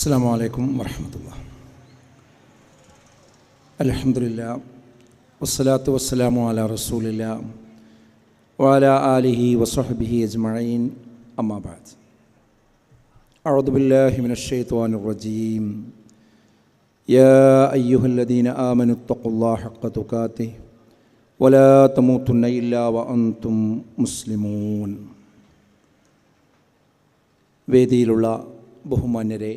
അസ്സലാമു അലൈക്കും വറഹ്മത്തുള്ളാഹി. അൽഹംദുലില്ലാഹ് വസ്സലാത്തു വസ്സലാമു അലാ റസൂലില്ലാഹ് വഅലാ ആലിഹി വസ്വഹ്ബിഹി അജ്മഈൻ. അമ്മാ ബഅദ്. അഊദു ബില്ലാഹി മിനശ് ശൈത്വാനിർ റജീം. യാ അയ്യുഹല്ലദീന ആമനു തഖുല്ലാഹ ഹഖ്ക തുഖാതിഹി വലാ തമൂതുന്ന ഇല്ലാ വഅൻതും മുസ്ലിമൂൻ. വേദിയിലുള്ള ബഹുമാന്യരെ,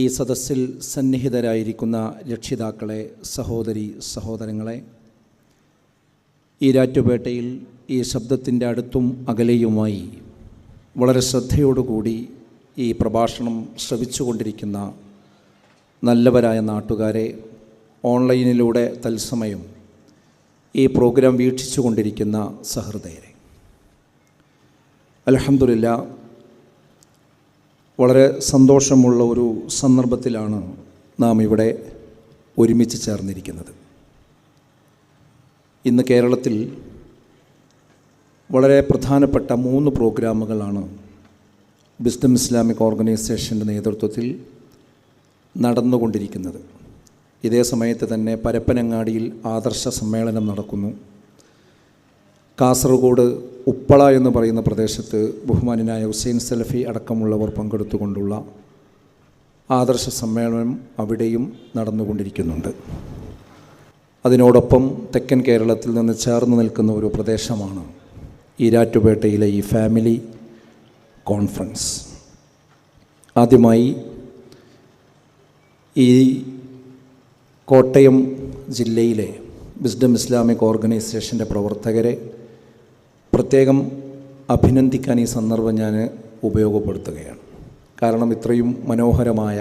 ഈ സദസ്സിൽ സന്നിഹിതരായിരിക്കുന്ന രക്ഷിതാക്കളെ, സഹോദരി സഹോദരങ്ങളെ, ഈരാറ്റുപേട്ടയിൽ ഈ ശബ്ദത്തിൻ്റെ അടുത്തും അകലെയുമായി വളരെ ശ്രദ്ധയോടുകൂടി ഈ പ്രഭാഷണം ശ്രവിച്ചുകൊണ്ടിരിക്കുന്ന നല്ലവരായ നാട്ടുകാരെ, ഓൺലൈനിലൂടെ തത്സമയം ഈ പ്രോഗ്രാം വീക്ഷിച്ചു കൊണ്ടിരിക്കുന്ന സഹൃദയരെ, അൽഹംദുലില്ലാഹ് വളരെ സന്തോഷമുള്ള ഒരു സന്ദർഭത്തിലാണ് നാം ഇവിടെ ഒരുമിച്ച് ചേർന്നിരിക്കുന്നത്. ഇന്ന് കേരളത്തിൽ വളരെ പ്രധാനപ്പെട്ട 3 പ്രോഗ്രാമുകളാണ് വിസ്ഡം ഇസ്ലാമിക് ഓർഗനൈസേഷൻ്റെ നേതൃത്വത്തിൽ നടന്നുകൊണ്ടിരിക്കുന്നത്. ഇതേ സമയത്ത് തന്നെ പരപ്പനങ്ങാടിയിൽ ആദർശ സമ്മേളനം നടക്കുന്നു. കാസർഗോഡ് ഉപ്പള എന്ന് പറയുന്ന പ്രദേശത്ത് ബഹുമാനായ ഹുസൈൻ സലഫി അടക്കമുള്ളവർ പങ്കെടുത്തുകൊണ്ടുള്ള ആദർശ സമ്മേളനം അവിടെയും നടന്നുകൊണ്ടിരിക്കുന്നുണ്ട്. അതിനോടൊപ്പം തെക്കൻ കേരളത്തിൽ നിന്ന് ചേർന്ന് നിൽക്കുന്ന ഒരു പ്രദേശമാണ് ഈരാറ്റുപേട്ടയിലെ ഈ ഫാമിലി കോൺഫറൻസ്. ആദ്യമായി ഈ കോട്ടയം ജില്ലയിലെ വിസ്ഡം ഇസ്ലാമിക് ഓർഗനൈസേഷൻ്റെ പ്രവർത്തകരെ പ്രത്യേകം അഭിനന്ദിക്കാൻ ഈ സന്ദർഭം ഞാൻ ഉപയോഗപ്പെടുത്തുകയാണ്. കാരണം ഇത്രയും മനോഹരമായ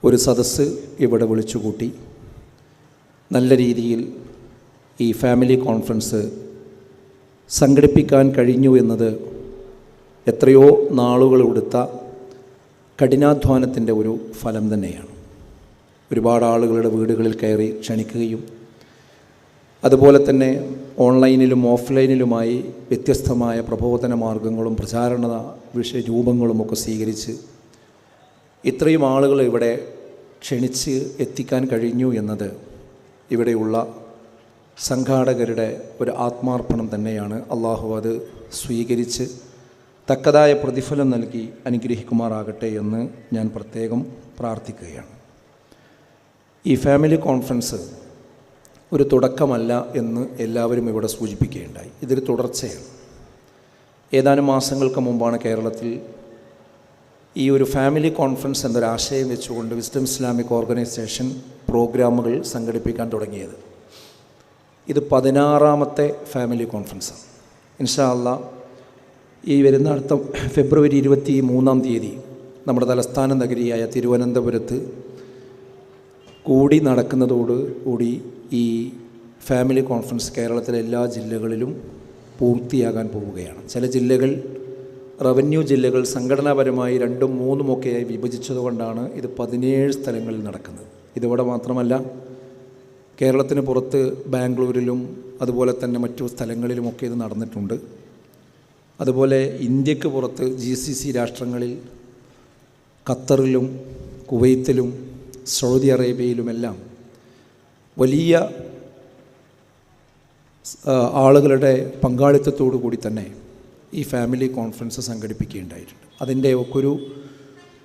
ഒരു സദസ്സ് ഇവിടെ വിളിച്ചുകൂട്ടി നല്ല രീതിയിൽ ഈ ഫാമിലി കോൺഫറൻസ് സംഘടിപ്പിക്കാൻ കഴിഞ്ഞു എന്നത് എത്രയോ നാളുകളെടുത്ത കഠിനാധ്വാനത്തിൻ്റെ ഒരു ഫലം തന്നെയാണ്. ഒരുപാട് ആളുകളുടെ വീടുകളിൽ കയറി ക്ഷണിക്കുകയും അതുപോലെ തന്നെ ഓൺലൈനിലും ഓഫ്ലൈനിലുമായി വ്യത്യസ്തമായ പ്രബോധന മാർഗങ്ങളും പ്രചാരണ രൂപങ്ങളുമൊക്കെ സ്വീകരിച്ച് ഇത്രയും ആളുകൾ ഇവിടെ ക്ഷണിച്ച് എത്തിക്കാൻ കഴിഞ്ഞു എന്നത് ഇവിടെയുള്ള സംഘാടകരുടെ ഒരു ആത്മാർപ്പണം തന്നെയാണ്. അള്ളാഹു അത് സ്വീകരിച്ച് തക്കതായ പ്രതിഫലം നൽകി അനുഗ്രഹിക്കുമാറാകട്ടെ എന്ന് ഞാൻ പ്രത്യേകം പ്രാർത്ഥിക്കുകയാണ്. ഈ ഫാമിലി കോൺഫറൻസ് ഒരു തുടക്കമല്ല എന്ന് എല്ലാവരും ഇവിടെ സൂചിപ്പിക്കുകയുണ്ടായി. ഇതൊരു തുടർച്ചയാണ്. ഏതാനും മാസങ്ങൾക്ക് മുമ്പാണ് കേരളത്തിൽ ഈ ഒരു ഫാമിലി കോൺഫറൻസ് എന്നൊരാശയം വെച്ചുകൊണ്ട് വിസ്ഡം ഇസ്ലാമിക് ഓർഗനൈസേഷൻ പ്രോഗ്രാമുകൾ സംഘടിപ്പിക്കാൻ തുടങ്ങിയത്. ഇത് 16ാമത്തെ ഫാമിലി കോൺഫറൻസാണ്. ഇൻഷാ അല്ലാഹ് ഈ വരുന്ന അടുത്ത ഫെബ്രുവരി 23-ാം തീയതി നമ്മുടെ തലസ്ഥാന നഗരിയായ തിരുവനന്തപുരത്ത് കൂടി നടക്കുന്നതോട് കൂടി ഈ ഫാമിലി കോൺഫറൻസ് കേരളത്തിലെ എല്ലാ ജില്ലകളിലും പൂർത്തിയാകാൻ പോവുകയാണ്. ചില ജില്ലകൾ റവന്യൂ ജില്ലകൾ സംഘടനാപരമായി 2ഉം 3ഉം ഒക്കെയായി വിഭജിച്ചതുകൊണ്ടാണ് ഇത് 17 സ്ഥലങ്ങളിൽ നടക്കുന്നത്. ഇതിവിടെ മാത്രമല്ല, കേരളത്തിന് പുറത്ത് ബാംഗ്ലൂരിലും അതുപോലെ തന്നെ മറ്റു സ്ഥലങ്ങളിലുമൊക്കെ ഇത് നടന്നിട്ടുണ്ട്. അതുപോലെ ഇന്ത്യക്ക് പുറത്ത് GCC രാഷ്ട്രങ്ങളിൽ ഖത്തറിലും കുവൈത്തിലും സൗദി അറേബ്യയിലുമെല്ലാം വലിയ ആളുകളുടെ പങ്കാളിത്തത്തോടു കൂടി തന്നെ ഈ ഫാമിലി കോൺഫറൻസ് സംഘടിപ്പിക്കുകയുണ്ടായിട്ടുണ്ട്. അതിൻ്റെ ഒക്കെ ഒരു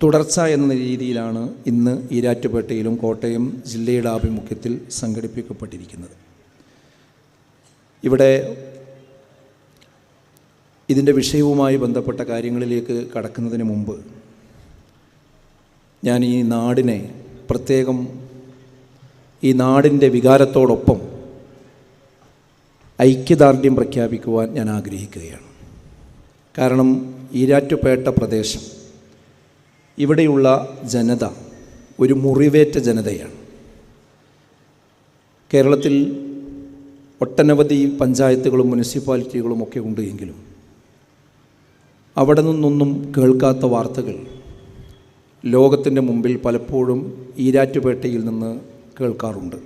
തുടർച്ച എന്ന രീതിയിലാണ് ഇന്ന് ഈരാറ്റുപേട്ടയിലും കോട്ടയം ജില്ലയുടെ ആഭിമുഖ്യത്തിൽ സംഘടിപ്പിക്കപ്പെട്ടിരിക്കുന്നത്. ഇവിടെ ഇതിൻ്റെ വിഷയവുമായി ബന്ധപ്പെട്ട കാര്യങ്ങളിലേക്ക് കടക്കുന്നതിന് മുമ്പ് ഞാൻ ഈ നാടിനെ പ്രത്യേകം ഈ നാടിൻ്റെ വികാരത്തോടൊപ്പം ഐക്യദാർഢ്യം പ്രഖ്യാപിക്കുവാൻ ഞാൻ ആഗ്രഹിക്കുകയാണ്. കാരണം ഈരാറ്റുപേട്ട പ്രദേശം, ഇവിടെയുള്ള ജനത ഒരു മുറിവേറ്റ ജനതയാണ്. കേരളത്തിൽ ഒട്ടനവധി പഞ്ചായത്തുകളും മുനിസിപ്പാലിറ്റികളും ഒക്കെ ഉണ്ട് എങ്കിലും അവിടെ നിന്നൊന്നും കേൾക്കാത്ത വാർത്തകൾ ലോകത്തിൻ്റെ മുമ്പിൽ പലപ്പോഴും ഈരാറ്റുപേട്ടയിൽ നിന്ന് കേൾക്കാറുണ്ട്.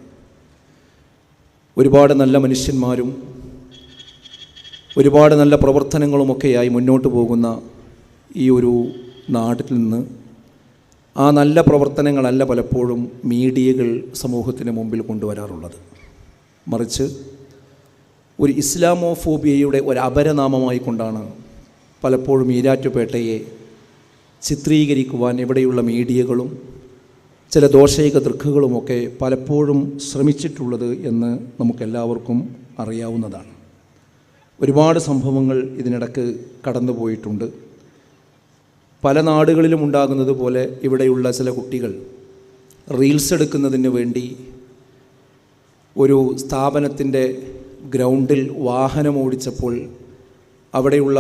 ഒരുപാട് നല്ല മനുഷ്യന്മാരും ഒരുപാട് നല്ല പ്രവർത്തനങ്ങളുമൊക്കെയായി മുന്നോട്ട് പോകുന്ന ഈ ഒരു നാട്ടിൽ നിന്ന് ആ നല്ല പ്രവർത്തനങ്ങളല്ല പലപ്പോഴും മീഡിയകൾ സമൂഹത്തിന് മുമ്പിൽ കൊണ്ടുവരാറുള്ളത്. മറിച്ച് ഒരു ഇസ്ലാമോഫോബിയയുടെ ഒരു അപരനാമമായി കൊണ്ടാണ് പലപ്പോഴും ഈരാറ്റുപേട്ടയെ ചിത്രീകരിക്കുവാൻ ഇവിടെയുള്ള മീഡിയകളും ചില ദോഷൈക ദൃക്കുകളുമൊക്കെ പലപ്പോഴും ശ്രമിച്ചിട്ടുള്ളത് എന്ന് നമുക്കെല്ലാവർക്കും അറിയാവുന്നതാണ്. ഒരുപാട് സംഭവങ്ങൾ ഇതിനിടക്ക് കടന്നുപോയിട്ടുണ്ട്. പല നാടുകളിലും ഉണ്ടാകുന്നത് പോലെ ഇവിടെയുള്ള ചില കുട്ടികൾ റീൽസ് എടുക്കുന്നതിന് വേണ്ടി ഒരു സ്ഥാപനത്തിൻ്റെ ഗ്രൗണ്ടിൽ വാഹനം ഓടിച്ചപ്പോൾ അവിടെയുള്ള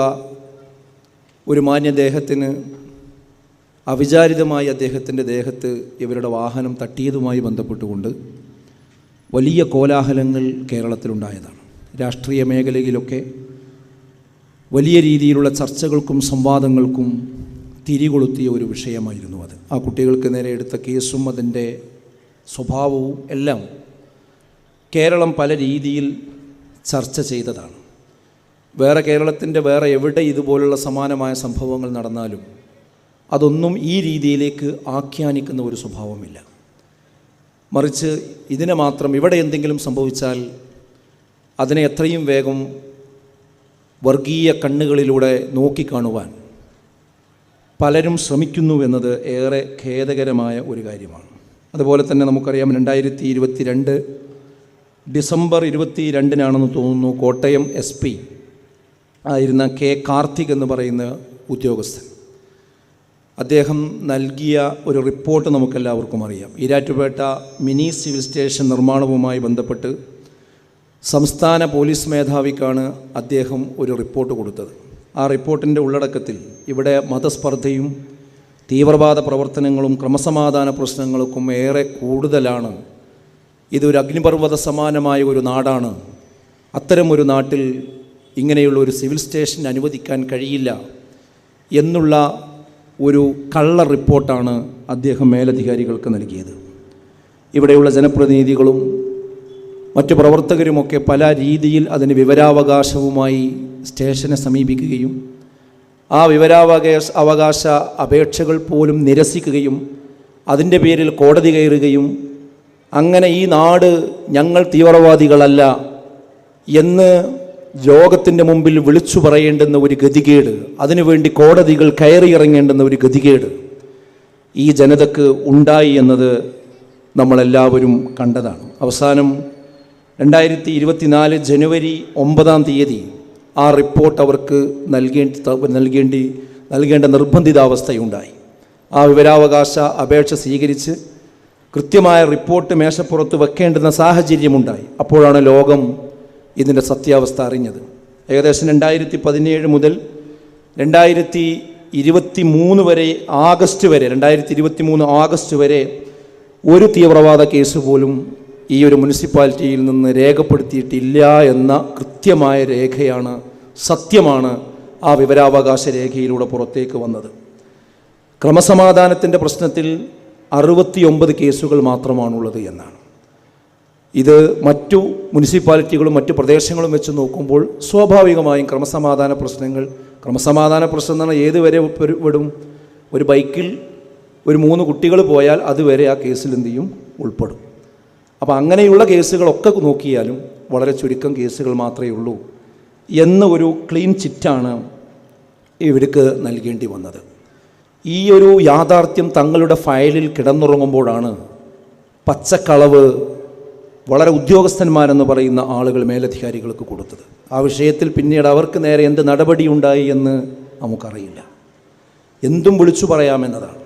ഒരു മാന്യദേഹത്തിന് അവിചാരിതമായി അദ്ദേഹത്തിൻ്റെ ദേഹത്ത് ഇവരുടെ വാഹനം തട്ടിയതുമായി ബന്ധപ്പെട്ടുകൊണ്ട് വലിയ കോലാഹലങ്ങൾ കേരളത്തിലുണ്ടായതാണ്. രാഷ്ട്രീയ മേഖലയിലൊക്കെ വലിയ രീതിയിലുള്ള ചർച്ചകൾക്കും സംവാദങ്ങൾക്കും തിരികൊളുത്തിയ ഒരു വിഷയമായിരുന്നു അത്. ആ കുട്ടികൾക്ക് നേരെ എടുത്ത കേസും അതിൻ്റെ സ്വഭാവവും എല്ലാം കേരളം പല രീതിയിൽ ചർച്ച ചെയ്തതാണ്. കേരളത്തിൻ്റെ വേറെ എവിടെ ഇതുപോലുള്ള സമാനമായ സംഭവങ്ങൾ നടന്നാലും അതൊന്നും ഈ രീതിയിലേക്ക് ആഖ്യാനിക്കുന്ന ഒരു സ്വഭാവമില്ല. മറിച്ച് ഇതിനെ മാത്രം ഇവിടെ എന്തെങ്കിലും സംഭവിച്ചാൽ അതിനെ എത്രയും വേഗം വർഗീയ കണ്ണുകളിലൂടെ നോക്കിക്കാണുവാൻ പലരും ശ്രമിക്കുന്നു എന്നത് ഏറെ ഖേദകരമായ ഒരു കാര്യമാണ്. അതുപോലെ തന്നെ നമുക്കറിയാം 2022 ഡിസംബർ 22 തോന്നുന്നു കോട്ടയം SP ആയിരുന്ന K. കാർത്തിക് എന്ന് പറയുന്ന ഉദ്യോഗസ്ഥൻ, അദ്ദേഹം നൽകിയ ഒരു റിപ്പോർട്ട് നമുക്കെല്ലാവർക്കും അറിയാം. ഈരാറ്റുപേട്ട മിനി സിവിൽ സ്റ്റേഷൻ നിർമ്മാണവുമായി ബന്ധപ്പെട്ട് സംസ്ഥാന പോലീസ് മേധാവിക്കാണ് അദ്ദേഹം ഒരു റിപ്പോർട്ട് കൊടുത്തത്. ആ റിപ്പോർട്ടിൻ്റെ ഉള്ളടക്കത്തിൽ ഇവിടെ മതസ്പർദ്ധയും തീവ്രവാദ പ്രവർത്തനങ്ങളും ക്രമസമാധാന പ്രശ്നങ്ങൾക്കും ഏറെ കൂടുതലാണ്. ഇതൊരു അഗ്നിപർവ്വത സമാനമായ ഒരു നാടാണ്. അത്തരം ഒരു നാട്ടിൽ ഇങ്ങനെയുള്ള ഒരു സിവിൽ സ്റ്റേഷൻ അനുവദിക്കാൻ കഴിയില്ല എന്നുള്ള ഒരു കള്ള റിപ്പോർട്ടാണ് അദ്ദേഹം മേലധികാരികൾക്ക് നൽകിയത്. ഇവിടെയുള്ള ജനപ്രതിനിധികളും മറ്റു പ്രവർത്തകരുമൊക്കെ പല രീതിയിൽ അതിന് വിവരാവകാശവുമായി സ്റ്റേഷനെ സമീപിക്കുകയും ആ അവകാശ അപേക്ഷകൾ പോലും നിരസിക്കുകയും അതിൻ്റെ പേരിൽ കോടതി കയറുകയും അങ്ങനെ ഈ നാട് ഞങ്ങൾ തീവ്രവാദികളല്ല എന്ന് ലോകത്തിൻ്റെ മുമ്പിൽ വിളിച്ചു പറയേണ്ടുന്ന ഒരു ഗതികേട്, അതിനുവേണ്ടി കോടതികൾ കയറിയിറങ്ങേണ്ടുന്ന ഒരു ഗതികേട് ഈ ജനതക്ക് ഉണ്ടായി എന്നത് നമ്മളെല്ലാവരും കണ്ടതാണ്. അവസാനം 2024 ജനുവരി 9 ആ റിപ്പോർട്ട് അവർക്ക് നൽകേണ്ട നിർബന്ധിതാവസ്ഥയുണ്ടായി. ആ വിവരാവകാശ അപേക്ഷ സ്വീകരിച്ച് കൃത്യമായ റിപ്പോർട്ട് മേശപ്പുറത്ത് വെക്കേണ്ടുന്ന സാഹചര്യമുണ്ടായി. അപ്പോഴാണ് ലോകം ഇതിൻ്റെ സത്യാവസ്ഥ അറിഞ്ഞത്. ഏകദേശം 2017 മുതൽ 2023 വരെ 2023 ആഗസ്റ്റ് വരെ ഒരു തീവ്രവാദ കേസ് പോലും ഈ ഒരു മുനിസിപ്പാലിറ്റിയിൽ നിന്ന് രേഖപ്പെടുത്തിയിട്ടില്ല എന്ന കൃത്യമായ രേഖയാണ്, സത്യമാണ് ആ വിവരാവകാശ രേഖയിലൂടെ പുറത്തേക്ക് വന്നത്. ക്രമസമാധാനത്തിൻ്റെ പ്രശ്നത്തിൽ 69 കേസുകൾ മാത്രമാണുള്ളത് എന്നാണ്. ഇത് മറ്റു മുനിസിപ്പാലിറ്റികളും മറ്റു പ്രദേശങ്ങളും വെച്ച് നോക്കുമ്പോൾ സ്വാഭാവികമായും ക്രമസമാധാന പ്രശ്നം എന്ന് പറഞ്ഞാൽ ഏതുവരെ വിടും? ഒരു ബൈക്കിൽ ഒരു 3 കുട്ടികൾ പോയാൽ അതുവരെ ആ കേസിൽ എന്ത് ചെയ്യും? ഉൾപ്പെടും. അപ്പോൾ അങ്ങനെയുള്ള കേസുകളൊക്കെ നോക്കിയാലും വളരെ ചുരുക്കം കേസുകൾ മാത്രമേ ഉള്ളൂ എന്ന ഒരു ക്ലീൻ ചിറ്റാണ് ഇവർക്ക് നൽകേണ്ടി വന്നത്. ഈ ഒരു യാഥാർത്ഥ്യം തങ്ങളുടെ ഫയലിൽ കിടന്നുറങ്ങുമ്പോഴാണ് പച്ചക്കളവ് വളരെ ഉദ്യോഗസ്ഥന്മാരെന്ന് പറയുന്ന ആളുകൾ മേലധികാരികൾക്ക് കൊടുത്തത്. ആ വിഷയത്തിൽ പിന്നീട് അവർക്ക് നേരെ എന്ത് നടപടിയുണ്ടായി എന്ന് നമുക്കറിയില്ല. എന്തും വിളിച്ചു പറയാമെന്നതാണ്,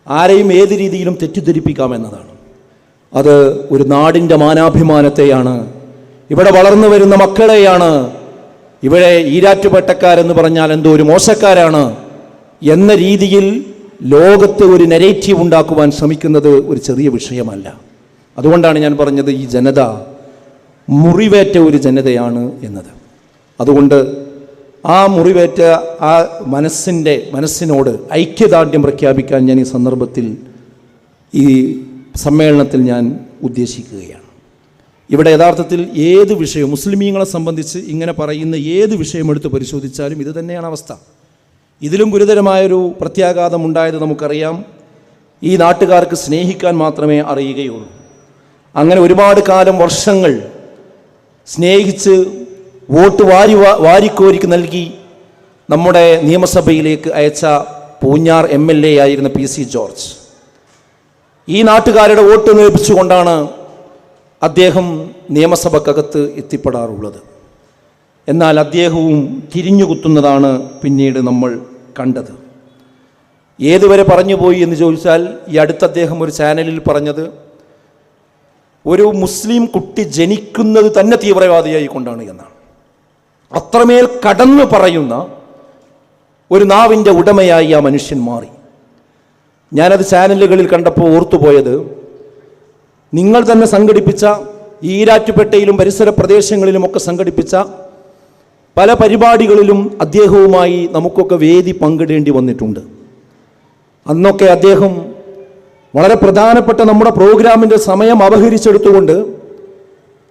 ആരെയും ഏത് രീതിയിലും തെറ്റിദ്ധരിപ്പിക്കാമെന്നതാണ്. അത് ഒരു നാടിൻ്റെ മാനാഭിമാനത്തെയാണ്, ഇവിടെ വളർന്നു വരുന്ന മക്കളെയാണ്, ഇവിടെ ഈരാറ്റുപേട്ടക്കാരെന്ന് പറഞ്ഞാൽ എന്തോ ഒരു മോശക്കാരാണ് എന്ന രീതിയിൽ ലോകത്ത് ഒരു നെറേറ്റീവ് ഉണ്ടാക്കുവാൻ ശ്രമിക്കുന്നത് ഒരു ചെറിയ വിഷയമല്ല. അതുകൊണ്ടാണ് ഞാൻ പറഞ്ഞത് ഈ ജനത മുറിവേറ്റ ഒരു ജനതയാണ് എന്നത്. അതുകൊണ്ട് ആ മുറിവേറ്റ ആ മനസ്സിനോട് ഐക്യദാർഢ്യം പ്രഖ്യാപിക്കാൻ ഞാൻ ഈ സന്ദർഭത്തിൽ ഈ സമ്മേളനത്തിൽ ഞാൻ ഉദ്ദേശിക്കുകയാണ്. ഇവിടെ യഥാർത്ഥത്തിൽ ഏത് വിഷയവും മുസ്ലിമീങ്ങളെ സംബന്ധിച്ച് ഇങ്ങനെ പറയുന്ന ഏത് വിഷയമെടുത്ത് പരിശോധിച്ചാലും ഇത് തന്നെയാണ് അവസ്ഥ. ഇതിലും ഗുരുതരമായൊരു പ്രത്യാഘാതം ഉണ്ടായത് നമുക്കറിയാം. ഈ നാട്ടുകാർക്ക് സ്നേഹിക്കാൻ മാത്രമേ അറിയുകയുള്ളൂ. അങ്ങനെ ഒരുപാട് കാലം, വർഷങ്ങൾ സ്നേഹിച്ച് വോട്ട് വാരിക്കോരിക്ക് നൽകി നമ്മുടെ നിയമസഭയിലേക്ക് അയച്ച പൂഞ്ഞാർ MLA ആയിരുന്ന PC ജോർജ്, ഈ നാട്ടുകാരുടെ വോട്ട് ലഭിച്ചുകൊണ്ടാണ് അദ്ദേഹം നിയമസഭക്കകത്ത് എത്തിപ്പെടാറുള്ളത്. എന്നാൽ അദ്ദേഹവും തിരിഞ്ഞുകുത്തുന്നതാണ് പിന്നീട് നമ്മൾ കണ്ടത്. ഏതുവരെ പറഞ്ഞുപോയി എന്ന് ചോദിച്ചാൽ, ഈ അടുത്ത് അദ്ദേഹം ഒരു ചാനലിൽ പറഞ്ഞത് ഒരു മുസ്ലിം കുട്ടി ജനിക്കുന്നത് തന്നെ തീവ്രവാദിയായി കൊണ്ടാണ് എന്നാണ്. അത്രമേൽ കടന്നു പറയുന്ന ഒരു നാവിൻ്റെ ഉടമയായി ആ മനുഷ്യൻ മാറി. ഞാനത് ചാനലുകളിൽ കണ്ടപ്പോൾ ഓർത്തുപോയത്, നിങ്ങൾ തന്നെ സംഘടിപ്പിച്ച, ഈരാറ്റുപേട്ടയിലും പരിസര പ്രദേശങ്ങളിലുമൊക്കെ സംഘടിപ്പിച്ച പല പരിപാടികളിലും അദ്ദേഹവുമായി നമുക്കൊക്കെ വേദി പങ്കിടേണ്ടി വന്നിട്ടുണ്ട്. അന്നൊക്കെ അദ്ദേഹം വളരെ പ്രധാനപ്പെട്ട നമ്മുടെ പ്രോഗ്രാമിൻ്റെ സമയം അപഹരിച്ചെടുത്തുകൊണ്ട്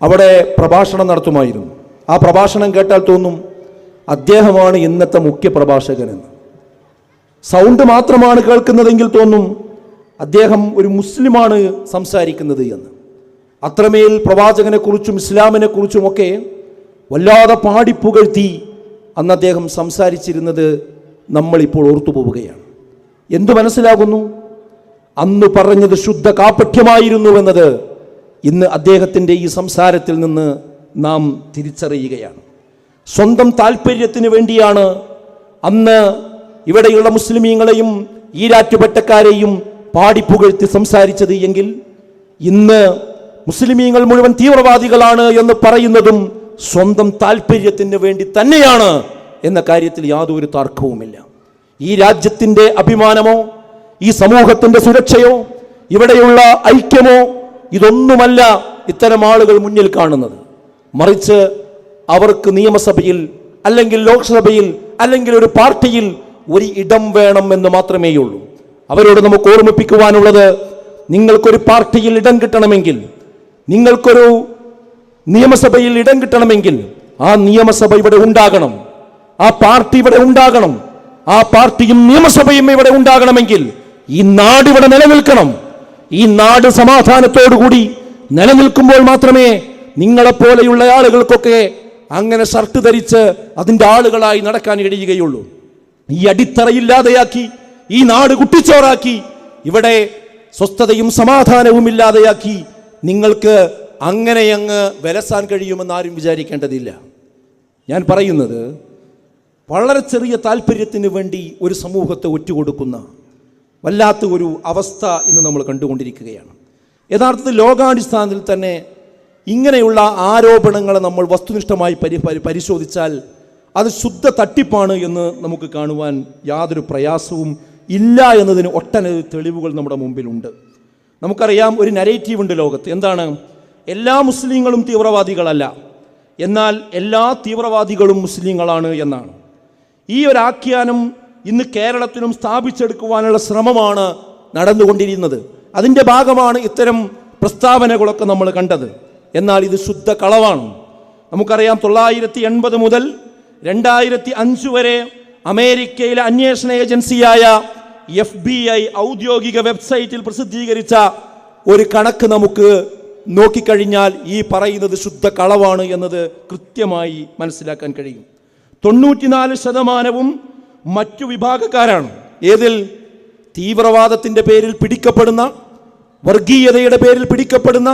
അവിടെ പ്രഭാഷണം നടത്തുമായിരുന്നു. ആ പ്രഭാഷണം കേട്ടാൽ തോന്നും അദ്ദേഹമാണ് ഇന്നത്തെ മുഖ്യ പ്രഭാഷകനെന്ന്. സൗണ്ട് മാത്രമാണ് കേൾക്കുന്നതെങ്കിൽ തോന്നും അദ്ദേഹം ഒരു മുസ്ലിമാണ് സംസാരിക്കുന്നത് എന്ന്. അത്രമേൽ പ്രവാചകനെക്കുറിച്ചും ഇസ്ലാമിനെക്കുറിച്ചുമൊക്കെ വല്ലാതെ പാടിപ്പുകഴ്ത്തി അന്ന് അദ്ദേഹം സംസാരിച്ചിരുന്നത് നമ്മളിപ്പോൾ ഓർത്തുപോവുകയാണ്. എന്തു മനസ്സിലാകുന്നു? അന്ന് പറഞ്ഞത് ശുദ്ധ കാപട്യമായിരുന്നുവെന്നത് ഇന്ന് അദ്ദേഹത്തിൻ്റെ ഈ സംസാരത്തിൽ നിന്ന് നാം തിരിച്ചറിയുകയാണ്. സ്വന്തം താല്പര്യത്തിന് വേണ്ടിയാണ് അന്ന് ഇവിടെയുള്ള മുസ്ലിമീങ്ങളെയും ഈരാറ്റുപേട്ടക്കാരെയും പാടിപ്പുകഴ്ത്തി സംസാരിച്ചത് എങ്കിൽ ഇന്ന് മുസ്ലിമീങ്ങൾ മുഴുവൻ തീവ്രവാദികളാണ് എന്ന് പറയുന്നതും സ്വന്തം താല്പര്യത്തിന് വേണ്ടി തന്നെയാണ് എന്ന കാര്യത്തിൽ യാതൊരു തർക്കവുമില്ല. ഈ രാജ്യത്തിൻ്റെ അഭിമാനമോ ഈ സമൂഹത്തിൻ്റെ സുരക്ഷയോ ഇവിടെയുള്ള ഐക്യമോ ഇതൊന്നുമല്ല ഇത്തരം ആളുകൾ മുന്നിൽ കാണുന്നത്. മറിച്ച് അവർക്ക് നിയമസഭയിൽ അല്ലെങ്കിൽ ലോക്സഭയിൽ അല്ലെങ്കിൽ ഒരു പാർട്ടിയിൽ ഒരു ഇടം വേണം എന്ന് മാത്രമേയുള്ളൂ. അവരോട് നമുക്ക് ഓർമ്മിപ്പിക്കുവാനുള്ളത്, നിങ്ങൾക്കൊരു പാർട്ടിയിൽ ഇടം കിട്ടണമെങ്കിൽ, നിങ്ങൾക്കൊരു നിയമസഭയിൽ ഇടം കിട്ടണമെങ്കിൽ ആ നിയമസഭ ഇവിടെ ഉണ്ടാകണം, ആ പാർട്ടി ഇവിടെ ഉണ്ടാകണം. ആ പാർട്ടിയും നിയമസഭയും ഇവിടെ ഉണ്ടാകണമെങ്കിൽ ഈ നാട് ഇവിടെ നിലനിൽക്കണം. ഈ നാട് സമാധാനത്തോടുകൂടി നിലനിൽക്കുമ്പോൾ മാത്രമേ നിങ്ങളെപ്പോലെയുള്ള ആളുകൾക്കൊക്കെ അങ്ങനെ ഷർട്ട് ധരിച്ച് അതിൻ്റെ ആളുകളായി നടക്കാൻ കഴിയുകയുള്ളൂ. ഈ അടിത്തറയില്ലാതെയാക്കി, ഈ നാട് കുട്ടിച്ചോറാക്കി, ഇവിടെ സ്വസ്ഥതയും സമാധാനവും ഇല്ലാതെയാക്കി നിങ്ങൾക്ക് അങ്ങനെയങ്ങ് വിലസാൻ കഴിയുമെന്ന് ആരും വിചാരിക്കേണ്ടതില്ല. ഞാൻ പറയുന്നത്, വളരെ ചെറിയ താല്പര്യത്തിന് വേണ്ടി ഒരു സമൂഹത്തെ ഒറ്റുകൊടുക്കുന്ന വല്ലാത്ത ഒരു അവസ്ഥ ഇന്ന് നമ്മൾ കണ്ടുകൊണ്ടിരിക്കുകയാണ്. യഥാർത്ഥത്തിൽ ലോകാടിസ്ഥാനത്തിൽ തന്നെ ഇങ്ങനെയുള്ള ആരോപണങ്ങളെ നമ്മൾ വസ്തുനിഷ്ഠമായി പരിശോധിച്ചാൽ അത് ശുദ്ധ തട്ടിപ്പാണ് എന്ന് നമുക്ക് കാണുവാൻ യാതൊരു പ്രയാസവും ഇല്ല എന്നതിന് ഒട്ടനവധി തെളിവുകൾ നമ്മുടെ മുമ്പിലുണ്ട്. നമുക്കറിയാം, ഒരു നരേറ്റീവ് ഉണ്ട് ലോകത്ത്. എന്താണ്? എല്ലാ മുസ്ലിങ്ങളും തീവ്രവാദികളല്ല, എന്നാൽ എല്ലാ തീവ്രവാദികളും മുസ്ലിങ്ങളാണ് എന്നാണ്. ഈ ഒരു ആഖ്യാനം ഇന്ന് കേരളത്തിലും സ്ഥാപിച്ചെടുക്കുവാനുള്ള ശ്രമമാണ് നടന്നുകൊണ്ടിരുന്നത്. അതിൻ്റെ ഭാഗമാണ് ഇത്തരം പ്രസ്താവനകളൊക്കെ നമ്മൾ കണ്ടത്. എന്നാൽ ഇത് ശുദ്ധ കളവാണ്. നമുക്കറിയാം, 1980 മുതൽ 2005 വരെ അമേരിക്കയിലെ അന്വേഷണ ഏജൻസിയായ FBI ഔദ്യോഗിക വെബ്സൈറ്റിൽ പ്രസിദ്ധീകരിച്ച ഒരു കണക്ക് നമുക്ക് നോക്കിക്കഴിഞ്ഞാൽ ഈ പറയുന്നത് ശുദ്ധ കളവാണ് എന്നത് കൃത്യമായി മനസ്സിലാക്കാൻ കഴിയും. 94% മറ്റു വിഭാഗക്കാരാണ്. ഏതിൽ? തീവ്രവാദത്തിൻ്റെ പേരിൽ പിടിക്കപ്പെടുന്ന, വർഗീയതയുടെ പേരിൽ പിടിക്കപ്പെടുന്ന,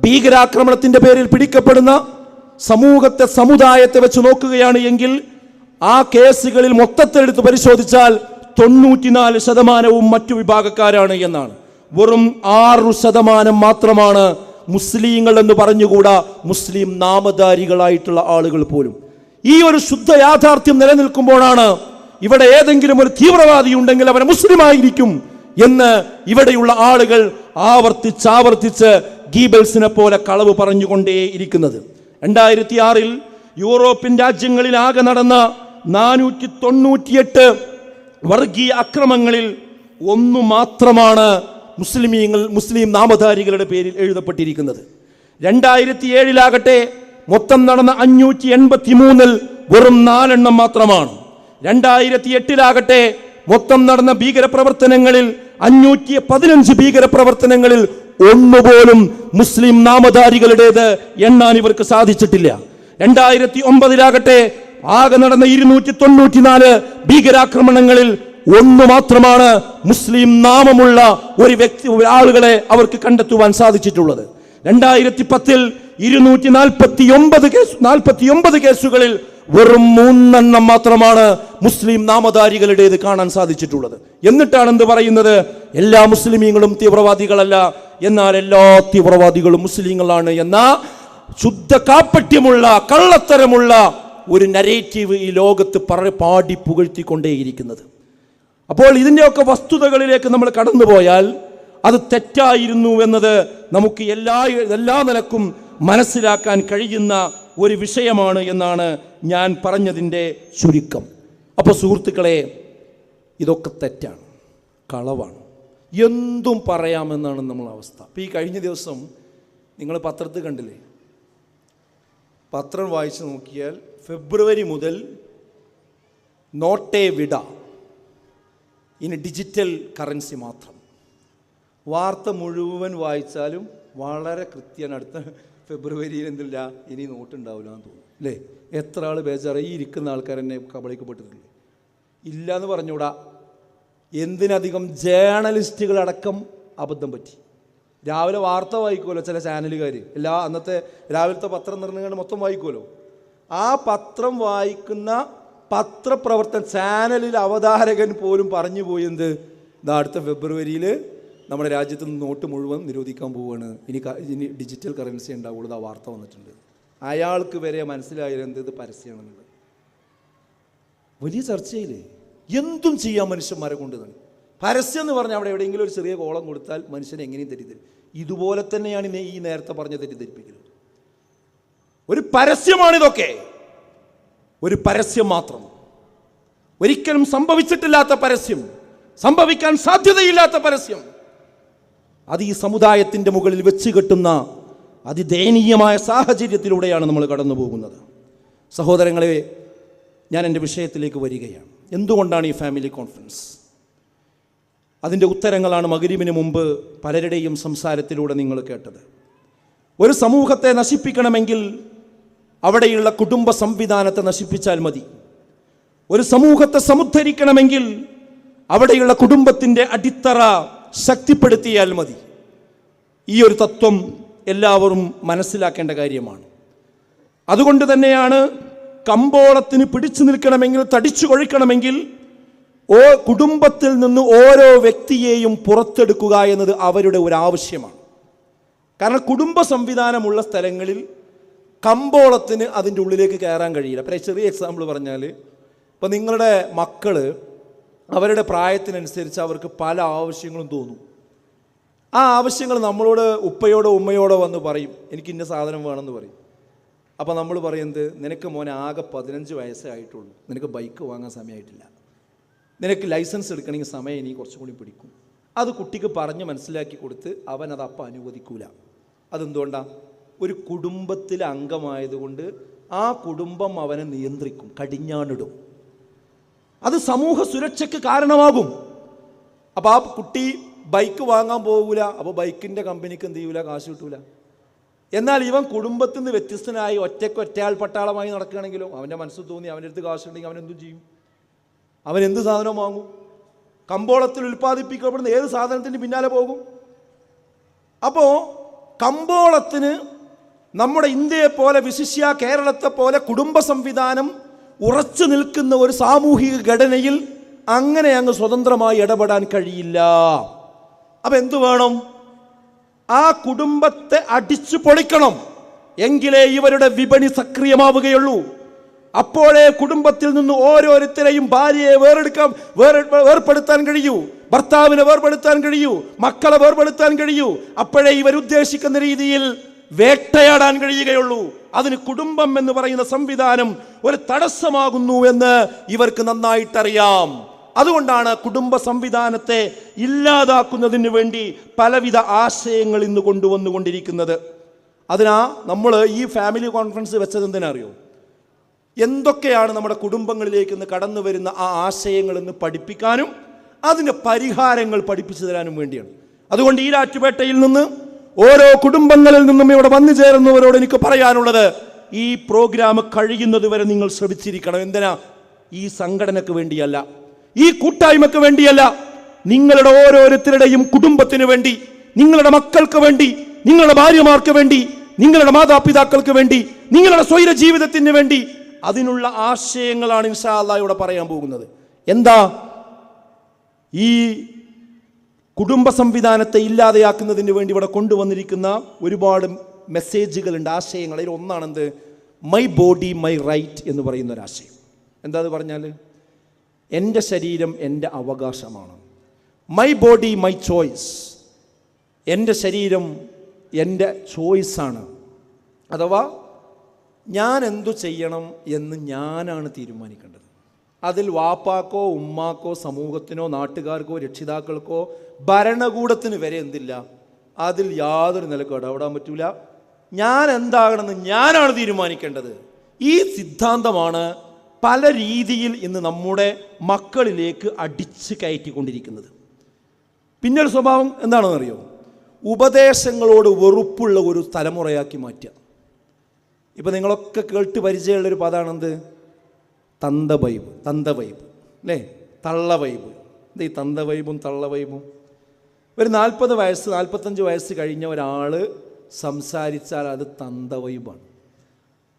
ഭീകരാക്രമണത്തിൻ്റെ പേരിൽ പിടിക്കപ്പെടുന്ന സമുദായത്തെ വെച്ച് നോക്കുകയാണ് എങ്കിൽ ആ കേസുകളിൽ മൊത്തത്തിലെടുത്ത് പരിശോധിച്ചാൽ 94% മറ്റു വിഭാഗക്കാരാണ് എന്നാണ്. വെറും 6% മാത്രമാണ് മുസ്ലിങ്ങൾ എന്ന് പറഞ്ഞുകൂടാ മുസ്ലിം നാമധാരികളായിട്ടുള്ള ആളുകൾ പോലും. ഈ ഒരു ശുദ്ധ യാഥാർത്ഥ്യം നിലനിൽക്കുമ്പോഴാണ് ഇവിടെ ഏതെങ്കിലും ഒരു തീവ്രവാദി ഉണ്ടെങ്കിൽ അവൻ മുസ്ലിമായിരിക്കും എന്ന് ഇവിടെയുള്ള ആളുകൾ ആവർത്തിച്ച് ഗീബൽസിനെ പോലെ കളവ് പറഞ്ഞുകൊണ്ടേയിരിക്കുന്നത്. 2006 യൂറോപ്യൻ രാജ്യങ്ങളിൽ ആകെ നടന്ന 498 വർഗീയ അക്രമങ്ങളിൽ 1 മാത്രമാണ് മുസ്ലിം നാമധാരികളുടെ പേരിൽ എഴുതപ്പെട്ടിരിക്കുന്നത്. 2007 മൊത്തം നടന്ന 583 വെറും 4 മാത്രമാണ്. 2008 മൊത്തം നടന്ന ഭീകരപ്രവർത്തനങ്ങളിൽ 515 ഭീകരപ്രവർത്തനങ്ങളിൽ ഒന്നുപോലും മുസ്ലിം നാമധാരികളുടേത് എണ്ണാൻ ഇവർക്ക് സാധിച്ചിട്ടില്ല. 2009 ആകെ നടന്ന 294 ഭീകരാക്രമണങ്ങളിൽ ഒന്ന് മാത്രമാണ് മുസ്ലിം നാമമുള്ള ഒരു വ്യക്തി ആളുകളെ അവർക്ക് കണ്ടെത്തുവാൻ സാധിച്ചിട്ടുള്ളത്. 2010 249 കേസുകളിൽ വെറും 3 എണ്ണം മാത്രമാണ് മുസ്ലിം നാമധാരികളുടേത് കാണാൻ സാധിച്ചിട്ടുള്ളത്. എന്നിട്ടാണ് എന്ത് പറയുന്നത്? എല്ലാ മുസ്ലിമീങ്ങളും തീവ്രവാദികളല്ല, എന്നാൽ എല്ലാ തീവ്രവാദികളും മുസ്ലിങ്ങളാണ് എന്ന ശുദ്ധ കാപ്പട്യമുള്ള കള്ളത്തരമുള്ള ഒരു നരേറ്റീവ് ഈ ലോകത്ത് പാടി പുകഴ്ത്തിക്കൊണ്ടേയിരിക്കുന്നത്. അപ്പോൾ ഇതിൻ്റെയൊക്കെ വസ്തുതകളിലേക്ക് നമ്മൾ കടന്നുപോയാൽ അത് തെറ്റായിരുന്നു എന്നത് നമുക്ക് എല്ലാ നിലക്കും മനസ്സിലാക്കാൻ കഴിയുന്ന ഒരു വിഷയമാണ് എന്നാണ് ഞാൻ പറഞ്ഞതിൻ്റെ ചുരുക്കം. അപ്പോൾ സുഹൃത്തുക്കളെ, ഇതൊക്കെ തെറ്റാണ്, കളവാണ്, എന്തും പറയാമെന്നാണ് നമ്മളെ അവസ്ഥ. അപ്പോൾ ഈ കഴിഞ്ഞ ദിവസം നിങ്ങൾ പത്രത്തിൽ കണ്ടില്ലേ? പത്രം വായിച്ച് നോക്കിയാൽ ഫെബ്രുവരി മുതൽ നോട്ടേ വിട, ഇനി ഡിജിറ്റൽ കറൻസി മാത്രം. വാർത്ത മുഴുവൻ വായിച്ചാലും വളരെ കൃത്യമാണ്. അടുത്ത ഫെബ്രുവരിയിൽ എന്തില്ല, ഇനി നോട്ടുണ്ടാവില്ല എന്ന് തോന്നുന്നു അല്ലേ? എത്ര ആൾ ബേജാറ്, ഈ ഇരിക്കുന്ന ആൾക്കാർ എന്നെ കബളിക്കപ്പെട്ടിട്ടില്ലേ? ഇല്ല എന്ന് പറഞ്ഞുകൂടാ. എന്തിനധികം ജേർണലിസ്റ്റുകളടക്കം അബദ്ധം പറ്റി. രാവിലെ വാർത്ത വായിക്കുമല്ലോ ചില ചാനലുകാർ, അന്നത്തെ രാവിലത്തെ പത്രം നിർണ്ണയിക്കാൻ മൊത്തം വായിക്കുമല്ലോ. ആ പത്രം വായിക്കുന്ന പത്രപ്രവർത്തകൻ, ചാനലിൽ അവതാരകൻ പോലും പറഞ്ഞു പോയി എന്ത്, അടുത്ത ഫെബ്രുവരിയിൽ നമ്മുടെ രാജ്യത്ത് നിന്ന് നോട്ട് മുഴുവൻ നിരോധിക്കാൻ പോവുകയാണ്, ഇനി ഡിജിറ്റൽ കറൻസി ഉണ്ടാവുള്ളൂ, ആ വാർത്ത വന്നിട്ടുണ്ട്. അയാൾക്ക് വരെ മനസ്സിലായാലും എന്ത് ഇത് പരസ്യമാണെന്നുള്ളത്. വലിയ ചർച്ചയില്ലേ? എന്തും ചെയ്യാൻ മനുഷ്യന്മാരെ കൊണ്ട് തന്നെ. പരസ്യം എന്ന് പറഞ്ഞാൽ അവിടെ എവിടെയെങ്കിലും ഒരു ചെറിയ കോളം കൊടുത്താൽ മനുഷ്യനെ എങ്ങനെയും തെറ്റിദ്ധരിക്കും. ഇതുപോലെ തന്നെയാണ് ഈ നേരത്തെ പറഞ്ഞ തെറ്റിദ്ധരിപ്പിക്കൽ. ഒരു പരസ്യമാണിതൊക്കെ, ഒരു പരസ്യം മാത്രം. ഒരിക്കലും സംഭവിച്ചിട്ടില്ലാത്ത പരസ്യം, സംഭവിക്കാൻ സാധ്യതയില്ലാത്ത പരസ്യം. അത് ഈ സമുദായത്തിൻ്റെ മുകളിൽ വെച്ച് കെട്ടുന്ന അതിദയനീയമായ സാഹചര്യത്തിലൂടെയാണ് നമ്മൾ കടന്നു പോകുന്നത്. സഹോദരങ്ങളെ, ഞാൻ എൻ്റെ വിഷയത്തിലേക്ക് വരികയാണ്. എന്തുകൊണ്ടാണ് ഈ ഫാമിലി കോൺഫറൻസ്? അതിൻ്റെ ഉത്തരങ്ങളാണ് മഗ്‌രിബിന് മുമ്പ് പലരുടെയും സംസാരത്തിലൂടെ നിങ്ങൾ കേട്ടത്. ഒരു സമൂഹത്തെ നശിപ്പിക്കണമെങ്കിൽ അവിടെയുള്ള കുടുംബ സംവിധാനത്തെ നശിപ്പിച്ചാൽ മതി. ഒരു സമൂഹത്തെ സമുദ്ധരിക്കണമെങ്കിൽ അവിടെയുള്ള കുടുംബത്തിൻ്റെ അടിത്തറ ശക്തിപ്പെടുത്തിയാൽ മതി. ഈ ഒരു തത്വം എല്ലാവരും മനസ്സിലാക്കേണ്ട കാര്യമാണ്. അതുകൊണ്ട് തന്നെയാണ് കമ്പോളത്തിന് പിടിച്ചു നിൽക്കണമെങ്കിൽ, തടിച്ചു കൊഴിക്കണമെങ്കിൽ കുടുംബത്തിൽ നിന്ന് ഓരോ വ്യക്തിയെയും പുറത്തെടുക്കുക എന്നത് അവരുടെ ഒരു ആവശ്യമാണ്. കാരണം കുടുംബ സംവിധാനമുള്ള സ്ഥലങ്ങളിൽ കമ്പോളത്തിന് അതിൻ്റെ ഉള്ളിലേക്ക് കയറാൻ കഴിയില്ല. അപ്പോൾ ചെറിയ എക്സാമ്പിൾ പറഞ്ഞാൽ, ഇപ്പോൾ നിങ്ങളുടെ മക്കൾ അവരുടെ പ്രായത്തിനനുസരിച്ച് അവർക്ക് പല ആവശ്യങ്ങളും തോന്നും. ആ ആവശ്യങ്ങൾ നമ്മളോട് ഉപ്പയോടോ ഉമ്മയോടോ വന്ന് പറയും, എനിക്ക് ഇന്ന സാധനം വേണമെന്ന് പറയും. അപ്പോൾ നമ്മൾ പറയുന്നത്, നിനക്ക് മോനെ ആകെ 15 വയസ്സേ ആയിട്ടുള്ളൂ, നിനക്ക് ബൈക്ക് വാങ്ങാൻ സമയമായിട്ടില്ല, നിനക്ക് ലൈസൻസ് എടുക്കണമെങ്കിൽ സമയം ഇനി കുറച്ചും കൂടി പിടിക്കും. അത് കുട്ടിക്ക് പറഞ്ഞ് മനസ്സിലാക്കി കൊടുത്ത് അവനത് അപ്പം അനുവദിക്കൂല. അതെന്തുകൊണ്ടാണ്? ഒരു കുടുംബത്തിലെ അംഗമായതുകൊണ്ട് ആ കുടുംബം അവനെ നിയന്ത്രിക്കും, കടിഞ്ഞാണിടും. അത് സമൂഹ സുരക്ഷയ്ക്ക് കാരണമാകും. അപ്പോൾ ആ കുട്ടി ബൈക്ക് വാങ്ങാൻ പോകൂല, അപ്പോൾ ബൈക്കിൻ്റെ കമ്പനിക്ക് എന്ത് ചെയ്യൂല, കാശ് കിട്ടൂല. എന്നാൽ ഇവൻ കുടുംബത്തിൽ നിന്ന് വ്യത്യസ്തനായി ഒറ്റയാൾ പട്ടാളമായി നടക്കുകയാണെങ്കിലോ, അവൻ്റെ മനസ്സിൽ തോന്നി അവൻ്റെ അടുത്ത് കാശുണ്ടെങ്കിൽ അവൻ എന്തും ചെയ്യും, അവൻ എന്ത് സാധനം വാങ്ങും? കമ്പോളത്തിൽ ഉൽപ്പാദിപ്പിക്കപ്പെടുന്ന ഏത് സാധനത്തിൻ്റെ പിന്നാലെ പോകും. അപ്പോൾ കമ്പോളത്തിന് നമ്മുടെ ഇന്ത്യയെ പോലെ, വിശിഷ്യ കേരളത്തെ പോലെ കുടുംബ സംവിധാനം ഉറച്ചു നിൽക്കുന്ന ഒരു സാമൂഹിക ഘടനയിൽ അങ്ങനെ അങ്ങ് സ്വതന്ത്രമായി ഇടപെടാൻ കഴിയില്ല. അപ്പം എന്തു വേണം? ആ കുടുംബത്തെ അടിച്ചു പൊളിക്കണം, എങ്കിലേ ഇവരുടെ വിപണി സക്രിയമാവുകയുള്ളൂ. അപ്പോഴേ കുടുംബത്തിൽ നിന്ന് ഓരോരുത്തരെയും ഭാര്യയെ വേർപെടുത്താൻ കഴിയൂ, ഭർത്താവിനെ വേർപെടുത്താൻ കഴിയൂ, മക്കളെ വേർപെടുത്താൻ കഴിയൂ. അപ്പോഴേ ഇവരുദ്ദേശിക്കുന്ന രീതിയിൽ വേട്ടയാടാൻ കഴിയുകയുള്ളൂ. അതിന് കുടുംബം എന്ന് പറയുന്ന സംവിധാനം ഒരു തടസ്സമാകുന്നു എന്ന് ഇവർക്ക് നന്നായിട്ടറിയാം. അതുകൊണ്ടാണ് കുടുംബ സംവിധാനത്തെ ഇല്ലാതാക്കുന്നതിന് വേണ്ടി പലവിധ ആശയങ്ങൾ ഇന്ന് കൊണ്ടുവന്നുകൊണ്ടിരിക്കുന്നത്. നമ്മൾ ഈ ഫാമിലി കോൺഫറൻസ് വെച്ചത് എന്തിനറിയോ? എന്തൊക്കെയാണ് നമ്മുടെ കുടുംബങ്ങളിലേക്ക് ഇന്ന് കടന്നു വരുന്ന ആ ആശയങ്ങൾ ഇന്ന് പഠിപ്പിക്കാനും അതിൻ്റെ പരിഹാരങ്ങൾ പഠിപ്പിച്ചു തരാനും വേണ്ടിയാണ്. അതുകൊണ്ട് ഈരാറ്റുപേട്ടയിൽ നിന്ന് ഓരോ കുടുംബങ്ങളിൽ നിന്നും ഇവിടെ വന്നു ചേരുന്നവരോട് എനിക്ക് പറയാനുള്ളത്, ഈ പ്രോഗ്രാം കഴിയുന്നത് വരെ നിങ്ങൾ ശ്രമിച്ചിരിക്കണം. എന്തിനാ? ഈ സംഘടനയ്ക്ക് വേണ്ടിയല്ല, ഈ കൂട്ടായ്മക്ക് വേണ്ടിയല്ല, നിങ്ങളുടെ ഓരോരുത്തരുടെയും കുടുംബത്തിന് വേണ്ടി, നിങ്ങളുടെ മക്കൾക്ക് വേണ്ടി, നിങ്ങളുടെ ഭാര്യമാർക്ക് വേണ്ടി, നിങ്ങളുടെ മാതാപിതാക്കൾക്ക് വേണ്ടി, നിങ്ങളുടെ സ്വൈര ജീവിതത്തിന് വേണ്ടി. അതിനുള്ള ആശയങ്ങളാണ് ഇൻഷാ അല്ലാഹ് ഇവിടെ പറയാൻ പോകുന്നത്. എന്താ? ഈ കുടുംബ സംവിധാനത്തെ ഇല്ലാതെയാക്കുന്നതിന് വേണ്ടി ഇവിടെ കൊണ്ടുവന്നിരിക്കുന്ന ഒരുപാട് മെസ്സേജുകളുണ്ട്, ആശയങ്ങൾ. അതിൽ ഒന്നാണെന്ത്? മൈ ബോഡി മൈ റൈറ്റ് എന്ന് പറയുന്ന ഒരാശയം. എന്താ അത് പറഞ്ഞാൽ? എൻ്റെ ശരീരം എൻ്റെ അവകാശമാണ്. My body my choice. എൻ്റെ ശരീരം എൻ്റെ ചോയ്സാണ്. അഥവാ ഞാൻ എന്തു ചെയ്യണം എന്ന് ഞാനാണ് തീരുമാനിക്കേണ്ടത്. അതിൽ വാപ്പാക്കോ ഉമ്മാക്കോ സമൂഹത്തിനോ നാട്ടുകാർക്കോ രക്ഷിതാക്കൾക്കോ ഭരണകൂടത്തിന് വരെ എന്തില്ല, അതിൽ യാതൊരു നിലക്കും ഇടപെടാൻ പറ്റൂല. ഞാൻ എന്താകണമെന്ന് ഞാനാണ് തീരുമാനിക്കേണ്ടത്. ഈ സിദ്ധാന്തമാണ് പല രീതിയിൽ ഇന്ന് നമ്മുടെ മക്കളിലേക്ക് അടിച്ച് കയറ്റിക്കൊണ്ടിരിക്കുന്നത്. പിന്നൊരു സ്വഭാവം എന്താണെന്ന് അറിയോ? ഉപദേശങ്ങളോട് വെറുപ്പുള്ള ഒരു തലമുറയാക്കി മാറ്റുക. ഇപ്പം നിങ്ങളൊക്കെ കേട്ട് പരിചയമുള്ളൊരു പദമാണെന്ത്? തന്ത വൈബ് അല്ലേ? തള്ള വൈബ്. എന്താ ഈ തന്ത വൈബും തള്ള വൈബും? ഒരു 40 വയസ്സ് 45 വയസ്സ് കഴിഞ്ഞ ഒരാൾ സംസാരിച്ചാൽ അത് തന്ത വൈബാണ്.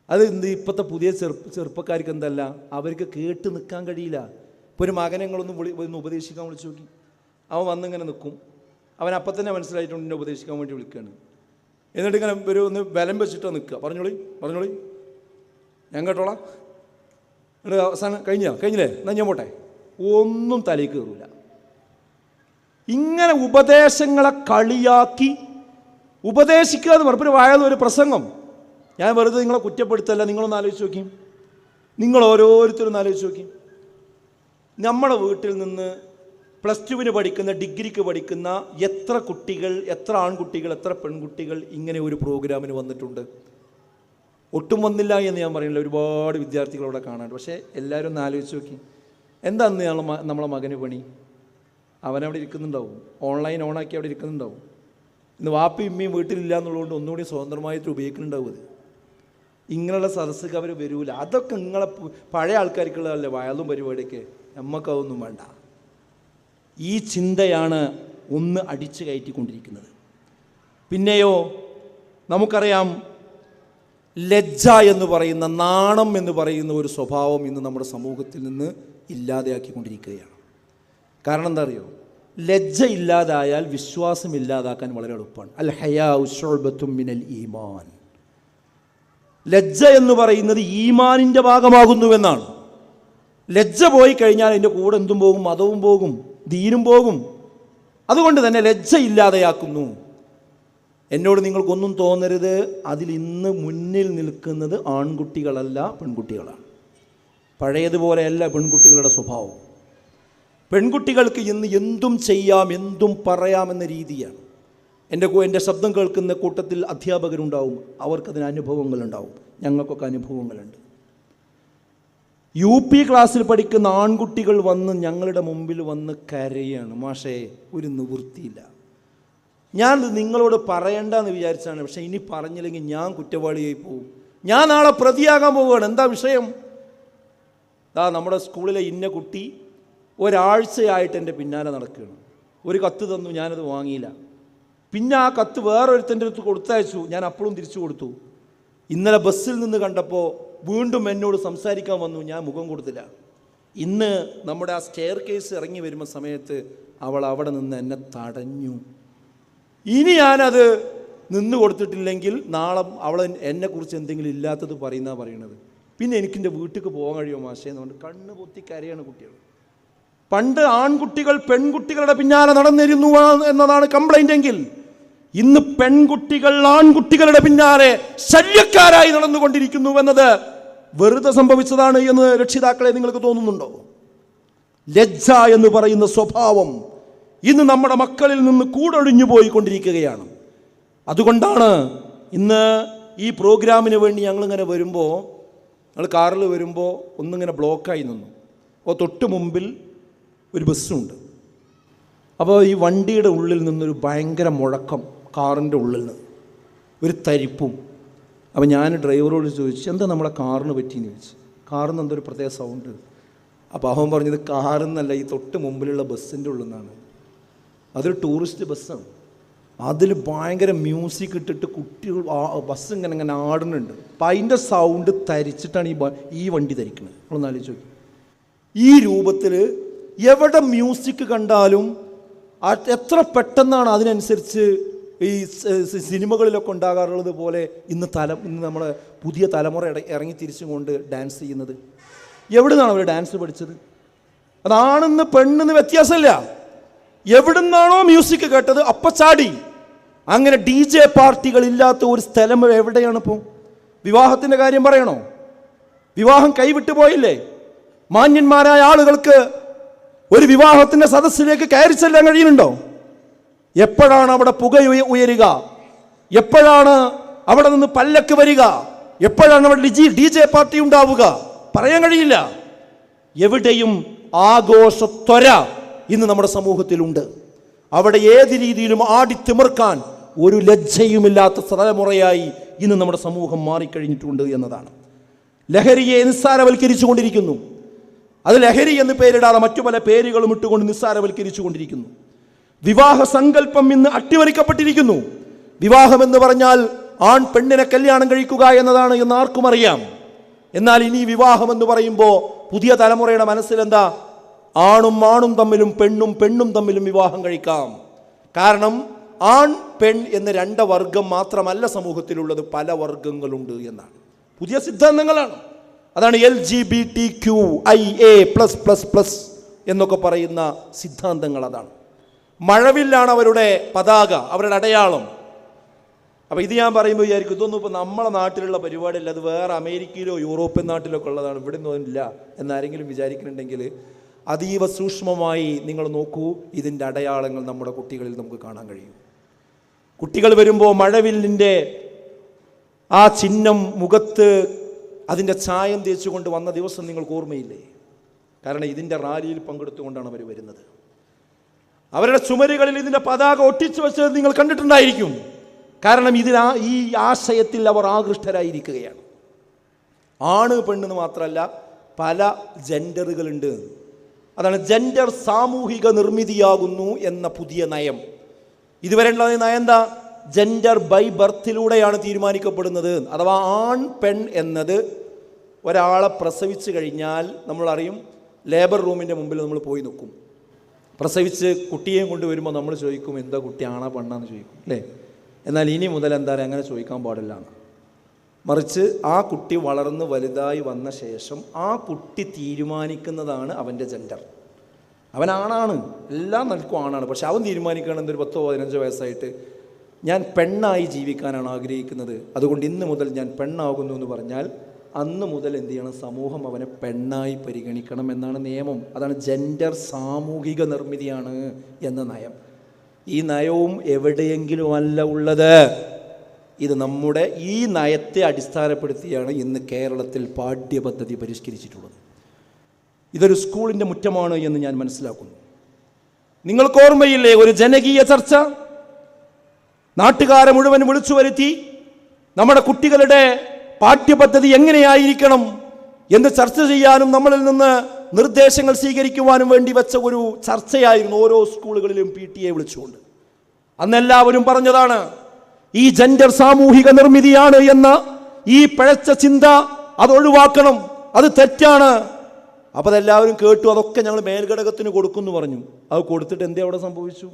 അത് എന്ത്? ഇപ്പോഴത്തെ പുതിയ ചെറുപ്പക്കാർക്ക് എന്തല്ല, അവർക്ക് കേട്ട് നിൽക്കാൻ കഴിയില്ല. ഇപ്പോൾ ഒരു മകനെങ്ങളൊന്ന് ഉപദേശിക്കാൻ വിളിച്ചു നോക്കി, അവൻ വന്നിങ്ങനെ നിൽക്കും. അവൻ അപ്പം തന്നെ മനസ്സിലായിട്ടുണ്ട് എന്നെ ഉപദേശിക്കാൻ വേണ്ടി വിളിക്കുകയാണ്. എന്നിട്ട് ഇങ്ങനെ ഒന്ന് ബലം വെച്ചിട്ടോ നിൽക്കുക. പറഞ്ഞോളി ഞാൻ കേട്ടോളാം. എന്നിട്ട് അവസാനം കഴിഞ്ഞില്ലേ എന്നാൽ ഞാൻ പോട്ടെ. ഒന്നും തലയിൽ കയറില്ല. ഇങ്ങനെ ഉപദേശങ്ങളെ കളിയാക്കി ഉപദേശിക്കുക എന്ന് പറഞ്ഞപ്പോൾ വായത് ഒരു പ്രസംഗം. ഞാൻ വെറുതെ നിങ്ങളെ കുറ്റപ്പെടുത്തല്ല. നിങ്ങളൊന്ന് ആലോചിച്ച് നോക്കി, നിങ്ങൾ ഓരോരുത്തരും ആലോചിച്ച് നോക്കി. നമ്മുടെ വീട്ടിൽ നിന്ന് +2 പഠിക്കുന്ന, ഡിഗ്രിക്ക് പഠിക്കുന്ന എത്ര കുട്ടികൾ, എത്ര ആൺകുട്ടികൾ, എത്ര പെൺകുട്ടികൾ ഇങ്ങനെ ഒരു പ്രോഗ്രാമിന് വന്നിട്ടുണ്ട്? ഒട്ടും വന്നില്ല എന്ന് ഞാൻ പറയുന്നില്ല. ഒരുപാട് വിദ്യാർത്ഥികൾ അവിടെ കാണാറുണ്ട്. പക്ഷേ എല്ലാവരും ഒന്ന് ആലോചിച്ച് നോക്കി, എന്താന്ന് നമ്മളെ മകന് പണി? അവനവിടെ ഇരിക്കുന്നുണ്ടാവും, ഓൺലൈൻ ഓണാക്കി അവിടെ ഇരിക്കുന്നുണ്ടാവും. ഇന്ന് വാപ്പയും ഉമ്മയും വീട്ടിലില്ല എന്നുള്ളതുകൊണ്ട് ഒന്നുകൂടി സ്വതന്ത്രമായിട്ട് ഉപയോഗിക്കുന്നുണ്ടാവും. അത് ഇങ്ങനെയുള്ള സദസ്സൊക്കെ അവർ വരൂല. അതൊക്കെ നിങ്ങളെ പഴയ ആൾക്കാർക്കുള്ളതല്ലേ വയലും പരിപാടിയൊക്കെ. നമ്മൾക്കതൊന്നും വേണ്ട. ഈ ചിന്തയാണ് ഒന്ന് അടിച്ചു കയറ്റിക്കൊണ്ടിരിക്കുന്നത്. പിന്നെയോ നമുക്കറിയാം, ലജ്ജ എന്ന് പറയുന്ന, നാണം എന്ന് പറയുന്ന ഒരു സ്വഭാവം ഇന്ന് നമ്മുടെ സമൂഹത്തിൽ നിന്ന് ഇല്ലാതെയാക്കിക്കൊണ്ടിരിക്കുകയാണ്. കാരണം എന്താ അറിയോ? ലജ്ജ ഇല്ലാതായാൽ വിശ്വാസം ഇല്ലാതാക്കാൻ വളരെ എളുപ്പമാണ്. അൽ ഹയാഉ ശുഅബത്തും മിനൽ ഈമാൻ. ലജ്ജ എന്ന് പറയുന്നത് ഈമാനിൻ്റെ ഭാഗമാകുന്നുവെന്നാണ്. ലജ്ജ പോയി കഴിഞ്ഞാൽ അതിൻ്റെ കൂടെ എന്തും പോകും? മതവും പോകും, ദീനും പോകും. അതുകൊണ്ട് തന്നെ ലജ്ജ ഇല്ലാതെയാക്കുന്നു. എന്നോട് നിങ്ങൾക്കൊന്നും തോന്നരുത്, അതിൽ ഇന്ന് മുന്നിൽ നിൽക്കുന്നത് ആൺകുട്ടികളല്ല, പെൺകുട്ടികളാണ്. പഴയതുപോലെയല്ല പെൺകുട്ടികളുടെ സ്വഭാവം. പെൺകുട്ടികൾക്ക് ഇന്ന് എന്തും ചെയ്യാം, എന്തും പറയാമെന്ന രീതിയാണ്. എൻ്റെ ശബ്ദം കേൾക്കുന്ന കൂട്ടത്തിൽ അധ്യാപകരുണ്ടാവും, അവർക്കതിന് അനുഭവങ്ങളുണ്ടാവും. ഞങ്ങൾക്കൊക്കെ അനുഭവങ്ങളുണ്ട്. UP ക്ലാസ്സിൽ പഠിക്കുന്ന ആൺകുട്ടികൾ വന്ന് ഞങ്ങളുടെ മുമ്പിൽ വന്ന് കരയാണ്. മാഷേ, ഒരു നിവൃത്തിയില്ല. ഞാൻ നിങ്ങളോട് പറയണ്ടെന്ന് വിചാരിച്ചാണ്, പക്ഷേ ഇനി പറഞ്ഞില്ലെങ്കിൽ ഞാൻ കുറ്റവാളിയായി പോകും. ഞാൻ നാളെ പ്രതിയാകാൻ പോവുകയാണ്. എന്താ വിഷയം? നമ്മുടെ സ്കൂളിലെ ഇന്ന കുട്ടി ഒരാഴ്ചയായിട്ട് എൻ്റെ പിന്നാലെ നടക്കുകയാണ്. ഒരു കത്ത് തന്നു, ഞാനത് വാങ്ങിയില്ല. പിന്നെ ആ കത്ത് വേറൊരുത്തൻ്റെ അടുത്ത് കൊടുത്തയച്ചു, ഞാൻ അപ്പോഴും തിരിച്ചു കൊടുത്തു. ഇന്നലെ ബസ്സിൽ നിന്ന് കണ്ടപ്പോൾ വീണ്ടും എന്നോട് സംസാരിക്കാൻ വന്നു, ഞാൻ മുഖം കൊടുത്തില്ല. ഇന്ന് നമ്മുടെ ആ സ്റ്റെയർ കേസ് ഇറങ്ങി വരുന്ന സമയത്ത് അവൾ അവിടെ നിന്ന് എന്നെ തടഞ്ഞു. ഇനി ഞാനത് നിന്ന് കൊടുത്തിട്ടില്ലെങ്കിൽ നാളെ അവൾ എന്നെക്കുറിച്ച് എന്തെങ്കിലും ഇല്ലാത്തത് പറയണത്. പിന്നെ എനിക്കെൻ്റെ വീട്ടിൽ പോകാൻ കഴിയുമോ മാഷേ എന്നുകൊണ്ട് കണ്ണ് പൊത്തി കരയാണ് കുട്ടികൾ. പണ്ട് ആൺകുട്ടികൾ പെൺകുട്ടികളുടെ പിന്നാലെ നടന്നിരുന്നു എന്നതാണ് കംപ്ലൈൻ്റ് എങ്കിൽ, ഇന്ന് പെൺകുട്ടികൾ ആൺകുട്ടികളുടെ പിന്നാലെ ശല്യക്കാരായി നടന്നുകൊണ്ടിരിക്കുന്നു എന്നത് വെറുതെ സംഭവിച്ചതാണ് എന്ന് രക്ഷിതാക്കളെ നിങ്ങൾക്ക് തോന്നുന്നുണ്ടോ? ലജ്ജ എന്ന് പറയുന്ന സ്വഭാവം ഇന്ന് നമ്മുടെ മക്കളിൽ നിന്ന് കൂടൊഴിഞ്ഞു പോയിക്കൊണ്ടിരിക്കുകയാണ്. അതുകൊണ്ടാണ് ഇന്ന് ഈ പ്രോഗ്രാമിന് വേണ്ടി ഞങ്ങളിങ്ങനെ വരുമ്പോൾ ഞങ്ങൾ കാറിൽ വരുമ്പോൾ ഒന്നിങ്ങനെ ബ്ലോക്കായി നിന്നു. അപ്പോൾ തൊട്ട് മുമ്പിൽ ഒരു ബസ്സുണ്ട്. അപ്പോൾ ഈ വണ്ടിയുടെ ഉള്ളിൽ നിന്നൊരു ഭയങ്കര മുഴക്കം, കാറിൻ്റെ ഉള്ളിൽ നിന്ന് ഒരു തരിപ്പും. അപ്പോൾ ഞാൻ ഡ്രൈവറോട് ചോദിച്ചു, എന്താ നമ്മളെ കാറിന് പറ്റിയെന്ന് ചോദിച്ചു. കാറിന് എന്തൊരു പ്രത്യേക സൗണ്ട്. അപ്പോൾ അവൻ പറഞ്ഞത് കാറിൽ നിന്നല്ല, ഈ തൊട്ട് മുമ്പിലുള്ള ബസ്സിൻ്റെ ഉള്ളിൽ നിന്നാണ്. അതൊരു ടൂറിസ്റ്റ് ബസ്സാണ്. അതിൽ ഭയങ്കര മ്യൂസിക് ഇട്ടിട്ട് കുട്ടികൾ ബസ് ഇങ്ങനെ ആടുന്നുണ്ട്. അപ്പം അതിൻ്റെ സൗണ്ട് തരിച്ചിട്ടാണ് ഈ വണ്ടി ധരിക്കുന്നത്. നമ്മളൊന്ന് ആലോചിച്ച് നോക്കി. ഈ രൂപത്തിൽ എവിടെ മ്യൂസിക് കണ്ടാലും എത്ര പെട്ടെന്നാണ് അതിനനുസരിച്ച് ഈ സിനിമകളിലൊക്കെ ഉണ്ടാകാറുള്ളത് പോലെ ഇന്ന് നമ്മളെ പുതിയ തലമുറ ഇറങ്ങി തിരിച്ചും കൊണ്ട് ഡാൻസ് ചെയ്യുന്നത്. എവിടെ നിന്നാണ് അവർ ഡാൻസ് പഠിച്ചത്? അതാണെന്ന് പെണ്ണെന്ന് വ്യത്യാസമില്ല. എവിടുന്നാണോ മ്യൂസിക് കേട്ടത് അപ്പം ചാടി. അങ്ങനെ DJ പാർട്ടികളില്ലാത്ത ഒരു സ്ഥലം എവിടെയാണിപ്പോൾ? വിവാഹത്തിൻ്റെ കാര്യം പറയണോ? വിവാഹം കൈവിട്ടു പോയില്ലേ? മാന്യന്മാരായ ആളുകൾക്ക് ഒരു വിവാഹത്തിൻ്റെ സദസ്സിലേക്ക് കയറി ചെല്ലാൻ കഴിയുന്നുണ്ടോ? എപ്പോഴാണ് അവിടെ പുക ഉയരുക? എപ്പോഴാണ് അവിടെ നിന്ന് പല്ലക്ക് വരിക? എപ്പോഴാണ് അവിടെ DJ പാർട്ടി ഉണ്ടാവുക? പറയാൻ കഴിയില്ല. എവിടെയും ആഘോഷത്വര ഇന്ന് നമ്മുടെ സമൂഹത്തിലുണ്ട്. അവിടെ ഏത് രീതിയിലും ആടിത്തിമിർക്കാൻ ഒരു ലജ്ജയുമില്ലാത്ത തലമുറയായി ഇന്ന് നമ്മുടെ സമൂഹം മാറിക്കഴിഞ്ഞിട്ടുണ്ട് എന്നതാണ്. ലഹരിയെ നിസ്സാരവൽക്കരിച്ചു കൊണ്ടിരിക്കുന്നു. അത് ലഹരി എന്ന് പേരിടാതെ മറ്റു പല പേരുകളും ഇട്ടുകൊണ്ട് നിസ്സാരവൽക്കരിച്ചു കൊണ്ടിരിക്കുന്നു. വിവാഹ സങ്കല്പം ഇന്ന് അട്ടിമറിക്കപ്പെട്ടിരിക്കുന്നു. വിവാഹം എന്ന് പറഞ്ഞാൽ ആൺ പെണ്ണിനെ കല്യാണം കഴിക്കുക എന്നതാണ് എന്ന് ആർക്കും അറിയാം. എന്നാൽ ഇനി വിവാഹം എന്ന് പറയുമ്പോൾ പുതിയ തലമുറയുടെ മനസ്സിലെന്താ? ആണും തമ്മിലും പെണ്ണും തമ്മിലും വിവാഹം കഴിക്കാം. കാരണം ആൺ പെൺ എന്ന രണ്ട് വർഗം മാത്രമല്ല സമൂഹത്തിലുള്ളത്, പല വർഗങ്ങളുണ്ട് എന്നാണ്. പുതിയ സിദ്ധാന്തങ്ങളാണ്. അതാണ് LGBTQIA+++ എന്നൊക്കെ പറയുന്ന സിദ്ധാന്തങ്ങൾ. അതാണ് മഴവില്ലാണ് അവരുടെ പതാക, അവരുടെ അടയാളം. അപ്പോൾ ഇത് ഞാൻ പറയുമ്പോൾ വിചാരിക്കും ഇതൊന്നും ഇപ്പോൾ നമ്മളെ നാട്ടിലുള്ള പരിപാടിയല്ല, അത് വേറെ അമേരിക്കയിലോ യൂറോപ്യൻ നാട്ടിലൊക്കെ ഉള്ളതാണ്, ഇവിടെ ഒന്നും ഇല്ല എന്നാരെങ്കിലും വിചാരിക്കുന്നുണ്ടെങ്കിൽ അതീവ സൂക്ഷ്മമായി നിങ്ങൾ നോക്കൂ. ഇതിൻ്റെ അടയാളങ്ങൾ നമ്മുടെ കുട്ടികളിൽ നമുക്ക് കാണാൻ കഴിയും. കുട്ടികൾ വരുമ്പോൾ മഴവില്ലിൻ്റെ ആ ചിഹ്നം മുഖത്ത് അതിൻ്റെ ചായം തേച്ചുകൊണ്ട് വന്ന ദിവസം നിങ്ങൾക്ക് ഓർമ്മയില്ലേ? കാരണം ഇതിൻ്റെ റാലിയിൽ പങ്കെടുത്തുകൊണ്ടാണ് അവർ വരുന്നത്. അവരുടെ ചുമരുകളിൽ ഇതിൻ്റെ പതാക ഒട്ടിച്ചു വെച്ചത് നിങ്ങൾ കണ്ടിട്ടുണ്ടായിരിക്കും. കാരണം ഈ ആശയത്തിൽ അവർ ആകൃഷ്ടരായിരിക്കുകയാണ്. ആണ് പെണ്ണെന്ന് മാത്രമല്ല, പല ജെൻഡറുകളുണ്ട്. അതാണ് ജെൻഡർ സാമൂഹിക നിർമ്മിതിയാകുന്നു എന്ന പുതിയ നയം. ഇതുവരെയുള്ള നയം എന്താ? ജെൻഡർ ബൈ ബർത്തിലൂടെയാണ് തീരുമാനിക്കപ്പെടുന്നത്. അഥവാ ആൺ പെൺ എന്നത് ഒരാളെ പ്രസവിച്ച് കഴിഞ്ഞാൽ നമ്മളറിയും, ലേബർ റൂമിൻ്റെ മുമ്പിൽ നമ്മൾ പോയി നിൽക്കും. പ്രസവിച്ച് കുട്ടിയെയും കൊണ്ട് വരുമ്പോൾ നമ്മൾ ചോദിക്കും, എന്താ കുട്ടി ആണാ പെണ്ണാന്ന് ചോദിക്കും, അല്ലേ? എന്നാൽ ഇനി മുതൽ എന്താ അങ്ങനെ ചോദിക്കാൻ പാടില്ല. മറിച്ച് ആ കുട്ടി വളർന്ന് വലുതായി വന്ന ശേഷം ആ കുട്ടി തീരുമാനിക്കുന്നതാണ് അവൻ്റെ ജെൻഡർ. അവനാണാണ്, എല്ലാം നൽകും ആണാണ്. പക്ഷെ അവൻ തീരുമാനിക്കുകയാണ് ഒരു 10-15 വയസ്സായിട്ട് ഞാൻ പെണ്ണായി ജീവിക്കാനാണ് ആഗ്രഹിക്കുന്നത്, അതുകൊണ്ട് ഇന്ന് മുതൽ ഞാൻ പെണ്ണാകുന്നു എന്ന് പറഞ്ഞാൽ അന്ന് മുതൽ എന്ത് ചെയ്യണം? സമൂഹം അവനെ പെണ്ണായി പരിഗണിക്കണം എന്നാണ് നിയമം. അതാണ് ജെൻഡർ സാമൂഹിക നിർമ്മിതിയാണ് എന്ന നയം. ഈ നയവും എവിടെയെങ്കിലുമല്ല ഉള്ളത്. ഇത് നമ്മുടെ ഈ നയത്തെ അടിസ്ഥാനപ്പെടുത്തിയാണ് ഇന്ന് കേരളത്തിൽ പാഠ്യപദ്ധതി പരിഷ്കരിച്ചിട്ടുള്ളത്. ഇതൊരു സ്കൂളിൻ്റെ മുറ്റമാണ് എന്ന് ഞാൻ മനസ്സിലാക്കുന്നു. നിങ്ങൾക്ക് ഓർമ്മയില്ലേ ഒരു ജനകീയ ചർച്ച? നാട്ടുകാരെ മുഴുവൻ വിളിച്ചു വരുത്തി നമ്മുടെ കുട്ടികളുടെ പാഠ്യപദ്ധതി എങ്ങനെയായിരിക്കണം എന്ന് ചർച്ച ചെയ്യാനും നമ്മളിൽ നിന്ന് നിർദ്ദേശങ്ങൾ സ്വീകരിക്കുവാനും വേണ്ടി വെച്ച ഒരു ചർച്ചയായിരുന്നു ഓരോ സ്കൂളുകളിലും PTA വിളിച്ചുകൊണ്ട്. അന്നെല്ലാവരും പറഞ്ഞതാണ് ഈ ജെൻഡർ സാമൂഹിക നിർമ്മിതിയാണ് എന്ന ഈ പിഴച്ച ചിന്ത അതൊഴിവാക്കണം, അത് തെറ്റാണ്. അപ്പോൾ അതെല്ലാവരും കേട്ടു. അതൊക്കെ ഞങ്ങൾ മേൽഘടകത്തിന് കൊടുക്കുമെന്ന് പറഞ്ഞു. അത് കൊടുത്തിട്ട് എന്തേ അവിടെ സംഭവിച്ചു?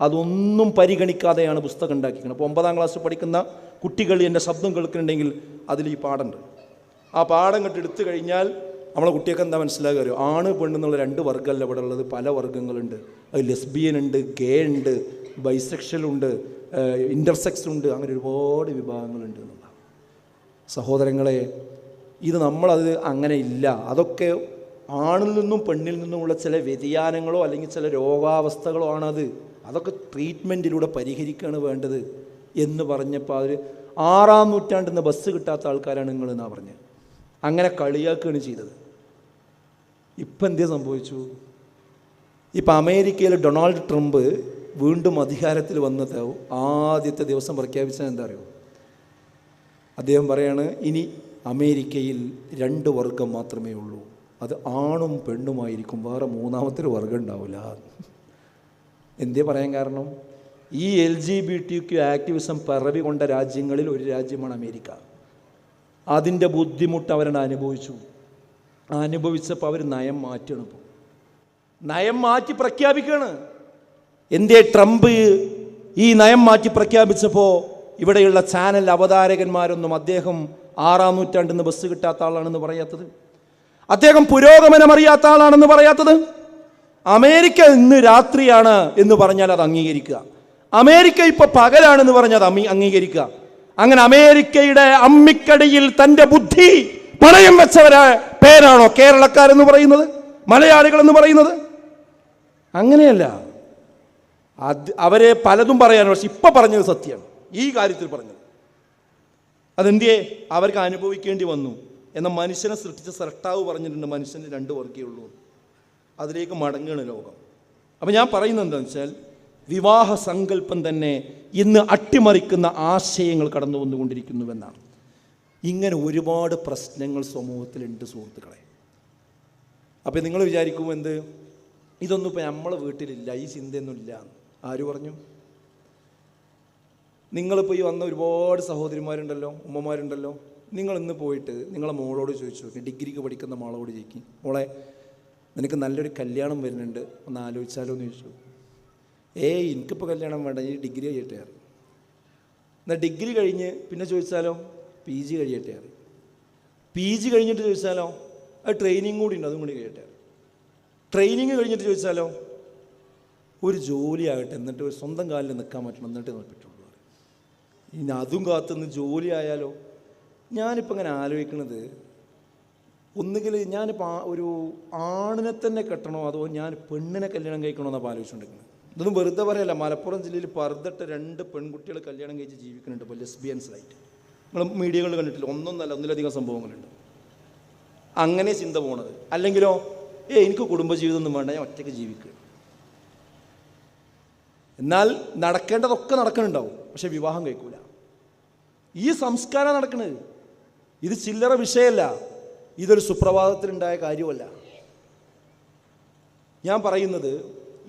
അതൊന്നും പരിഗണിക്കാതെയാണ് പുസ്തകം ഉണ്ടാക്കിക്കുന്നത്. അപ്പോൾ 9ാം ക്ലാസ് പഠിക്കുന്ന കുട്ടികൾ എൻ്റെ ശബ്ദം കേൾക്കുന്നുണ്ടെങ്കിൽ അതിൽ ഈ പാഠമുണ്ട്. ആ പാഠം കണ്ട് എടുത്തു കഴിഞ്ഞാൽ നമ്മളെ കുട്ടിയൊക്കെ എന്താ മനസ്സിലാകുക? ആണ് പെണ്ണെന്നുള്ള 2 വർഗ്ഗമല്ല ഇവിടെ ഉള്ളത്, പല വർഗ്ഗങ്ങളുണ്ട്. അത് ലെസ്ബിയൻ ഉണ്ട്, ഗേ ഉണ്ട്, ബൈസെക്ഷൽ ഉണ്ട്, ഇൻ്റർസെക്സ് ഉണ്ട്, അങ്ങനെ ഒരുപാട് വിഭാഗങ്ങളുണ്ട് എന്നുള്ളതാണ്. സഹോദരങ്ങളെ, ഇത് നമ്മളത് അങ്ങനെ ഇല്ല. അതൊക്കെ ആണിൽ നിന്നും പെണ്ണിൽ നിന്നുമുള്ള ചില വ്യതിയാനങ്ങളോ അല്ലെങ്കിൽ ചില രോഗാവസ്ഥകളോ ആണത്. അതൊക്കെ ട്രീറ്റ്മെൻറ്റിലൂടെ പരിഹരിക്കുകയാണ് വേണ്ടത് എന്ന് പറഞ്ഞപ്പോൾ അവർ 6ാം നൂറ്റാണ്ടിൽ നിന്ന് ബസ് കിട്ടാത്ത ആൾക്കാരാണ് നിങ്ങളെന്നാണ് പറഞ്ഞത്. അങ്ങനെ കളിയാക്കുകയാണ് ചെയ്തത്. ഇപ്പം എന്തേ സംഭവിച്ചു? ഇപ്പം അമേരിക്കയിൽ ഡൊണാൾഡ് ട്രംപ് വീണ്ടും അധികാരത്തിൽ വന്നത് ആദ്യത്തെ ദിവസം പ്രഖ്യാപിച്ചത് എന്താ അറിയോ? അദ്ദേഹം പറയാണ്, ഇനി അമേരിക്കയിൽ 2 വർഗം മാത്രമേ ഉള്ളൂ, അത് ആണും പെണ്ണുമായിരിക്കും, വേറെ മൂന്നാമത്തെ വർഗം ഉണ്ടാവില്ല. എന്തേ പറയാൻ കാരണം? ഈ LGBTQ ആക്ടിവിസം പിറവി കൊണ്ട രാജ്യങ്ങളിൽ ഒരു രാജ്യമാണ് അമേരിക്ക. അതിൻ്റെ ബുദ്ധിമുട്ട് അവരാണ് അനുഭവിച്ചപ്പോൾ അവർ നയം മാറ്റണം. ഇപ്പോൾ നയം മാറ്റി പ്രഖ്യാപിക്കുകയാണ്. എന്തേ ട്രംപ് ഈ നയം മാറ്റി പ്രഖ്യാപിച്ചപ്പോൾ ഇവിടെയുള്ള ചാനൽ അവതാരകന്മാരൊന്നും അദ്ദേഹം 6-ാം നൂറ്റാണ്ടിൽ ബസ് കിട്ടാത്ത ആളാണെന്ന് പറയാത്തത്, അദ്ദേഹം പുരോഗമനം അറിയാത്ത ആളാണെന്ന് പറയാത്തത്? അമേരിക്ക ഇന്ന് രാത്രിയാണ് എന്ന് പറഞ്ഞാൽ അത് അംഗീകരിക്കുക, അമേരിക്ക ഇപ്പൊ പകലാണെന്ന് പറഞ്ഞാൽ അത് അംഗീകരിക്കുക. അങ്ങനെ അമേരിക്കയുടെ അമ്മിക്കടിയിൽ തൻ്റെ ബുദ്ധി പണയം വെച്ചവരെ പേരാണോ കേരളക്കാരെന്ന് പറയുന്നത്, മലയാളികൾ എന്ന് പറയുന്നത്? അങ്ങനെയല്ല. അവരെ പലതും പറയാൻ, പക്ഷെ ഇപ്പം പറഞ്ഞത് സത്യമാണ്. ഈ കാര്യത്തിൽ പറഞ്ഞത് അതെന്തിയേ? അവർക്ക് അനുഭവിക്കേണ്ടി വന്നു. എന്നാൽ മനുഷ്യനെ സൃഷ്ടിച്ച സൃഷ്ടാവ് പറഞ്ഞിട്ടുണ്ട്, മനുഷ്യന് 2 വർഗ്ഗേ ഉള്ളൂ. അതിലേക്ക് മടങ്ങുകയാണ് ലോകം. അപ്പം ഞാൻ പറയുന്നത് എന്താണെന്ന് വെച്ചാൽ, വിവാഹ സങ്കല്പം തന്നെ ഇന്ന് അട്ടിമറിക്കുന്ന ആശയങ്ങൾ കടന്നു വന്നുകൊണ്ടിരിക്കുന്നുവെന്നാണ്. ഇങ്ങനെ ഒരുപാട് പ്രശ്നങ്ങൾ സമൂഹത്തിലുണ്ട് സുഹൃത്തുക്കളെ. അപ്പം നിങ്ങൾ വിചാരിക്കും, എന്ത് ഇതൊന്നും ഇപ്പം നമ്മളെ വീട്ടിലില്ല, ഈ ചിന്തയൊന്നും ഇല്ല. ആര് പറഞ്ഞു? നിങ്ങളിപ്പോൾ ഈ വന്ന ഒരുപാട് സഹോദരിമാരുണ്ടല്ലോ, ഉമ്മമാരുണ്ടല്ലോ, നിങ്ങളിന്ന് പോയിട്ട് നിങ്ങളെ മോളോട് ചോദിച്ചു നോക്കി, ഡിഗ്രിക്ക് പഠിക്കുന്ന മോളോട് ചോദിക്കും, മോളെ നിനക്ക് നല്ലൊരു കല്യാണം വരുന്നുണ്ട്, ഒന്ന് ആലോചിച്ചാലോ എന്ന് ചോദിച്ചു. എനിക്കിപ്പോൾ കല്യാണം വേണ്ട, ഈ ഡിഗ്രി കഴിയട്ടെ അറിയും. എന്നാൽ ഡിഗ്രി കഴിഞ്ഞ് പിന്നെ ചോദിച്ചാലോ, PG കഴിയട്ടെ അറിയും. PG കഴിഞ്ഞിട്ട് ചോദിച്ചാലോ, അത് ട്രെയിനിങ് കൂടി ഉണ്ട്, അതും കൂടി കഴിയട്ടെ അറിയും. ട്രെയിനിങ് കഴിഞ്ഞിട്ട് ചോദിച്ചാലോ, ഒരു ജോലി ആകട്ടെ, എന്നിട്ട് ഒരു സ്വന്തം കാലിൽ നിൽക്കാൻ പറ്റണം, എന്നിട്ട് പറ്റുള്ളൂ. ഇനി അതും കാത്തുനിന്ന് ജോലി ആയാലോ? ഞാനിപ്പോൾ ഇങ്ങനെ ആലോചിക്കുന്നത്, ഒന്നുകിൽ ഞാനിപ്പോൾ ഒരു ആണിനെ തന്നെ കെട്ടണോ, അതോ ഞാൻ പെണ്ണിനെ കല്യാണം കഴിക്കണോ എന്നപ്പോൾ ആലോചിച്ചുകൊണ്ടിരിക്കുന്നത്. ഇതൊന്നും വെറുതെ പറയല്ല. മലപ്പുറം ജില്ലയിൽ പറുതിട്ട 2 പെൺകുട്ടികൾ കല്യാണം കഴിച്ച് ജീവിക്കുന്നുണ്ട് ഇപ്പോൾ, ലെസ്ബിയൻസായിട്ട്. നിങ്ങൾ മീഡിയകളിൽ കണ്ടിട്ടില്ല, ഒന്നിലധികം സംഭവങ്ങളുണ്ട്. അങ്ങനെ ചിന്ത പോണത്. അല്ലെങ്കിലോ, എനിക്ക് കുടുംബജീവിതം ഒന്നും വേണ്ട, ഞാൻ ഒറ്റയ്ക്ക് ജീവിക്കുക. എന്നാൽ നടക്കേണ്ടതൊക്കെ നടക്കുന്നുണ്ടാവും, പക്ഷെ വിവാഹം കഴിക്കൂല. ഈ സംസ്കാരം നടക്കുന്നത്. ഇത് ചില്ലറ വിഷയമല്ല, ഇതൊരു സുപ്രഭാതത്തിലുണ്ടായ കാര്യമല്ല. ഞാൻ പറയുന്നത്,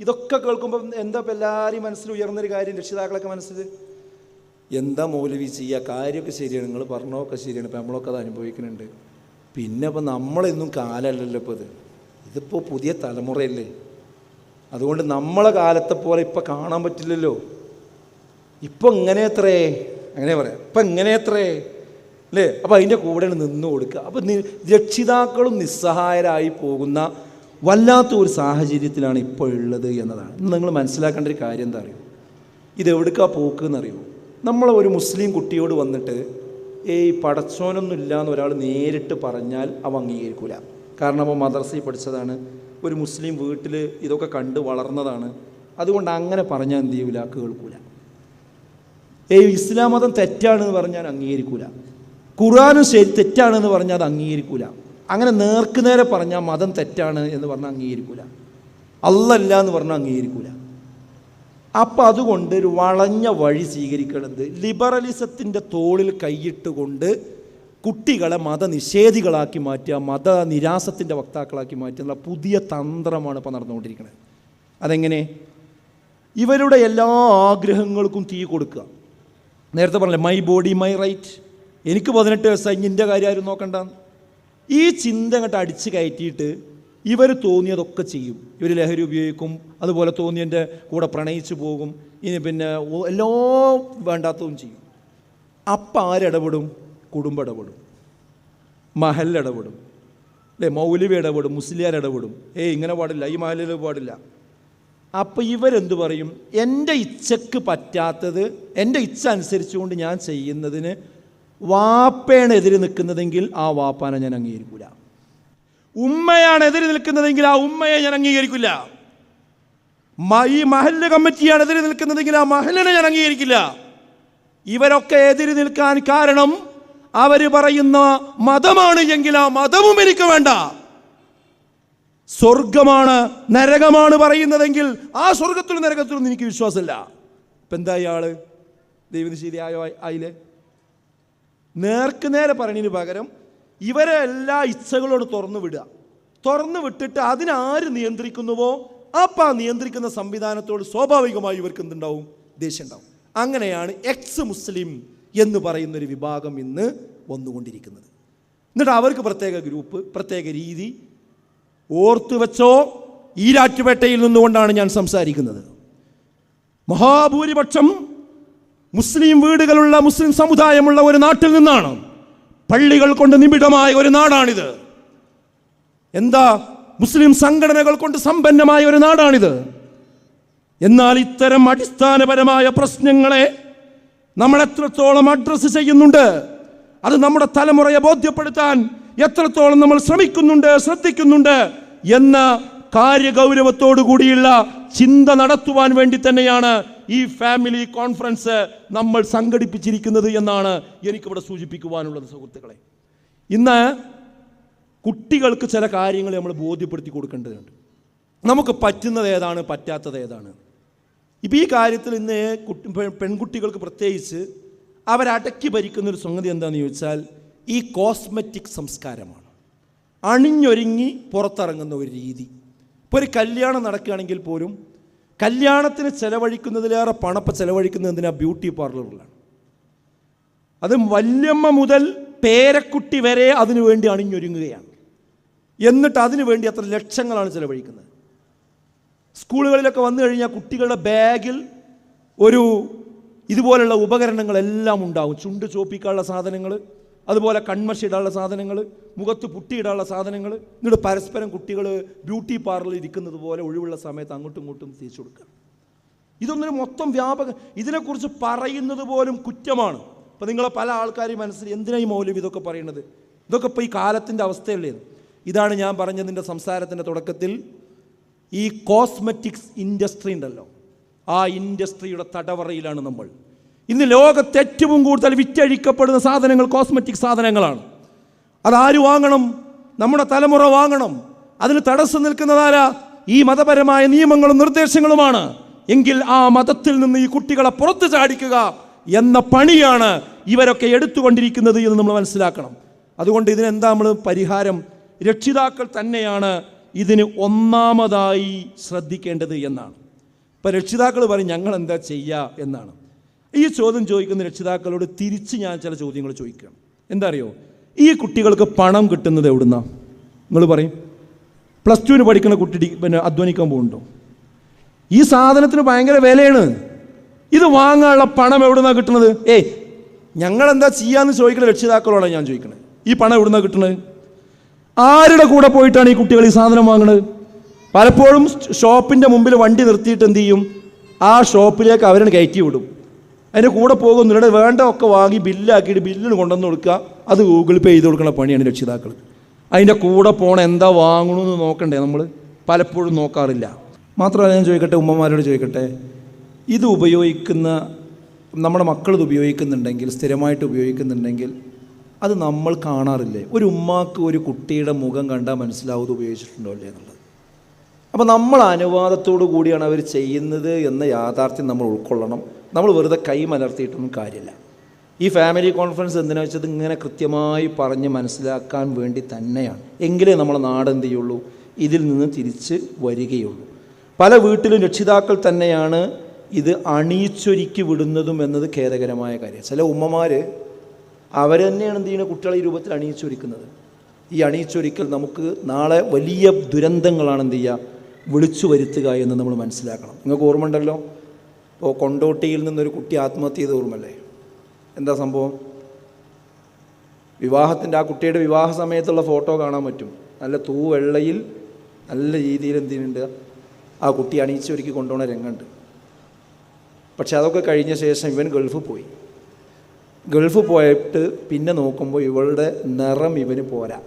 ഇതൊക്കെ കേൾക്കുമ്പോൾ എന്താ ഇപ്പം എല്ലാവരെയും മനസ്സിൽ ഉയർന്നൊരു കാര്യം, രക്ഷിതാക്കളൊക്കെ മനസ്സിൽ എന്താ മൗലവി ചെയ്യുക, കാര്യമൊക്കെ ശരിയാണ്, നിങ്ങൾ പറഞ്ഞതൊക്കെ ശരിയാണ്, ഇപ്പം നമ്മളൊക്കെ അത് അനുഭവിക്കുന്നുണ്ട്. പിന്നെ ഇപ്പം നമ്മളെന്നും കാലമല്ലല്ലോ ഇപ്പോൾ ഇതിപ്പോൾ പുതിയ തലമുറയല്ലേ, അതുകൊണ്ട് നമ്മളെ കാലത്തെ പോലെ ഇപ്പം കാണാൻ പറ്റില്ലല്ലോ. ഇപ്പം ഇങ്ങനെ എത്രേ, അങ്ങനെ പറയാം, ഇപ്പം ഇങ്ങനെ എത്രേ അല്ലേ? അപ്പം അതിൻ്റെ കൂടെ നിന്ന് കൊടുക്കുക. അപ്പം രക്ഷിതാക്കളും നിസ്സഹായരായി പോകുന്ന വല്ലാത്ത ഒരു സാഹചര്യത്തിലാണ് ഇപ്പോൾ ഉള്ളത് എന്നതാണ്. നിങ്ങൾ മനസ്സിലാക്കേണ്ട ഒരു കാര്യം എന്താ അറിയോ? ഇതെവിടേക്കാ പോക്കെന്നറിയോ? നമ്മളെ ഒരു മുസ്ലിം കുട്ടിയോട് വന്നിട്ട് പടച്ചോനൊന്നും ഇല്ല എന്ന് ഒരാൾ നേരിട്ട് പറഞ്ഞാൽ അവ അംഗീകരിക്കൂല. കാരണം അവൻ മദ്രസയിൽ പഠിച്ചതാണ്, ഒരു മുസ്ലിം വീട്ടിൽ ഇതൊക്കെ കണ്ട് വളർന്നതാണ്. അതുകൊണ്ട് അങ്ങനെ പറഞ്ഞാൽ എന്ത് ചെയ്യൂല, കേൾക്കൂല. ഇസ്ലാം മതം തെറ്റാണെന്ന് പറഞ്ഞാൽ അംഗീകരിക്കൂല. ഖുർആനും ശരി തെറ്റാണെന്ന് പറഞ്ഞാൽ അത് അംഗീകരിക്കൂല. അങ്ങനെ നേർക്കുനേരെ പറഞ്ഞാൽ മതം തെറ്റാണ് എന്ന് പറഞ്ഞാൽ അംഗീകരിക്കൂല. അല്ലല്ല എന്ന് പറഞ്ഞാൽ അംഗീകരിക്കൂല. അപ്പം അതുകൊണ്ട് ഒരു വളഞ്ഞ വഴി സ്വീകരിക്കുന്നത് ലിബറലിസത്തിൻ്റെ തോളിൽ കൈയിട്ടുകൊണ്ട് കുട്ടികളെ മതനിഷേധികളാക്കി മാറ്റുക, മതനിരാസത്തിൻ്റെ വക്താക്കളാക്കി മാറ്റുന്ന പുതിയ തന്ത്രമാണ് ഇപ്പോൾ നടന്നുകൊണ്ടിരിക്കുന്നത്. അതെങ്ങനെ? ഇവരുടെ എല്ലാ ആഗ്രഹങ്ങൾക്കും തീ കൊടുക്കുക. നേരത്തെ പറഞ്ഞില്ലേ, മൈ ബോഡി മൈ റൈറ്റ്, എനിക്ക് 18 വയസ്സായി, എൻ്റെ കാര്യം ആരും നോക്കണ്ട. ഈ ചിന്ത അങ്ങോട്ട് അടിച്ച് കയറ്റിയിട്ട് ഇവർ തോന്നിയതൊക്കെ ചെയ്യും. ഇവർ ലഹരി ഉപയോഗിക്കും, അതുപോലെ തോന്നിയതിൻ്റെ കൂടെ പ്രണയിച്ചു പോകും, ഇനി പിന്നെ എല്ലാം വേണ്ടാത്തതും ചെയ്യും. അപ്പം ആരിടപെടും? കുടുംബം ഇടപെടും, മഹൽ ഇടപെടും, അല്ലേ? മൗലവി ഇടപെടും, മുസ്ലിയാർ ഇടപെടും. ഇങ്ങനെ പാടില്ല, ഈ മഹലിൽ പാടില്ല. അപ്പം ഇവരെന്തു പറയും? എൻ്റെ ഇച്ഛക്ക് പറ്റാത്തത് എൻ്റെ ഇച്ഛ അനുസരിച്ചുകൊണ്ട് ഞാൻ ചെയ്യുന്നതിന് വാപ്പയാണ് എതിര് നിൽക്കുന്നതെങ്കിൽ ആ വാപ്പാനെ ഞാൻ അംഗീകരിക്കില്ല. ഉമ്മയാണ് എതിര് നിൽക്കുന്നതെങ്കിൽ ആ ഉമ്മയെ ഞാൻ അംഗീകരിക്കില്ല. ഈ മഹല്ല് കമ്മിറ്റിയാണ് എതിര് നിൽക്കുന്നതെങ്കിൽ ആ മഹലിനെ ഞാൻ അംഗീകരിക്കില്ല. ഇവരൊക്കെ എതിര് നിൽക്കാൻ കാരണം അവര് പറയുന്ന മതമാണ് എങ്കിൽ ആ മതവും എനിക്ക് വേണ്ട. സ്വർഗമാണ് നരകമാണ് പറയുന്നതെങ്കിൽ ആ സ്വർഗത്തിലും നരകത്തിലും എനിക്ക് വിശ്വാസമില്ല. ഇപ്പം എന്താ ഇയാള് ദൈവനിഷേധിയായോ ആയില്ലേ? നേർക്ക് നേരെ പറയുന്നതിന് പകരം ഇവരെ എല്ലാ ഇച്ഛകളോട് തുറന്നു വിട്ടിട്ട് അതിനാര് നിയന്ത്രിക്കുന്നുവോ അപ്പം ആ നിയന്ത്രിക്കുന്ന സംവിധാനത്തോട് സ്വാഭാവികമായി ഇവർക്ക് എന്തുണ്ടാവും? ദേഷ്യം ഉണ്ടാവും. അങ്ങനെയാണ് എക്സ് മുസ്ലിം എന്ന് പറയുന്നൊരു വിഭാഗം ഇന്ന് വന്നുകൊണ്ടിരിക്കുന്നത്. എന്നിട്ട് അവർക്ക് പ്രത്യേക ഗ്രൂപ്പ്, പ്രത്യേക രീതി. ഓർത്തു വെച്ചോ, ഈരാറ്റുപേട്ടയിൽ നിന്നുകൊണ്ടാണ് ഞാൻ സംസാരിക്കുന്നത്. മഹാഭൂരിപക്ഷം മുസ്ലിം വീടുകളുള്ള, മുസ്ലിം സമുദായമുള്ള ഒരു നാട്ടിൽ നിന്നാണ്. പള്ളികൾ കൊണ്ട് നിബിഡമായ ഒരു നാടാണിത്. എന്താ, മുസ്ലിം സംഘടനകൾ കൊണ്ട് സമ്പന്നമായ ഒരു നാടാണിത്. എന്നാൽ ഇത്തരം അടിസ്ഥാനപരമായ പ്രശ്നങ്ങളെ നമ്മൾ എത്രത്തോളം അഡ്രസ്സ് ചെയ്യുന്നുണ്ട്, അത് നമ്മുടെ തലമുറയെ ബോധ്യപ്പെടുത്താൻ എത്രത്തോളം നമ്മൾ ശ്രമിക്കുന്നുണ്ട്, ശ്രദ്ധിക്കുന്നുണ്ട് എന്ന കാര്യഗൗരവത്തോടു കൂടിയുള്ള ചിന്ത നടത്തുവാൻ വേണ്ടി തന്നെയാണ് ഈ ഫാമിലി കോൺഫറൻസ് നമ്മൾ സംഘടിപ്പിച്ചിരിക്കുന്നത് എന്നാണ് എനിക്കിവിടെ സൂചിപ്പിക്കുവാനുള്ളത്. സുഹൃത്തുക്കളെ, ഇന്ന് കുട്ടികൾക്ക് ചില കാര്യങ്ങൾ നമ്മൾ ബോധ്യപ്പെടുത്തി കൊടുക്കേണ്ടതുണ്ട്. നമുക്ക് പറ്റുന്നത് ഏതാണ്, പറ്റാത്തത് ഏതാണ്. ഇപ്പം ഈ കാര്യത്തിൽ ഇന്ന് പെൺകുട്ടികൾക്ക് പ്രത്യേകിച്ച് അവരടക്കി ഭരിക്കുന്നൊരു സംഗതി എന്താണെന്ന് ചോദിച്ചാൽ ഈ കോസ്മെറ്റിക് സംസ്കാരമാണ്. അണിഞ്ഞൊരുങ്ങി പുറത്തിറങ്ങുന്ന ഒരു രീതി. ഇപ്പോൾ ഒരു കല്യാണം നടക്കുകയാണെങ്കിൽ പോലും കല്യാണത്തിന് ചെലവഴിക്കുന്നതിലേറെ പണപ്പം ചെലവഴിക്കുന്നത് എന്തിനാ? ബ്യൂട്ടി പാർലറിലാണ്. അത് വല്യമ്മ മുതൽ പേരക്കുട്ടി വരെ അതിനു വേണ്ടി അണിഞ്ഞൊരുങ്ങുകയാണ്. എന്നിട്ട് അതിനു വേണ്ടി അത്ര ലക്ഷങ്ങളാണ് ചെലവഴിക്കുന്നത്. സ്കൂളുകളിലൊക്കെ വന്നു കഴിഞ്ഞാൽ കുട്ടികളുടെ ബാഗിൽ ഒരു ഇതുപോലുള്ള ഉപകരണങ്ങളെല്ലാം ഉണ്ടാവും. ചുണ്ട് ചോപ്പിക്കാനുള്ള സാധനങ്ങൾ, അതുപോലെ കൺമഷി ഇടാനുള്ള സാധനങ്ങൾ, മുഖത്ത് പുട്ടിയിടാനുള്ള സാധനങ്ങൾ. എന്നിട്ട് പരസ്പരം കുട്ടികൾ ബ്യൂട്ടി പാർലറിൽ ഇരിക്കുന്നത് പോലെ ഒഴിവുള്ള സമയത്ത് അങ്ങോട്ടും ഇങ്ങോട്ടും തേച്ചു കൊടുക്കുക. ഇതൊന്നൊരു മൊത്തം ഇതിനെക്കുറിച്ച് പറയുന്നത് പോലും കുറ്റമാണ്. ഇപ്പം നിങ്ങളെ പല ആൾക്കാരും മനസ്സിൽ എന്തിനാ ഈ മൗലവി ഇതൊക്കെ പറയുന്നത്? ഇതൊക്കെ ഇപ്പോൾ ഈ കാലത്തിൻ്റെ അവസ്ഥയല്ലേ? ഇതാണ് ഞാൻ പറഞ്ഞതിൻ്റെ സംസാരത്തിൻ്റെ തുടക്കത്തിൽ. ഈ കോസ്മെറ്റിക്സ് ഇൻഡസ്ട്രി ഉണ്ടല്ലോ, ആ ഇൻഡസ്ട്രിയുടെ തടവറയിലാണ് നമ്മൾ. ഇന്ന് ലോകത്ത് ഏറ്റവും കൂടുതൽ വിറ്റഴിക്കപ്പെടുന്ന സാധനങ്ങൾ കോസ്മെറ്റിക് സാധനങ്ങളാണ്. അതാര് വാങ്ങണം? നമ്മുടെ തലമുറ വാങ്ങണം. അതിന് തടസ്സം നിൽക്കുന്നതാരാ? ഈ മതപരമായ നിയമങ്ങളും നിർദ്ദേശങ്ങളുമാണ്. എങ്കിൽ ആ മതത്തിൽ നിന്ന് ഈ കുട്ടികളെ പുറത്തു ചാടിക്കുക എന്ന പണിയാണ് ഇവരൊക്കെ എടുത്തുകൊണ്ടിരിക്കുന്നത് എന്ന് നമ്മൾ മനസ്സിലാക്കണം. അതുകൊണ്ട് ഇതിനെന്താ നമ്മൾ പരിഹാരം? രക്ഷിതാക്കൾ തന്നെയാണ് ഇതിന് ഒന്നാമതായി ശ്രദ്ധിക്കേണ്ടത് എന്നാണ്. ഇപ്പം രക്ഷിതാക്കൾ പറയും ഞങ്ങൾ എന്താ ചെയ്യുക എന്നാണ്. ഈ ചോദ്യം ചോദിക്കുന്ന രക്ഷിതാക്കളോട് തിരിച്ച് ഞാൻ ചില ചോദ്യങ്ങൾ ചോദിക്കുകയാണ്. എന്താ അറിയോ? ഈ കുട്ടികൾക്ക് പണം കിട്ടുന്നത് എവിടുന്നാ? നിങ്ങൾ പറയും. +2 പഠിക്കുന്ന കുട്ടി അധ്വാനിക്കാൻ പോകുന്നുണ്ടോ? ഈ സാധനത്തിന് ഭയങ്കര വിലയാണ്. ഇത് വാങ്ങാനുള്ള പണം എവിടുന്നാണ് കിട്ടുന്നത്? ഞങ്ങളെന്താ ചെയ്യാന്ന് ചോദിക്കുന്ന രക്ഷിതാക്കളോടാണ് ഞാൻ ചോദിക്കുന്നത്. ഈ പണം എവിടുന്നാണ് കിട്ടുന്നത്? ആരുടെ കൂടെ പോയിട്ടാണ് ഈ കുട്ടികൾ ഈ സാധനം വാങ്ങുന്നത്? പലപ്പോഴും ഷോപ്പിൻ്റെ മുമ്പിൽ വണ്ടി നിർത്തിയിട്ട് എന്ത് ചെയ്യും? ആ ഷോപ്പിലേക്ക് അവരെ കയറ്റി വിടും. അതിൻ്റെ കൂടെ പോകുന്നില്ല, വേണ്ട ഒക്കെ വാങ്ങി ബില്ലാക്കിയിട്ട് ബില്ലിന് കൊണ്ടുവന്ന് കൊടുക്കുക. അത് ഗൂഗിൾ പേ ചെയ്ത് കൊടുക്കുന്ന പണിയാണ് രക്ഷിതാക്കൾ. അതിൻ്റെ കൂടെ പോകണം എന്താ വാങ്ങണമെന്ന് നോക്കണ്ടേ? നമ്മൾ പലപ്പോഴും നോക്കാറില്ല. മാത്രമല്ല, ഞാൻ ചോദിക്കട്ടെ, ഉമ്മമാരോട് ചോദിക്കട്ടെ, ഇത് ഉപയോഗിക്കുന്ന നമ്മുടെ മക്കളിത് ഉപയോഗിക്കുന്നുണ്ടെങ്കിൽ, സ്ഥിരമായിട്ട് ഉപയോഗിക്കുന്നുണ്ടെങ്കിൽ അത് നമ്മൾ കാണാറില്ലേ? ഒരു ഉമ്മാക്ക് ഒരു കുട്ടിയുടെ മുഖം കണ്ടാൽ മനസ്സിലാവും ഇത് ഉപയോഗിച്ചിട്ടുണ്ടോ അല്ലേ എന്നുള്ളത്. അപ്പോൾ നമ്മൾ അനുവാദത്തോടു കൂടിയാണ് അവർ ചെയ്യുന്നത് എന്ന യാഥാർത്ഥ്യം നമ്മൾ ഉൾക്കൊള്ളണം. നമ്മൾ വെറുതെ കൈ മലർത്തിയിട്ടൊന്നും കാര്യമില്ല. ഈ ഫാമിലി കോൺഫറൻസ് എന്തിനാ വെച്ചത് ഇങ്ങനെ കൃത്യമായി പറഞ്ഞ് മനസ്സിലാക്കാൻ വേണ്ടി തന്നെയാണ്. എങ്കിലേ നമ്മളെ നാട് എന്ത് ചെയ്യുള്ളൂ, ഇതിൽ നിന്ന് തിരിച്ച് വരികയുള്ളൂ. പല വീട്ടിലും രക്ഷിതാക്കൾ തന്നെയാണ് ഇത് അണിയിച്ചൊരുക്കി വിടുന്നതും എന്നത് ഖേദകരമായ കാര്യം. ചില ഉമ്മമാർ അവർ തന്നെയാണ് എന്ത് ചെയ്യുന്നത്, കുട്ടികളെ ഈ രൂപത്തിൽ അണിയിച്ചൊരുക്കുന്നത്. ഈ അണിയിച്ചൊരുക്കൽ നമുക്ക് നാളെ വലിയ ദുരന്തങ്ങളാണ് എന്ത് ചെയ്യുക, വിളിച്ചു വരുത്തുക എന്ന് നമ്മൾ മനസ്സിലാക്കണം. നിങ്ങൾക്ക് ഓർമ്മ ഉണ്ടല്ലോ, ഇപ്പോൾ കൊണ്ടോട്ടിയിൽ നിന്നൊരു കുട്ടി ആത്മഹത്യ ചെയ്ത ഓർമ്മല്ലേ? എന്താ സംഭവം? വിവാഹത്തിൻ്റെ, ആ കുട്ടിയുടെ വിവാഹ സമയത്തുള്ള ഫോട്ടോ കാണാൻ പറ്റും. നല്ല തൂവെള്ളയിൽ നല്ല രീതിയിൽ എന്ത് ചെയ്യുന്നുണ്ട്, ആ കുട്ടി അണിയിച്ചൊരുക്കി കൊണ്ടുപോകുന്ന രംഗമുണ്ട്. പക്ഷെ അതൊക്കെ കഴിഞ്ഞ ശേഷം ഇവൻ ഗൾഫ് പോയി. ഗൾഫ് പോയിട്ട് പിന്നെ നോക്കുമ്പോൾ ഇവളുടെ നിറം ഇവന് പോരാ.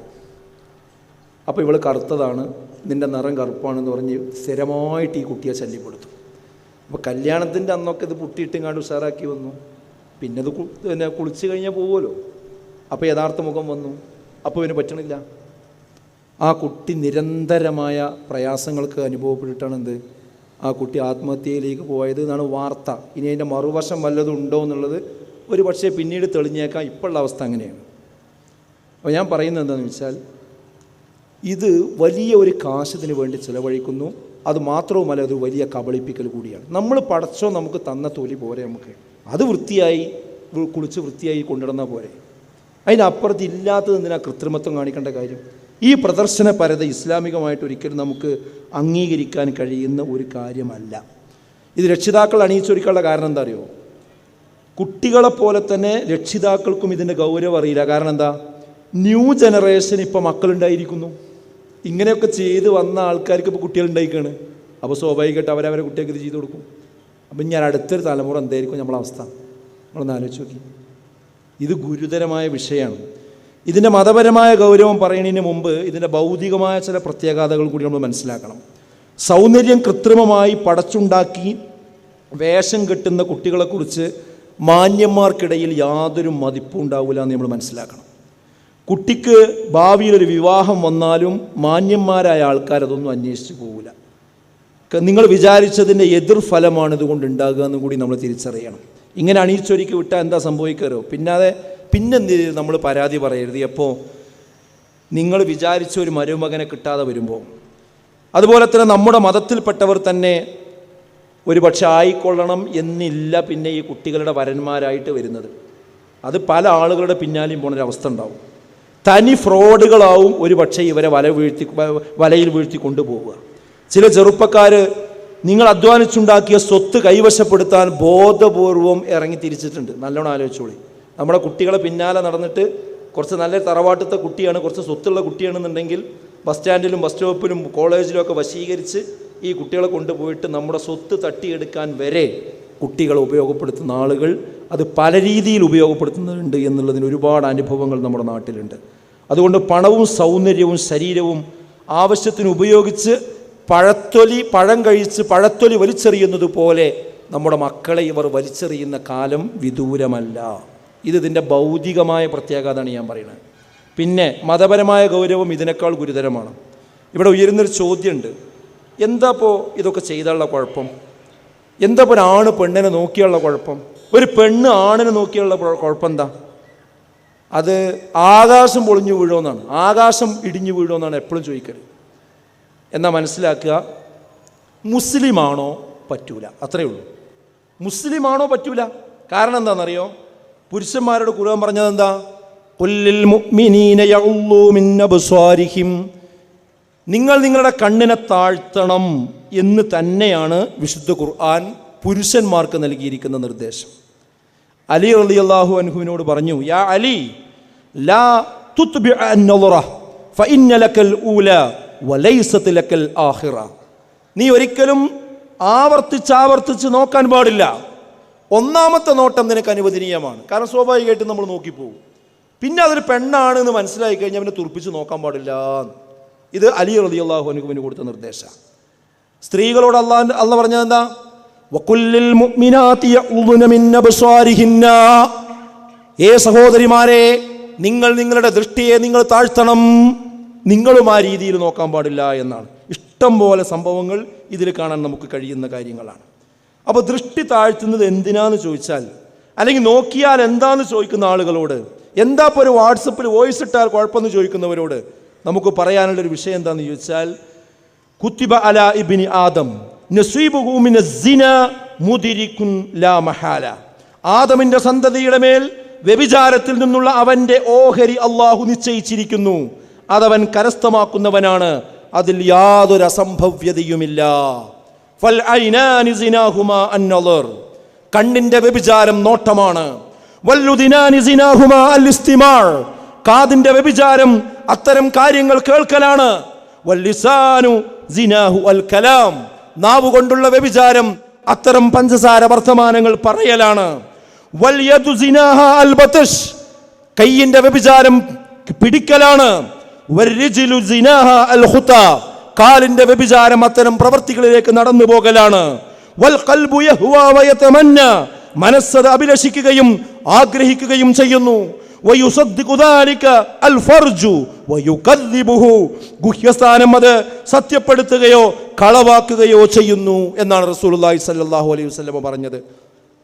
അപ്പോൾ ഇവൾ കറുത്തതാണ്, നിൻ്റെ നിറം കറുപ്പാണെന്ന് പറഞ്ഞ് സ്ഥിരമായിട്ട് ഈ കുട്ടിയെ ശല്യപ്പെടുത്തും. അപ്പോൾ കല്യാണത്തിൻ്റെ അന്നൊക്കെ ഇത് പുട്ടിയിട്ടിങ്ങാണ്ട് ഉഷാറാക്കി വന്നു. പിന്നെ അത് കുളിച്ച് കഴിഞ്ഞാൽ പോകുമല്ലോ. അപ്പോൾ യഥാർത്ഥ മുഖം വന്നു. അപ്പോൾ ഇവന് പറ്റണില്ല. ആ കുട്ടി നിരന്തരമായ പ്രയാസങ്ങൾക്ക് അനുഭവപ്പെട്ടിട്ടാണ് ആ കുട്ടി ആത്മഹത്യയിലേക്ക് പോയത് എന്നാണ് വാർത്ത. ഇനി അതിൻ്റെ മറുവശം വല്ലതും ഉണ്ടോ എന്നുള്ളത് ഒരു പക്ഷേ പിന്നീട് തെളിഞ്ഞേക്കാം. ഇപ്പോഴുള്ള അവസ്ഥ അങ്ങനെയാണ്. അപ്പോൾ ഞാൻ പറയുന്നത് എന്താണെന്ന് വെച്ചാൽ, ഇത് വലിയ ഒരു കാശിന് വേണ്ടി ചിലവഴിക്കുന്നു. അത് മാത്രവുമല്ല, അത് വലിയ കബളിപ്പിക്കൽ കൂടിയാണ്. നമ്മൾ പടച്ചോ നമുക്ക് തന്ന തൊലി പോരെ, നമുക്ക് അത് വൃത്തിയായി കുളിച്ച് വൃത്തിയായി കൊണ്ടുവന്നാൽ പോരെ. അതിനപ്പുറത്ത് ഇല്ലാത്തത് എന്തിനാ കൃത്രിമത്വം കാണിക്കേണ്ട കാര്യം? ഈ പ്രദർശനപരത ഇസ്ലാമികമായിട്ട് ഒരിക്കലും നമുക്ക് അംഗീകരിക്കാൻ കഴിയുന്ന ഒരു കാര്യമല്ല. ഇത് രക്ഷിതാക്കൾ അണിയിച്ചൊരുക്കാനുള്ള കാരണം എന്താ അറിയോ? കുട്ടികളെപ്പോലെ തന്നെ രക്ഷിതാക്കൾക്കും ഇതിൻ്റെ ഗൗരവം അറിയില്ല. കാരണം എന്താ? ന്യൂ ജനറേഷൻ ഇപ്പോൾ മക്കളുണ്ടായിരിക്കുന്നു. ഇങ്ങനെയൊക്കെ ചെയ്ത് വന്ന ആൾക്കാർക്ക് ഇപ്പോൾ കുട്ടികളുണ്ടായിക്കാണ്. അപ്പോൾ സ്വാഭാവികമായിട്ട് അവരവരെ കുട്ടികൾക്ക് ഇത് ചെയ്ത് കൊടുക്കും. അപ്പം ഞാൻ അടുത്തൊരു തലമുറ എന്തായിരിക്കും നമ്മളെ അവസ്ഥ? നമ്മളൊന്ന് ആലോചിച്ച് നോക്കി. ഇത് ഗുരുതരമായ വിഷയമാണ്. ഇതിൻ്റെ മതപരമായ ഗൗരവം പറയുന്നതിന് മുമ്പ് ഇതിൻ്റെ ഭൗതികമായ ചില പ്രത്യാഘാതകൾ കൂടി നമ്മൾ മനസ്സിലാക്കണം. സൗന്ദര്യം കൃത്രിമമായി പടച്ചുണ്ടാക്കി വേഷം കെട്ടുന്ന കുട്ടികളെക്കുറിച്ച് മാന്യന്മാർക്കിടയിൽ യാതൊരു മതിപ്പും ഉണ്ടാവില്ല എന്ന് നമ്മൾ മനസ്സിലാക്കണം. കുട്ടിക്ക് ഭാവിയിലൊരു വിവാഹം വന്നാലും മാന്യന്മാരായ ആൾക്കാരതൊന്നും അന്വേഷിച്ച് പോകില്ല. നിങ്ങൾ വിചാരിച്ചതിൻ്റെ എതിർഫലമാണ് ഇതുകൊണ്ട് ഉണ്ടാകുക എന്ന് കൂടി നമ്മൾ തിരിച്ചറിയണം. ഇങ്ങനെ അണിയിച്ചൊരുക്കി വിട്ടാൽ എന്താ സംഭവിക്കാറോ? പിന്നെന്ത് നമ്മൾ പരാതി പറയരുത്. എപ്പോൾ നിങ്ങൾ വിചാരിച്ച ഒരു മരുമകനെ കിട്ടാതെ വരുമ്പോൾ. അതുപോലെ തന്നെ നമ്മുടെ മതത്തിൽപ്പെട്ടവർ തന്നെ ഒരു പക്ഷെ ആയിക്കൊള്ളണം എന്നില്ല പിന്നെ ഈ കുട്ടികളുടെ വരന്മാരായിട്ട് വരുന്നത്. അത് പല ആളുകളുടെ പിന്നാലെയും പോണൊരവസ്ഥ ഉണ്ടാവും. തനി ഫ്രോഡുകളാവും ഒരു പക്ഷേ ഇവരെ വലയിൽ വീഴ്ത്തി കൊണ്ടുപോവുക. ചില ചെറുപ്പക്കാർ നിങ്ങൾ അധ്വാനിച്ചുണ്ടാക്കിയ സ്വത്ത് കൈവശപ്പെടുത്താൻ ബോധപൂർവം ഇറങ്ങി തിരിച്ചിട്ടുണ്ട്. നല്ലോണം ആലോചിച്ചോളി. നമ്മുടെ കുട്ടികളെ പിന്നാലെ നടന്നിട്ട് കുറച്ച് നല്ല തറവാട്ടത്തെ കുട്ടിയാണ്, കുറച്ച് സ്വത്തുള്ള കുട്ടിയാണെന്നുണ്ടെങ്കിൽ ബസ് സ്റ്റാൻഡിലും ബസ് സ്റ്റോപ്പിലും കോളേജിലും ഒക്കെ വശീകരിച്ച് ഈ കുട്ടികളെ കൊണ്ടുപോയിട്ട് നമ്മുടെ സ്വത്ത് തട്ടിയെടുക്കാൻ വരെ കുട്ടികളെ ഉപയോഗപ്പെടുത്തുന്ന ആളുകൾ അത് പല രീതിയിൽ ഉപയോഗപ്പെടുത്തുന്നുണ്ട് എന്നുള്ളതിന് ഒരുപാട് അനുഭവങ്ങൾ നമ്മുടെ നാട്ടിലുണ്ട്. അതുകൊണ്ട് പണവും സൗന്ദര്യവും ശരീരവും ആവശ്യത്തിന് ഉപയോഗിച്ച് പഴം കഴിച്ച് പഴത്തൊലി വലിച്ചെറിയുന്നത് പോലെ നമ്മുടെ മക്കളെ ഇവർ വലിച്ചെറിയുന്ന കാലം വിദൂരമല്ല. ഇതിൻ്റെ ഭൗതികമായ പ്രത്യാഘാതമാണ് ഞാൻ പറയുന്നത്. പിന്നെ മതപരമായ ഗൗരവം ഇതിനേക്കാൾ ഗുരുതരമാണ്. ഇവിടെ ഉയരുന്നൊരു ചോദ്യമുണ്ട്, എന്താ ഇപ്പോൾ ഇതൊക്കെ ചെയ്താലുള്ള കുഴപ്പം? എന്താ ഇപ്പോൾ ഒരാണ് പെണ്ണിനെ നോക്കിയുള്ള കുഴപ്പം? ഒരു പെണ്ണ് ആണിനെ നോക്കിയുള്ള കുഴപ്പം എന്താ? അത് ആകാശം പൊളിഞ്ഞു വീഴുമെന്നാണ്, ആകാശം ഇടിഞ്ഞു വീഴുമെന്നാണ് എപ്പോഴും ചോദിക്കരുത്. എന്നാൽ മനസ്സിലാക്കുക, മുസ്ലിമാണോ പറ്റൂല, അത്രയേ ഉള്ളൂ. മുസ്ലിമാണോ പറ്റൂല. കാരണം എന്താണെന്നറിയോ? പുരുഷന്മാരോട് ഖുർആൻ പറഞ്ഞത് എന്താ? ഖുല്ലിൽ മുഅ്മിനീന യഉള്ളൂ മിൻ അബ്സാരിഹിം, നിങ്ങൾ നിങ്ങളുടെ കണ്ണിനെ താഴ്ത്തണം എന്ന് തന്നെയാണ് വിശുദ്ധ ഖുർആൻ പുരുഷന്മാർക്ക് നൽകിയിരിക്കുന്ന നിർദ്ദേശം. അലി റളിയല്ലാഹു അൻഹുവിനോട് പറഞ്ഞു, യാ അലി ലാ തുത്ബിഅ അൻ-നളറ ഫഇന്ന ലക്കൽ ഊല വലൈസത് ലക്കൽ ആഖിറ. നീ ഒരിക്കലും ആവർത്തിച്ച് നോക്കാൻ പാടില്ല. ഒന്നാമത്തെ നോട്ടം നിനക്ക് അനുവദനീയമാണ്. കാരണം സ്വാഭാവികമായിട്ടും നമ്മൾ നോക്കിപ്പോകും. പിന്നെ അതൊരു പെണ്ണാണ് എന്ന് മനസ്സിലായി കഴിഞ്ഞാൽ അവനെ തുറപ്പിച്ച് നോക്കാൻ പാടില്ല. ഇത് അലി റളിയല്ലാഹു അൻഹുവിന് കൊടുത്ത നിർദ്ദേശം. സ്ത്രീകളോട് അല്ലാഹു പറഞ്ഞത് എന്താ? വഖുല്ലിൽ മുഅ്മിനാതി യഉദുന മിൻ അബ്സാരിഹിന്ന, ഏ സഹോദരിമാരെ, നിങ്ങൾ നിങ്ങളുടെ ദൃഷ്ടിയെ നിങ്ങൾ താഴ്ത്തണം, നിങ്ങളും ആ രീതിയിൽ നോക്കാൻ പാടില്ല എന്നാണ്. ഇഷ്ടം പോലെ സംഭവങ്ങൾ ഇതിൽ കാണാൻ നമുക്ക് കഴിയുന്ന കാര്യങ്ങളാണ്. അപ്പോൾ ദൃഷ്ടി താഴ്ത്തുന്നത് എന്തിനാന്ന് ചോദിച്ചാൽ, അല്ലെങ്കിൽ നോക്കിയാൽ എന്താന്ന് ചോദിക്കുന്ന ആളുകളോട്, എന്താ ഇപ്പോൾ ഒരു വാട്സപ്പിൽ വോയിസ് ഇട്ടാൽ കുഴപ്പമെന്ന് ചോദിക്കുന്നവരോട് നമുക്ക് പറയാനുള്ളൊരു വിഷയം എന്താണെന്ന് ചോദിച്ചാൽ, കുത്തിബ അലാ ഇബ്നി ആദം നസീബുഹു മിനസ്സിന മുദിരികുൻ ലാ മഹാല. ആദമിൻ്റെ സന്തതിയുടെ മേൽ വ്യഭിചാരത്തിൽ നിന്നുള്ള അവൻ്റെ ഓഹരി അള്ളാഹു നിശ്ചയിച്ചിരിക്കുന്നു. അതവൻ കരസ്ഥമാക്കുന്നവനാണ്, അതിൽ യാതൊരു അസംഭവ്യതയുമില്ല. ഫൽ ഐനാനി സിനാഹുമാ അൻ-നളർ, കണ്ണിൻ്റെ വ്യഭിചാരം നോട്ടമാണ്. വല്ലുദിനാനി സിനാഹുമാ അൽ-ഇസ്തിമാർ, കാതിൻ്റെ വ്യഭിചാരം അത്തരം കാര്യങ്ങൾ കേൾക്കലാണ്. വല്ലിസാനു സിനാഹു അൽ-കലാം, നാവ് കൊണ്ടുള്ള വ്യഭിചാരം അത്തരം പഞ്ചസാര വർത്തമാനങ്ങൾ പറയലാണ്. വൽയദു സിനാഹ അൽ-ബത്ഷ്, കൈയിൻ്റെ വ്യഭിചാരം പിടിക്കലാണ്. വൽരിജ്ലു സിനാഹ അൽ-ഖുത, കാലിൻ്റെ വ്യഭിചാരം അത്തരം പ്രവൃത്തികളിലേക്ക് നടന്നു പോകലാണ്. വൽ ഖൽബു യഹ്വാ വയതമന്ന, മനസ്സത് അഭിലഷിക്കുകയും ആഗ്രഹിക്കുകയും ചെയ്യുന്നു. വയുസദ്ദിഖു ദാലിക അൽ ഫർജു വയുകദ്ദിബുഹു, ഗുഹ്യസ്ഥാനം അത് സത്യപ്പെടുത്തുകയോ കളവാക്കുകയോ ചെയ്യുന്നു എന്നാണ് റസൂലുള്ളാഹി സ്വല്ലല്ലാഹു അലൈഹി വസല്ലം പറഞ്ഞത്.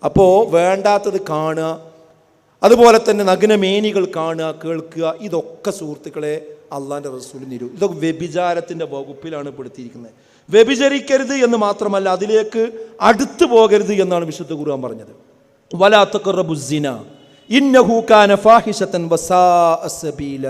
അപ്പോൾ വേണ്ടാത്തത് കാണുക, അതുപോലെ തന്നെ നഗ്നമേനികൾ കാണുക, കേൾക്കുക, ഇതൊക്കെ സുഹൃത്തുക്കളെ അള്ളാൻ്റെ റസൂൽ ഇതൊക്കെ വ്യഭിചാരത്തിൻ്റെ വകുപ്പിലാണ് പെടുത്തിയിരിക്കുന്നത്. വ്യഭിചരിക്കരുത് എന്ന് മാത്രമല്ല, അതിലേക്ക് അടുത്തു പോകരുത് എന്നാണ് വിശുദ്ധ ഖുർആൻ പറഞ്ഞത്. വലാ തഖറബു സിന ഇന്നഹു കാന ഫാഹിശതൻ വസാഅ സബീല.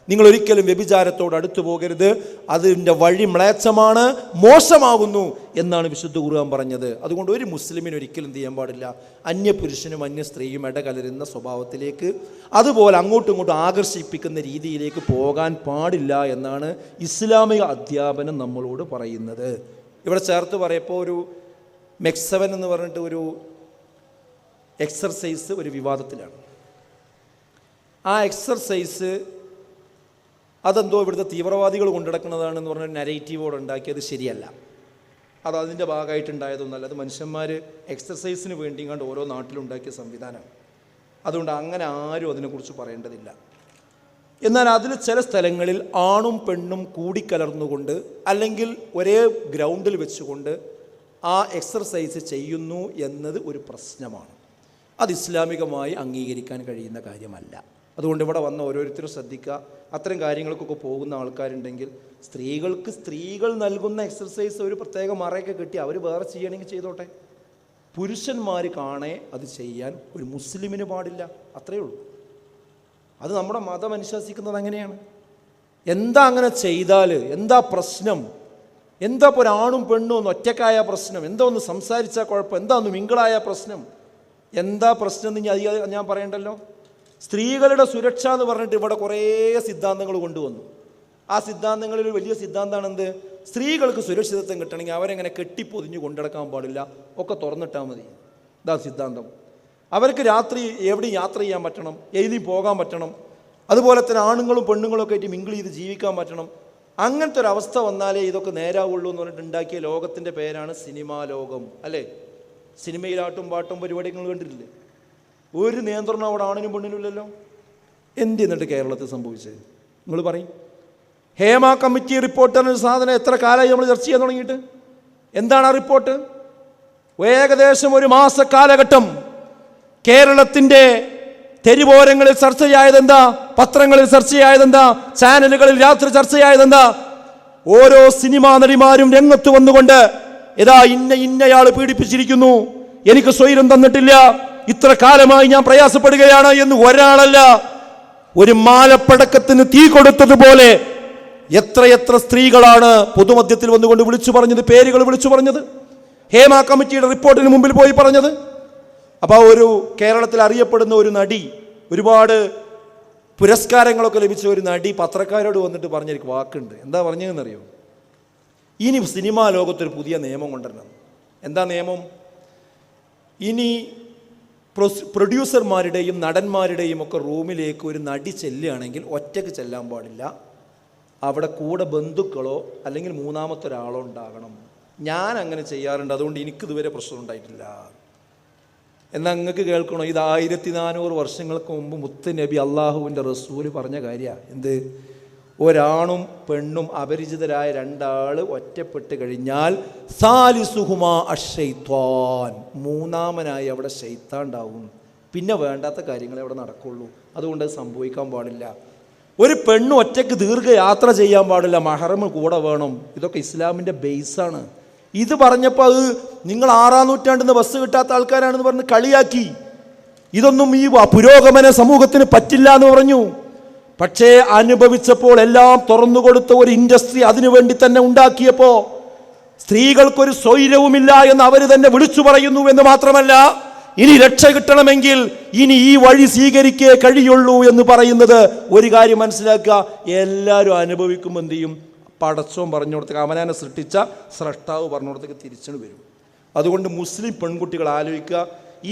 നിങ്ങൾ ഒരിക്കലും വ്യഭിചാരത്തോട് അടുത്തു പോകരുത്, അതിൻ്റെ വഴി മ്ലേച്ഛമാണ്, മോശമാകുന്നു എന്നാണ് വിശുദ്ധ ഖുർആൻ പറഞ്ഞത്. അതുകൊണ്ട് ഒരു മുസ്ലിമിന് ഒരിക്കലും ചെയ്യാൻ പാടില്ല അന്യപുരുഷനും അന്യ സ്ത്രീയും ഇടകലരുന്ന സ്വഭാവത്തിലേക്ക്, അതുപോലെ അങ്ങോട്ടും ഇങ്ങോട്ടും ആകർഷിപ്പിക്കുന്ന രീതിയിലേക്ക് പോകാൻ പാടില്ല എന്നാണ് ഇസ്ലാമിക അധ്യാപനം നമ്മളോട് പറയുന്നത്. ഇവിടെ ചേർത്ത് പറയപ്പോൾ ഒരു മെക്സവൻ എന്ന് പറഞ്ഞിട്ട് ഒരു എക്സർസൈസ് ഒരു വിവാദത്തിലാണ്. ആ എക്സർസൈസ് അതെന്തോ ഇവിടുത്തെ തീവ്രവാദികൾ കൊണ്ടുനടക്കുന്നതാണെന്ന് പറഞ്ഞ നരേറ്റീവോട് ഉണ്ടാക്കിയത് ശരിയല്ല. അത് അതിൻ്റെ ഭാഗമായിട്ടുണ്ടായതൊന്നല്ല. അത് മനുഷ്യന്മാർ എക്സർസൈസിന് വേണ്ടി കണ്ട് ഓരോ നാട്ടിലുണ്ടാക്കിയ സംവിധാനമാണ്. അതുകൊണ്ട് അങ്ങനെ ആരും അതിനെക്കുറിച്ച് പറയേണ്ടതില്ല. എന്നാൽ അതിൽ ചില സ്ഥലങ്ങളിൽ ആണും പെണ്ണും കൂടിക്കലർന്നുകൊണ്ട് അല്ലെങ്കിൽ ഒരേ ഗ്രൗണ്ടിൽ വെച്ചുകൊണ്ട് ആ എക്സർസൈസ് ചെയ്യുന്നു എന്നത് ഒരു പ്രശ്നമാണ്. അത് ഇസ്ലാമികമായി അംഗീകരിക്കാൻ കഴിയുന്ന കാര്യമല്ല. അതുകൊണ്ട് ഇവിടെ വന്ന ഓരോരുത്തരും ശ്രദ്ധിക്കുക, അത്തരം കാര്യങ്ങൾക്കൊക്കെ പോകുന്ന ആൾക്കാരുണ്ടെങ്കിൽ സ്ത്രീകൾക്ക് സ്ത്രീകൾ നൽകുന്ന എക്സർസൈസ് ഒരു പ്രത്യേക മറയൊക്കെ കിട്ടി അവർ വേറെ ചെയ്യണമെങ്കിൽ ചെയ്തോട്ടെ. പുരുഷന്മാർ കാണേ അത് ചെയ്യാൻ ഒരു മുസ്ലിമിന് പാടില്ല, അത്രയേ ഉള്ളൂ. അത് നമ്മുടെ മതം അനുശാസിക്കുന്നത് അങ്ങനെയാണ്. എന്താ അങ്ങനെ ചെയ്താൽ എന്താ പ്രശ്നം? എന്താ ഇപ്പോൾ ഒരാണും പെണ്ണും ഒന്ന് ഒറ്റക്കായ പ്രശ്നം? എന്താ ഒന്ന് സംസാരിച്ചാൽ കുഴപ്പം? എന്താ ഒന്ന് മിങ്കിളായ പ്രശ്നം? എന്താ പ്രശ്നം എന്ന് ഞാൻ പറയണ്ടല്ലോ. സ്ത്രീകളുടെ സുരക്ഷ എന്ന് പറഞ്ഞിട്ട് ഇവിടെ കുറേ സിദ്ധാന്തങ്ങൾ കൊണ്ടുവന്നു. ആ സിദ്ധാന്തങ്ങളിൽ ഒരു വലിയ സിദ്ധാന്തമാണ് എന്ത്? സ്ത്രീകൾക്ക് സുരക്ഷിതത്വം കിട്ടണമെങ്കിൽ അവരെങ്ങനെ കെട്ടിപ്പൊതിഞ്ഞ് കൊണ്ടുനടക്കാൻ പാടില്ല, ഒക്കെ തുറന്നിട്ടാൽ മതി. ഇതാ സിദ്ധാന്തം. അവർക്ക് രാത്രി എവിടെയും യാത്ര ചെയ്യാൻ പറ്റണം, എഴുതി പോകാൻ പറ്റണം, അതുപോലെ തന്നെ ആണുങ്ങളും പെണ്ണുങ്ങളും ഒക്കെ ആയിട്ട് മിങ്കിൾ ചെയ്ത് ജീവിക്കാൻ പറ്റണം. അങ്ങനത്തെ ഒരു അവസ്ഥ വന്നാലേ ഇതൊക്കെ നേരാവുള്ളൂ എന്ന് പറഞ്ഞിട്ട് ഉണ്ടാക്കിയ ലോകത്തിൻ്റെ പേരാണ് സിനിമാ ലോകം, അല്ലേ? സിനിമയിലാട്ടും പാട്ടും പരിപാടികൾ കണ്ടിട്ടില്ലേ? ഒരു നിയന്ത്രണം അവിടെ ആണിനും പെണ്ണിനും ഇല്ലല്ലോ. എന്ത് എന്നിട്ട് കേരളത്തിൽ സംഭവിച്ചത് നിങ്ങൾ പറയും? ഹേമ കമ്മിറ്റി റിപ്പോർട്ട് എന്നൊരു സാധനം എത്ര കാലമായി നമ്മൾ ചർച്ച ചെയ്യാൻ തുടങ്ങിയിട്ട്? എന്താണ് ആ റിപ്പോർട്ട്? ഏകദേശം ഒരു മാസ കാലഘട്ടം കേരളത്തിൻ്റെ തെരുവോരങ്ങളിൽ ചർച്ചയായതെന്താ? പത്രങ്ങളിൽ ചർച്ചയായതെന്താ? ചാനലുകളിൽ രാത്രി ചർച്ചയായതെന്താ? ഓരോ സിനിമാ നടിമാരും രംഗത്ത് വന്നുകൊണ്ട് ഇതാ ഇന്നയാൾ പീഡിപ്പിച്ചിരിക്കുന്നു, എനിക്ക് സ്വൈരം തന്നിട്ടില്ല, ഇത്ര കാലമായി ഞാൻ പ്രയാസപ്പെടുകയാണ് എന്ന് ഒരാളല്ല, ഒരു മാലപ്പടക്കത്തിന് തീ കൊടുത്തതുപോലെ എത്രയെത്ര സ്ത്രീകളാണ് പൊതുമധ്യത്തിൽ വന്നുകൊണ്ട് വിളിച്ചു പറഞ്ഞത്, പേരുകൾ വിളിച്ചു പറഞ്ഞത്, ഹേമ കമ്മിറ്റിയുടെ റിപ്പോർട്ടിന് മുമ്പിൽ പോയി പറഞ്ഞത്. അപ്പോൾ ഒരു കേരളത്തിൽ അറിയപ്പെടുന്ന ഒരു നടി, ഒരുപാട് പുരസ്കാരങ്ങളൊക്കെ ലഭിച്ച ഒരു നടി പത്രക്കാരോട് വന്നിട്ട് പറഞ്ഞൊരു വാക്കുണ്ട്. എന്താ പറഞ്ഞതെന്നറിയോ? ഇനി സിനിമാ ലോകത്തൊരു പുതിയ നിയമം കൊണ്ടുവരണം. എന്താ നിയമം? ഇനി പ്രൊഡ്യൂസർമാരുടെയും നടന്മാരുടെയും ഒക്കെ റൂമിലേക്ക് ഒരു നടി ചെല്ലുകയാണെങ്കിൽ ഒറ്റയ്ക്ക് ചെല്ലാൻ പാടില്ല, അവിടെ കൂടെ ബന്ധുക്കളോ അല്ലെങ്കിൽ മൂന്നാമത്തെ ഒരാളോ ഉണ്ടാകണം. ഞാൻ അങ്ങനെ ചെയ്യാറുണ്ട്, അതുകൊണ്ട് എനിക്കിതുവരെ പ്രശ്നം ഉണ്ടായിട്ടില്ല. എന്നാൽ നിങ്ങൾക്ക് കേൾക്കണോ? ഇത് 1400 വർഷങ്ങൾക്ക് മുമ്പ് മുത്ത് നബി അള്ളാഹുവിൻ്റെ റസൂല് പറഞ്ഞ കാര്യമാണ്. എന്ത്? ഒരാണും പെണ്ണും അപരിചിതരായ രണ്ടാൾ ഒറ്റപ്പെട്ട് കഴിഞ്ഞാൽ സാലിസുഹുമാ അശ്ശൈത്വാൻ, മൂന്നാമനായി അവിടെ ശൈത്താൻ ഉണ്ടാവും. പിന്നെ വേണ്ടാത്ത കാര്യങ്ങളെ അവിടെ നടക്കുള്ളൂ. അതുകൊണ്ട് അത് സംഭവിക്കാൻ പാടില്ല. ഒരു പെണ്ണ് ഒറ്റയ്ക്ക് ദീർഘയാത്ര ചെയ്യാൻ പാടില്ല, മഹറം കൂടെ വേണം. ഇതൊക്കെ ഇസ്ലാമിൻ്റെ ബേസാണ്. ഇത് പറഞ്ഞപ്പോൾ അത് നിങ്ങൾ 6-ാം നൂറ്റാണ്ടിൽ ബസ് കിട്ടാത്ത ആൾക്കാരാണെന്ന് പറഞ്ഞ് കളിയാക്കി. ഇതൊന്നും ഈ പുരോഗമന സമൂഹത്തിന് പറ്റില്ല എന്ന് പറഞ്ഞു. പക്ഷേ അനുഭവിച്ചപ്പോൾ എല്ലാം തുറന്നുകൊടുത്ത ഒരു ഇൻഡസ്ട്രി അതിനുവേണ്ടി തന്നെ ഉണ്ടാക്കിയപ്പോൾ സ്ത്രീകൾക്കൊരു സ്വൈരവുമില്ല എന്ന് അവർ തന്നെ വിളിച്ചു പറയുന്നു. എന്ന് മാത്രമല്ല, ഇനി രക്ഷ കിട്ടണമെങ്കിൽ ഇനി ഈ വഴി സ്വീകരിക്കേ കഴിയുള്ളൂ എന്ന് പറയുന്നത് ഒരു കാര്യം മനസ്സിലാക്കുക, എല്ലാവരും അനുഭവിക്കുമ്പോൾ എന്ത് ചെയ്യും? പടച്ചോൻ പറഞ്ഞുകൊടുത്തേക്ക്, അവനാനെ സൃഷ്ടിച്ച സ്രഷ്ടാവ് പറഞ്ഞുകൊടുത്തേക്ക് തിരിച്ചു വരും. അതുകൊണ്ട് മുസ്ലിം പെൺകുട്ടികൾ ആലോചിക്കുക,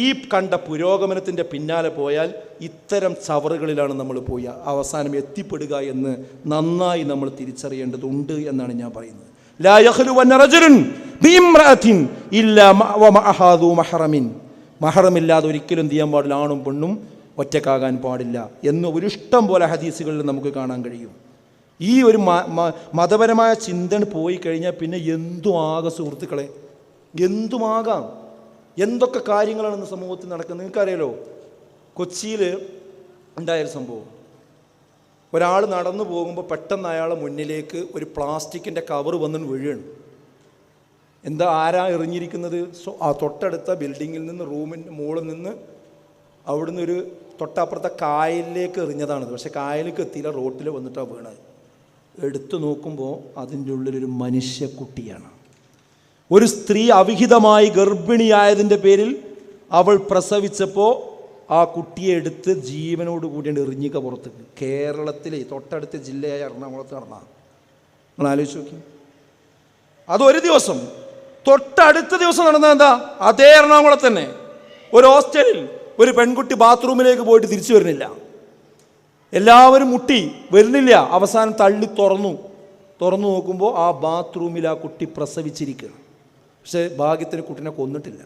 ഈ കണ്ട പുരോഗമനത്തിൻ്റെ പിന്നാലെ പോയാൽ ഇത്തരം ചവറുകളിലാണ് നമ്മൾ പോയി അവസാനം എത്തിപ്പെടുക എന്ന് നന്നായി നമ്മൾ തിരിച്ചറിയേണ്ടതുണ്ട് എന്നാണ് ഞാൻ പറയുന്നത്. ലാ യഖ്ലുവന്ന റജുലുൻ ബിഇംറഅത്തിൻ ഇല്ലാ വമഅഹാദു മഹറമിൻ, മഹറമില്ലാതെ ഒരിക്കലും ചെയ്യാൻ പാടില്ല ആണും പെണ്ണും ഒറ്റക്കാകാൻ പാടില്ല എന്ന് ഒരു ഇഷ്ടം പോലെ ഹദീസുകളിൽ നമുക്ക് കാണാൻ കഴിയും. ഈ ഒരു മതപരമായ ചിന്തന പോയി കഴിഞ്ഞാൽ പിന്നെ എന്തുമാകാം സുഹൃത്തുക്കളെ, എന്തുമാകാം. എന്തൊക്കെ കാര്യങ്ങളാണ് ഇന്ന് സമൂഹത്തിൽ നടക്കുന്നത് നിങ്ങൾക്കറിയാലോ. കൊച്ചിയിൽ ഉണ്ടായൊരു സംഭവം, ഒരാൾ നടന്നു പോകുമ്പോൾ പെട്ടെന്ന് അയാളെ മുന്നിലേക്ക് ഒരു പ്ലാസ്റ്റിക്കിൻ്റെ കവർ വന്നു വീഴുകയാണ്. എന്താ, ആരാ എറിഞ്ഞിരിക്കുന്നത്? ആ തൊട്ടടുത്ത ബിൽഡിങ്ങിൽ നിന്ന്, റൂമിൻ്റെ മുകളിൽ നിന്ന്, അവിടുന്ന് ഒരു തൊട്ടപ്പുറത്തെ കായലിലേക്ക് എറിഞ്ഞതാണ്. പക്ഷേ കായലിലേക്ക് എത്തിയില്ല, റോട്ടിൽ വന്നിട്ടാണ് വീണത്. എടുത്തു നോക്കുമ്പോൾ അതിൻ്റെ ഉള്ളിലൊരു മനുഷ്യക്കുട്ടിയാണ്. ഒരു സ്ത്രീ അവിഹിതമായി ഗർഭിണിയായതിൻ്റെ പേരിൽ അവൾ പ്രസവിച്ചപ്പോൾ ആ കുട്ടിയെ എടുത്ത് ജീവനോട് കൂടിയാണ് എറിഞ്ഞിക്ക പുറത്തേക്ക്. കേരളത്തിലെ തൊട്ടടുത്ത ജില്ലയായ എറണാകുളത്ത് നടന്ന, നിങ്ങൾ ആലോചിച്ച് നോക്കി. അതൊരു ദിവസം, തൊട്ടടുത്ത ദിവസം നടന്നത് എന്താ, അതേ എറണാകുളത്ത് തന്നെ ഒരു ഹോസ്റ്റലിൽ ഒരു പെൺകുട്ടി ബാത്റൂമിലേക്ക് പോയിട്ട് തിരിച്ചു വരുന്നില്ല. എല്ലാവരും മുട്ടി വരുന്നില്ല. അവസാനം തള്ളി തുറന്നു നോക്കുമ്പോൾ ആ ബാത്റൂമിൽ ആ കുട്ടി പ്രസവിച്ചിരിക്കുകയാണ്. പക്ഷേ ഭാഗ്യത്തിന് കുട്ടിനെ കൊന്നിട്ടില്ല.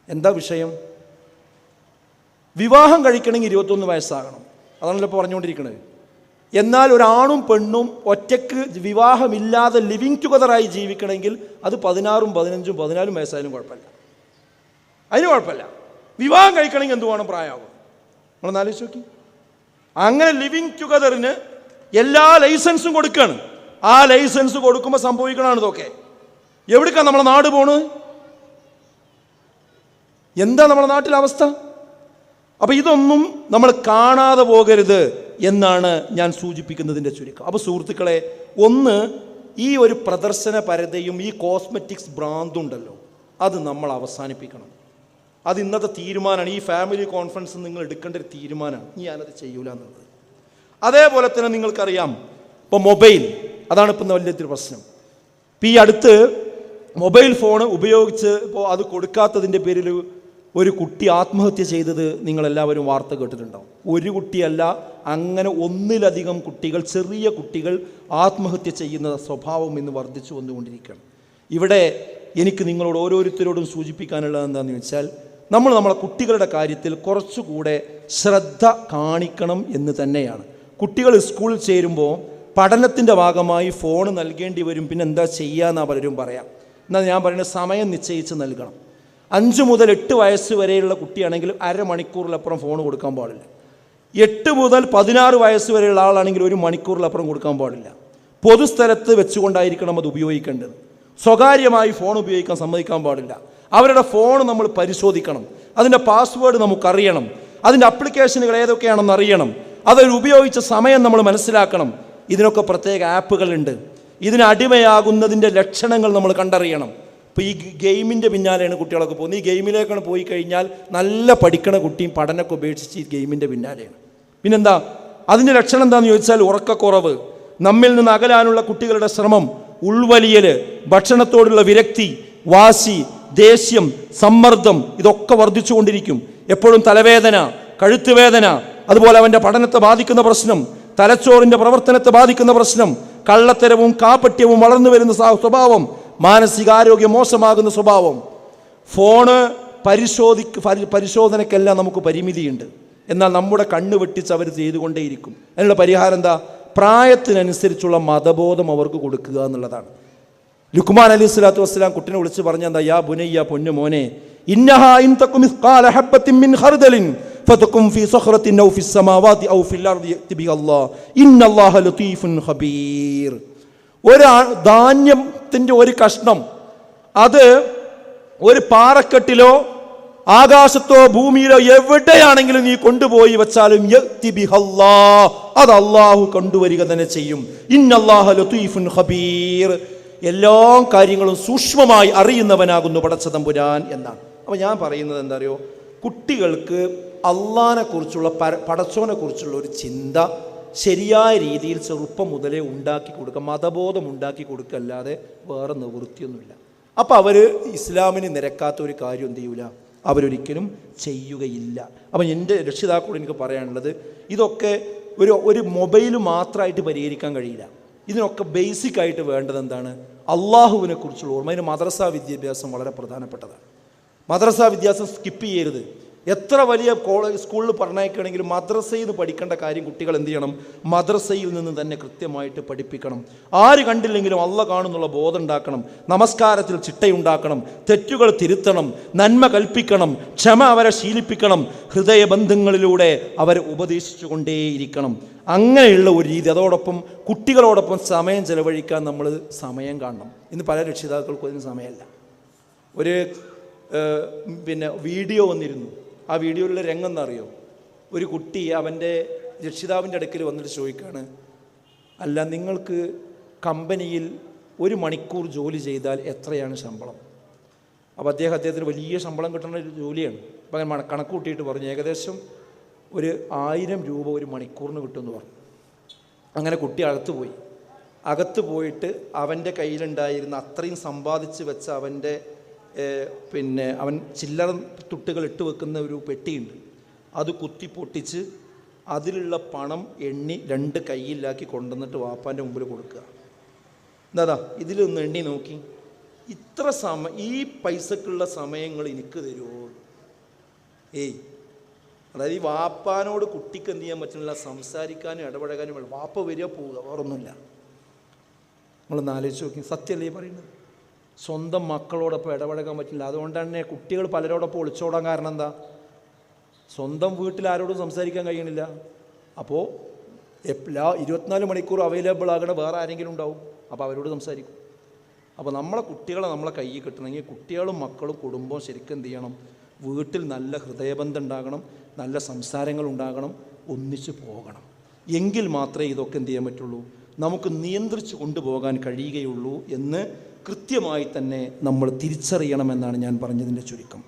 എന്താ വിഷയം? വിവാഹം കഴിക്കണമെങ്കിൽ 21 വയസ്സാകണം. അതാണല്ലോ ഇപ്പോൾ പറഞ്ഞുകൊണ്ടിരിക്കുന്നത്. എന്നാൽ ഒരാണും പെണ്ണും ഒറ്റയ്ക്ക് വിവാഹമില്ലാതെ ലിവിങ് ടുഗദറായി ജീവിക്കണമെങ്കിൽ അത് 16, 15, 14 വയസ്സായാലും കുഴപ്പമില്ല. അതിന് കുഴപ്പമില്ല. വിവാഹം കഴിക്കണമെങ്കിൽ എന്ത് വേണം? പ്രായമാകും. നമ്മളൊന്ന് ആലോചിച്ച് നോക്കി. അങ്ങനെ ലിവിങ് ടുഗദറിന് എല്ലാ ലൈസൻസും കൊടുക്കുകയാണ്. ആ ലൈസൻസ് കൊടുക്കുമ്പോൾ സംഭവിക്കണതാണ് ഇതൊക്കെ. എവിടേക്കാണ് നമ്മളെ നാട് പോണ്? എന്താ നമ്മുടെ നാട്ടിലെ അവസ്ഥ? അപ്പോൾ ഇതൊന്നും നമ്മൾ കാണാതെ പോകരുത് എന്നാണ് ഞാൻ സൂചിപ്പിക്കുന്നതിൻ്റെ ചുരുക്കം. അപ്പോൾ സുഹൃത്തുക്കളെ, ഒന്ന്, ഈ ഒരു പ്രദർശന പരതയും ഈ കോസ്മെറ്റിക്സ് ഭ്രാന്തുണ്ടല്ലോ, അത് നമ്മൾ അവസാനിപ്പിക്കണം. അത് ഇന്നത്തെ തീരുമാനമാണ്. ഈ ഫാമിലി കോൺഫറൻസ് നിങ്ങൾ എടുക്കേണ്ട ഒരു തീരുമാനമാണ്. ഞാനത് ചെയ്യൂല എന്നുള്ളത്. അതേപോലെ തന്നെ നിങ്ങൾക്കറിയാം, ഇപ്പോൾ മൊബൈൽ, അതാണ് ഇപ്പം വലിയൊരു പ്രശ്നം. ഇപ്പം ഈ അടുത്ത് മൊബൈൽ ഫോൺ ഉപയോഗിച്ച് ഇപ്പോൾ അത് കൊടുക്കാത്തതിൻ്റെ പേരിൽ ഒരു കുട്ടി ആത്മഹത്യ ചെയ്തത് നിങ്ങളെല്ലാവരും വാർത്ത കേട്ടിട്ടുണ്ടാവും. ഒരു കുട്ടിയല്ല, അങ്ങനെ ഒന്നിലധികം കുട്ടികൾ, ചെറിയ കുട്ടികൾ ആത്മഹത്യ ചെയ്യുന്ന സ്വഭാവം ഇന്ന് വർദ്ധിച്ചു വന്നുകൊണ്ടിരിക്കുകയാണ്. ഇവിടെ എനിക്ക് നിങ്ങളോട് ഓരോരുത്തരോടും സൂചിപ്പിക്കാനുള്ളത് എന്താണെന്ന് വെച്ചാൽ, നമ്മളെ കുട്ടികളുടെ കാര്യത്തിൽ കുറച്ചുകൂടെ ശ്രദ്ധ കാണിക്കണം എന്ന് തന്നെയാണ്. കുട്ടികൾ സ്കൂളിൽ ചേരുമ്പോൾ പഠനത്തിൻ്റെ ഭാഗമായി ഫോൺ നൽകേണ്ടി വരും. പിന്നെ എന്താ ചെയ്യാമെന്നാണ് പലരും പറയാം. എന്നാൽ ഞാൻ പറയുന്നത്, സമയം നിശ്ചയിച്ച് നൽകണം. 5 മുതൽ 8 വയസ്സ് വരെയുള്ള കുട്ടിയാണെങ്കിൽ അരമണിക്കൂറിലപ്പുറം ഫോൺ കൊടുക്കാൻ പാടില്ല. 8 മുതൽ 16 വയസ്സ് വരെയുള്ള ആളാണെങ്കിൽ 1 മണിക്കൂറിലപ്പുറം കൊടുക്കാൻ പാടില്ല. പൊതുസ്ഥലത്ത് വെച്ചുകൊണ്ടായിരിക്കണം അത് ഉപയോഗിക്കേണ്ടത്. സ്വകാര്യമായി ഫോൺ ഉപയോഗിക്കാൻ സമ്മതിക്കാൻ പാടില്ല. അവരുടെ ഫോൺ നമ്മൾ പരിശോധിക്കണം. അതിൻ്റെ പാസ്വേഡ് നമുക്കറിയണം. അതിൻ്റെ അപ്ലിക്കേഷനുകൾ ഏതൊക്കെയാണെന്ന് അറിയണം. അവർ ഉപയോഗിച്ച സമയം നമ്മൾ മനസ്സിലാക്കണം. ഇതിനൊക്കെ പ്രത്യേക ആപ്പുകളുണ്ട്. ഇതിന് അടിമയാകുന്നതിൻ്റെ ലക്ഷണങ്ങൾ നമ്മൾ കണ്ടറിയണം. ഇപ്പോൾ ഈ ഗെയിമിൻ്റെ പിന്നാലെയാണ് കുട്ടികളൊക്കെ പോകുന്നത്. ഈ ഗെയിമിലേക്കാണ് പോയി കഴിഞ്ഞാൽ നല്ല പഠിക്കണ കുട്ടിയും പഠനമൊക്കെ ഉപേക്ഷിച്ച് ഈ ഗെയിമിൻ്റെ പിന്നാലെയാണ്. പിന്നെന്താ അതിൻ്റെ ലക്ഷണം എന്താണെന്ന് ചോദിച്ചാൽ, ഉറക്കക്കുറവ്, നമ്മിൽ നിന്ന് അകലാനുള്ള കുട്ടികളുടെ ശ്രമം, ഉൾവലിയൽ, ഭക്ഷണത്തോടുള്ള വിരക്തി, വാശി, ദേഷ്യം, സമ്മർദ്ദം, ഇതൊക്കെ വർദ്ധിച്ചുകൊണ്ടിരിക്കും. എപ്പോഴും തലവേദന, കഴുത്തുവേദന, അതുപോലെ അവൻ്റെ പഠനത്തെ ബാധിക്കുന്ന പ്രശ്നം, തലച്ചോറിൻ്റെ പ്രവർത്തനത്തെ ബാധിക്കുന്ന പ്രശ്നം, കള്ളത്തരവും കാപട്യവും വളർന്നു വരുന്ന സ്വഭാവം, മാനസികാരോഗ്യം മോശമാകുന്ന സ്വഭാവം. ഫോണ് പരിശോധനയ്ക്കെല്ലാം നമുക്ക് പരിമിതിയുണ്ട്. എന്നാൽ നമ്മുടെ കണ്ണ് വെട്ടിച്ച് അവർ ചെയ്തുകൊണ്ടേയിരിക്കും. അതിനുള്ള പരിഹാരം എന്താ? പ്രായത്തിനനുസരിച്ചുള്ള മതബോധം അവർക്ക് കൊടുക്കുക എന്നുള്ളതാണ്. ലുക്മാൻ അലൈഹി സ്വലാത്തു വസ്സലാം കുട്ടിനെ വിളിച്ച് പറഞ്ഞ എന്താ? യാ ബുനയ്യ, പൊന്നു മോനെ, ഇന്നഹാ ഇൻ തകും മിസ്ഖാല ഹബ്ബത്തിൻ മിൻ ഖർദലിൻ ഫതകും ഫീ സഖറത്തിൻ ഔ ഫിസ് സമാവാതി ഔ ഫിൽ അർദി യഅതി ബിഅല്ലാഹ് ഇന്നല്ലാഹ ലതീഫുൻ ഖബീർ. ഒരു ധാന്യത്തിൻ്റെ ഒരു കഷ്ണം അത് ഒരു പാറക്കെട്ടിലോ ആകാശത്തോ ഭൂമിയിലോ എവിടെയാണെങ്കിലും നീ കൊണ്ടുപോയി വെച്ചാലും യഅതി ബിഅല്ലാഹ്, അത് അല്ലാഹു കൊണ്ടുവരിക തന്നെ ചെയ്യും. ഇന്നല്ലാഹ ലതീഫുൻ ഖബീർ, എല്ലാ കാര്യങ്ങളും സൂക്ഷ്മമായി അറിയുന്നവനാകുന്നു പടച്ച തമ്പുരാൻ എന്നാണ്. അപ്പോൾ ഞാൻ പറയുന്നത് എന്താ അറിയോ, കുട്ടികൾക്ക് അള്ളാഹിനെ കുറിച്ചുള്ള പടച്ചോനെ കുറിച്ചുള്ള ഒരു ചിന്ത ശരിയായ രീതിയിൽ ചെറുപ്പം മുതലേ ഉണ്ടാക്കി കൊടുക്കുക, മതബോധം ഉണ്ടാക്കി കൊടുക്കുക, അല്ലാതെ വേറെ നിവൃത്തിയൊന്നുമില്ല. അപ്പോൾ അവർ ഇസ്ലാമിന് നിരക്കാത്ത ഒരു കാര്യം എന്ത് ചെയ്യൂല, അവരൊരിക്കലും ചെയ്യുകയില്ല. അപ്പം എൻ്റെ രക്ഷിതാക്കളോട് എനിക്ക് പറയാനുള്ളത്, ഇതൊക്കെ ഒരു മൊബൈൽ മാത്രമായിട്ട് പരിഹരിക്കാൻ കഴിയില്ല. ഇതിനൊക്കെ ബേസിക്കായിട്ട് വേണ്ടത് എന്താണ്? അള്ളാഹുവിനെ കുറിച്ചുള്ള ഓർമ്മ. അതിന് മദ്രസ വിദ്യാഭ്യാസം വളരെ പ്രധാനപ്പെട്ടതാണ്. മദ്രസ വിദ്യാഭ്യാസം സ്കിപ്പ് ചെയ്യരുത്. എത്ര വലിയ സ്കൂളിൽ പറഞ്ഞയക്കുകയാണെങ്കിലും മദ്രസയിൽ നിന്ന് പഠിക്കേണ്ട കാര്യം കുട്ടികൾ എന്ത് ചെയ്യണം? മദ്രസയിൽ നിന്ന് തന്നെ കൃത്യമായിട്ട് പഠിപ്പിക്കണം. ആര് കണ്ടില്ലെങ്കിലും അള്ള കാണുന്നുള്ള ബോധം ഉണ്ടാക്കണം. നമസ്കാരത്തിൽ ചിട്ടയുണ്ടാക്കണം, തെറ്റുകൾ തിരുത്തണം, നന്മ കൽപ്പിക്കണം, ക്ഷമ അവരെ ശീലിപ്പിക്കണം, ഹൃദയബന്ധങ്ങളിലൂടെ അവരെ ഉപദേശിച്ചു കൊണ്ടേയിരിക്കണം. അങ്ങനെയുള്ള ഒരു രീതി. അതോടൊപ്പം കുട്ടികളോടൊപ്പം സമയം ചെലവഴിക്കാൻ നമ്മൾ സമയം കാണണം. ഇന്ന് പല രക്ഷിതാക്കൾക്കും അതിന് സമയമല്ല. ഒരു വീഡിയോ വന്നിരുന്നു. ആ വീഡിയോയിലുള്ള രംഗം എന്നറിയോ? ഒരു കുട്ടി അവൻ്റെ രക്ഷിതാവിൻ്റെ അടുക്കൽ വന്നിട്ട് ചോദിക്കുകയാണ്, അല്ല, നിങ്ങൾക്ക് കമ്പനിയിൽ 1 മണിക്കൂർ ജോലി ചെയ്താൽ എത്രയാണ് ശമ്പളം? അപ്പോൾ അദ്ദേഹത്തിന് വലിയ ശമ്പളം കിട്ടുന്ന ഒരു ജോലിയാണ്. അപ്പം അങ്ങനെ കണക്ക് കൂട്ടിയിട്ട് പറഞ്ഞു, ഏകദേശം 1000 രൂപ 1 മണിക്കൂറിന് കിട്ടുമെന്ന് പറഞ്ഞു. അങ്ങനെ കുട്ടി അകത്ത് പോയിട്ട് അവൻ്റെ കയ്യിലുണ്ടായിരുന്ന അത്രയും സമ്പാദിച്ച് വെച്ച അവൻ്റെ അവൻ ചില്ലറ തുട്ടുകൾ ഇട്ട് വെക്കുന്ന ഒരു പെട്ടിയുണ്ട്. അത് കുത്തി പൊട്ടിച്ച് അതിലുള്ള പണം എണ്ണി 2 കയ്യിലാക്കി കൊണ്ടുവന്നിട്ട് വാപ്പാൻ്റെ മുമ്പിൽ കൊടുക്കുക. എന്താ ഇതിലൊന്ന് എണ്ണി നോക്കി, ഇത്ര ഈ പൈസക്കുള്ള സമയങ്ങൾ എനിക്ക് തരുമോ? അതായത് ഈ വാപ്പാനോട് കുട്ടിക്ക് എന്ത് ചെയ്യാൻ പറ്റുന്നില്ല, സംസാരിക്കാനും ഇടപഴകാനും. വാപ്പ വരിക പോവുക, വേറൊന്നുമില്ല. നിങ്ങളൊന്ന് ആലോചിച്ച് നോക്കി. സത്യമല്ലേ പറയുന്നത്? സ്വന്തം മക്കളോടൊപ്പം ഇടപഴകാൻ പറ്റില്ല. അതുകൊണ്ട് തന്നെ കുട്ടികൾ പലരോടൊപ്പം ഒളിച്ചോടാൻ കാരണം എന്താ? സ്വന്തം വീട്ടിൽ ആരോടും സംസാരിക്കാൻ കഴിയണില്ല. അപ്പോൾ 24 മണിക്കൂർ അവൈലബിൾ ആകണ വേറെ ആരെങ്കിലും ഉണ്ടാവും. അപ്പോൾ അവരോട് സംസാരിക്കും. അപ്പോൾ നമ്മളെ കുട്ടികളെ നമ്മളെ കയ്യിൽ കിട്ടണമെങ്കിൽ കുട്ടികളും മക്കളും കുടുംബവും ശരിക്കും എന്ത് ചെയ്യണം? വീട്ടിൽ നല്ല ഹൃദയബന്ധം ഉണ്ടാകണം, നല്ല സംസാരങ്ങൾ ഉണ്ടാകണം, ഒന്നിച്ചു പോകണം. എങ്കിൽ മാത്രമേ ഇതൊക്കെ എന്ത് ചെയ്യാൻ പറ്റുള്ളൂ, നമുക്ക് നിയന്ത്രിച്ച് കൊണ്ടുപോകാൻ കഴിയുകയുള്ളൂ എന്ന് കൃത്യമായി തന്നെ നമ്മൾ തിരിച്ചറിയണമെന്നാണ് ഞാൻ പറഞ്ഞതിൻ്റെ ചുരുക്കം.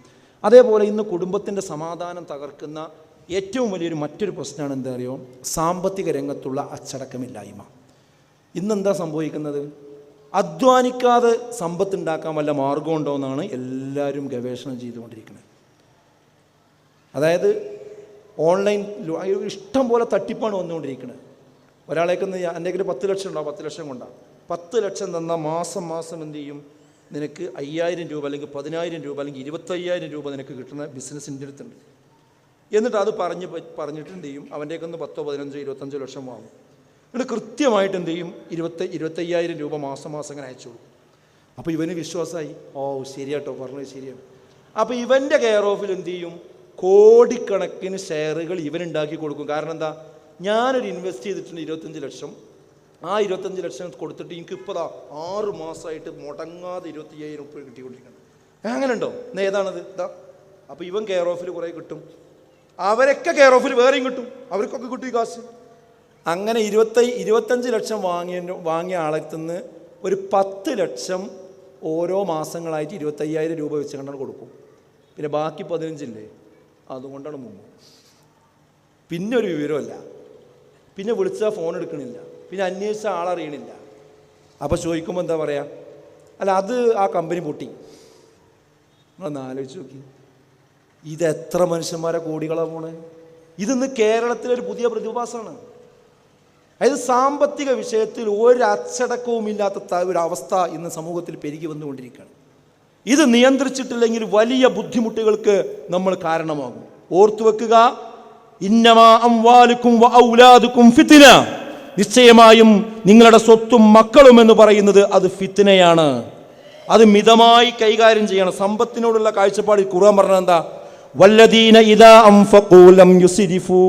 അതേപോലെ ഇന്ന് കുടുംബത്തിൻ്റെ സമാധാനം തകർക്കുന്ന ഏറ്റവും വലിയൊരു മറ്റൊരു പ്രശ്നമാണ് എന്താ അറിയോ? സാമ്പത്തിക രംഗത്തുള്ള അച്ചടക്കമില്ലായ്മ. ഇന്നെന്താ സംഭവിക്കുന്നത്? അധ്വാനിക്കാതെ സമ്പത്തുണ്ടാക്കാൻ വല്ല മാർഗമുണ്ടോ എന്നാണ് എല്ലാവരും ഗവേഷണം ചെയ്തുകൊണ്ടിരിക്കുന്നത്. അതായത് ഓൺലൈൻ ഇഷ്ടം പോലെ തട്ടിപ്പാണ് വന്നുകൊണ്ടിരിക്കുന്നത്. ഒരാളേക്കൊന്ന് എൻ്റെ കയ്യിൽ 10 ലക്ഷം ഉണ്ടാവും, 10 ലക്ഷം കൊണ്ടാണ്. 10 ലക്ഷം തന്നാൽ മാസം എന്ത് ചെയ്യും? നിനക്ക് 5000 രൂപ അല്ലെങ്കിൽ 10000 രൂപ അല്ലെങ്കിൽ 25000 രൂപ നിനക്ക് കിട്ടുന്ന ബിസിനസ്സിൻ്റെ അടുത്തുണ്ട്. എന്നിട്ട് അത് പറഞ്ഞിട്ട് എന്ത് ചെയ്യും? അവൻ്റെയൊക്കെ 10, 15, 25 ലക്ഷം വാങ്ങും. എന്നിട്ട് കൃത്യമായിട്ട് എന്ത് ചെയ്യും? 25,000 രൂപ മാസം അങ്ങനെ അയച്ചോളൂ. അപ്പോൾ ഇവന് വിശ്വാസമായി, ഓ ശരിയാട്ടോ, പറഞ്ഞത് ശരിയാണ്. അപ്പോൾ ഇവൻ്റെ കെയർ ഓഫിൽ എന്ത് ചെയ്യും? കോടിക്കണക്കിന് ഷെയറുകൾ ഇവനുണ്ടാക്കി കൊടുക്കും. കാരണം എന്താ? ഞാനൊരു ഇൻവെസ്റ്റ് ചെയ്തിട്ടുണ്ട് 25 ലക്ഷം. ആ 25 ലക്ഷം കൊടുത്തിട്ട് എനിക്കിപ്പോൾ 6 മാസമായിട്ട് മുടങ്ങാതെ 25,000 രൂപ കിട്ടിക്കൊണ്ടിരിക്കണം. അങ്ങനെ ഉണ്ടോ? ഏതാണത്? ഇതാ. അപ്പോൾ ഇവൻ കെയർ ഓഫിൽ കുറേ കിട്ടും, അവരൊക്കെ കെയർ ഓഫിൽ വേറെയും കിട്ടും, അവർക്കൊക്കെ കിട്ടും ഈ കാശ്. അങ്ങനെ 25 ലക്ഷം വാങ്ങിയ ആളെത്തുനിന്ന് ഒരു 10 ലക്ഷം ഓരോ മാസങ്ങളായിട്ട് 25,000 രൂപ വെച്ച് കണ്ടാണ് കൊടുക്കും. പിന്നെ ബാക്കി 15 അതുകൊണ്ടാണ് മുമ്പ്. പിന്നെ ഒരു വിവരമല്ല, പിന്നെ വിളിച്ചാൽ ഫോൺ എടുക്കണില്ല, പിന്നെ അന്വേഷിച്ച ആളറിയണില്ല. അപ്പോൾ ചോദിക്കുമ്പോൾ എന്താ പറയുക? അല്ല, അത് ആ കമ്പനി പൊട്ടി. നിങ്ങളൊന്ന് ആലോചിച്ച് നോക്കി, ഇതെത്ര മനുഷ്യന്മാരെ കോടികളാണ് പോണേ. ഇതിന്ന് കേരളത്തിലൊരു പുതിയ പ്രതിഭാസമാണ്. അതായത് സാമ്പത്തിക വിഷയത്തിൽ ഒരു അച്ചടക്കവും ഇല്ലാത്ത ഒരു അവസ്ഥ ഇന്ന് സമൂഹത്തിൽ പെരുകി വന്നുകൊണ്ടിരിക്കുകയാണ്. ഇത് നിയന്ത്രിച്ചിട്ടില്ലെങ്കിൽ വലിയ ബുദ്ധിമുട്ടുകൾക്ക് നമ്മൾ കാരണമാകും. ഓർത്തു വെക്കുക, ഇന്നമാ അംവാലുക്കും വഔലാദുക്കും ഫിത്ന, നിശ്ചയമായും നിങ്ങളുടെ സ്വത്തും മക്കളും എന്ന് പറയുന്നത് അത് ഫിത്നയാണ്. അത് മിതമായി കൈകാര്യം ചെയ്യണം. സമ്പത്തിനോടുള്ള കാഴ്ചപ്പാടിൽ ഖുർആൻ പറഞ്ഞത് എന്താ? വല്ലദീന ഇദാ അൻഫഖൂ ലം യുസ്രിഫൂ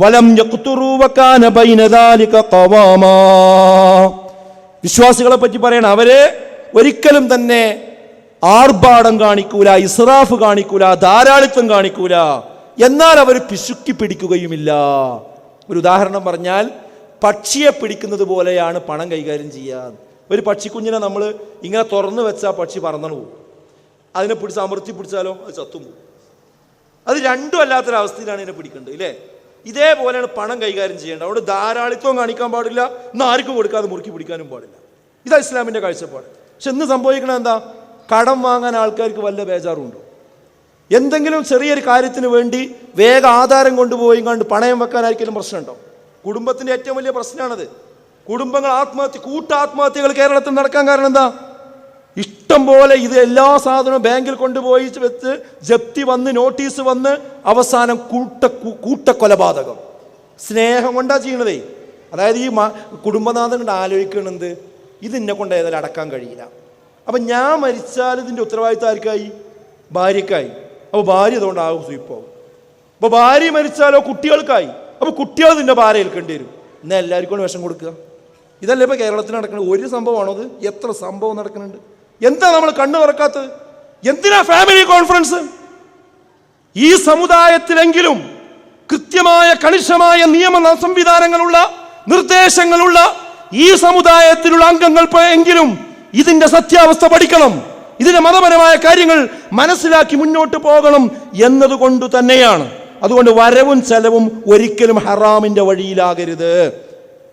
വലം യഖ്തുറൂ വകാന ബൈന ദാലിക ഖവാമാ. വിശ്വാസികളെ പറ്റി പറയണം, അവര് ഒരിക്കലും തന്നെ ആർഭാടം കാണിക്കൂല, ഇസ്രാഫ് കാണിക്കൂല, ധാരാളിത്വം കാണിക്കൂല, എന്നാൽ അവർ പിശുക്കി പിടിക്കുകയുമില്ല. ഒരു ഉദാഹരണം പറഞ്ഞാൽ, പക്ഷിയെ പിടിക്കുന്നത് പോലെയാണ് പണം കൈകാര്യം ചെയ്യാൻ. ഒരു പക്ഷിക്കുഞ്ഞിനെ നമ്മൾ ഇങ്ങനെ തുറന്നു വെച്ചാൽ പക്ഷി പറന്നു പോകും. അതിനെ പിടിച്ച് അമർത്തി പിടിച്ചാലോ അത് ചത്തും പോകും. അത് രണ്ടും അല്ലാത്തൊരവസ്ഥയിലാണ് ഇതിനെ പിടിക്കേണ്ടത്, ഇല്ലേ? ഇതേപോലെയാണ് പണം കൈകാര്യം ചെയ്യേണ്ടത്. അവിടെ ധാരാളിത്വം കാണിക്കാൻ പാടില്ല, എന്നാൽ ആർക്കും കൊടുക്കാതെ മുറുക്കി പിടിക്കാനും പാടില്ല. ഇതാ ഇസ്ലാമിൻ്റെ കാഴ്ചപ്പാട്. പക്ഷെ ഇന്ന് സംഭവിക്കണത് എന്താ? കടം വാങ്ങാൻ ആൾക്കാർക്ക് വല്ല ബേജാറുണ്ടോ? എന്തെങ്കിലും ചെറിയൊരു കാര്യത്തിന് വേണ്ടി വേഗം ആധാരം കൊണ്ടുപോയി കണ്ട് പണയം വെക്കാനായിരിക്കും പ്രശ്നമുണ്ടോ? കുടുംബത്തിൻ്റെ ഏറ്റവും വലിയ പ്രശ്നമാണത്. കുടുംബങ്ങൾ കൂട്ടാത്മഹത്യകൾ കേരളത്തിൽ നടക്കാൻ കാരണം എന്താ? ഇഷ്ടം പോലെ ഇത് എല്ലാ സാധനവും ബാങ്കിൽ കൊണ്ടുപോയി വെച്ച് ജപ്തി വന്ന് നോട്ടീസ് വന്ന് അവസാനം കൂട്ടക്കൊലപാതകം. സ്നേഹം കൊണ്ടാ ചെയ്യണതേ. അതായത് ഈ കുടുംബനാഥൻ കൊണ്ട് ആലോചിക്കണത് ഇത് എന്നെ കൊണ്ട് ഏതായാലും അടക്കാൻ കഴിയില്ല. അപ്പം ഞാൻ മരിച്ചാൽ ഇതിൻ്റെ ഉത്തരവാദിത്തം ആർക്കായി? ഭാര്യക്കായി. അപ്പോൾ ഭാര്യ അതുകൊണ്ടാകും സ്വീപ്പാവും. അപ്പോൾ ഭാര്യ മരിച്ചാലോ കുട്ടികൾക്കായി. അപ്പോൾ കുട്ടികൾ ഇതിൻ്റെ ഭാരം ഏൽക്കേണ്ടി വരും. എന്നാൽ എല്ലാവർക്കും വിഷം കൊടുക്കുക. ഇതല്ലേ ഇപ്പോൾ കേരളത്തിൽ നടക്കുന്നത്? ഒരു സംഭവമാണോ അത്? എത്ര സംഭവം നടക്കുന്നുണ്ട്. എന്താ നമ്മൾ കണ്ണു തുറക്കാത്തത്? എന്തിനാ ഫാമിലി കോൺഫറൻസ്? ഈ സമുദായത്തിലെങ്കിലും കൃത്യമായ കണിശമായ നിയമ സംവിധാനങ്ങളുള്ള നിർദ്ദേശങ്ങളുള്ള ഈ സമുദായത്തിലുള്ള അംഗങ്ങൾ എങ്കിലും ഇതിന്റെ സത്യാവസ്ഥ പഠിക്കണം. ഇതിന്റെ മതപരമായ കാര്യങ്ങൾ മനസ്സിലാക്കി മുന്നോട്ട് പോകണം എന്നതുകൊണ്ട് തന്നെയാണ്. അതുകൊണ്ട് വരവും ചെലവും ഒരിക്കലും ഹറാമിന്റെ വഴിയിലാകരുത്.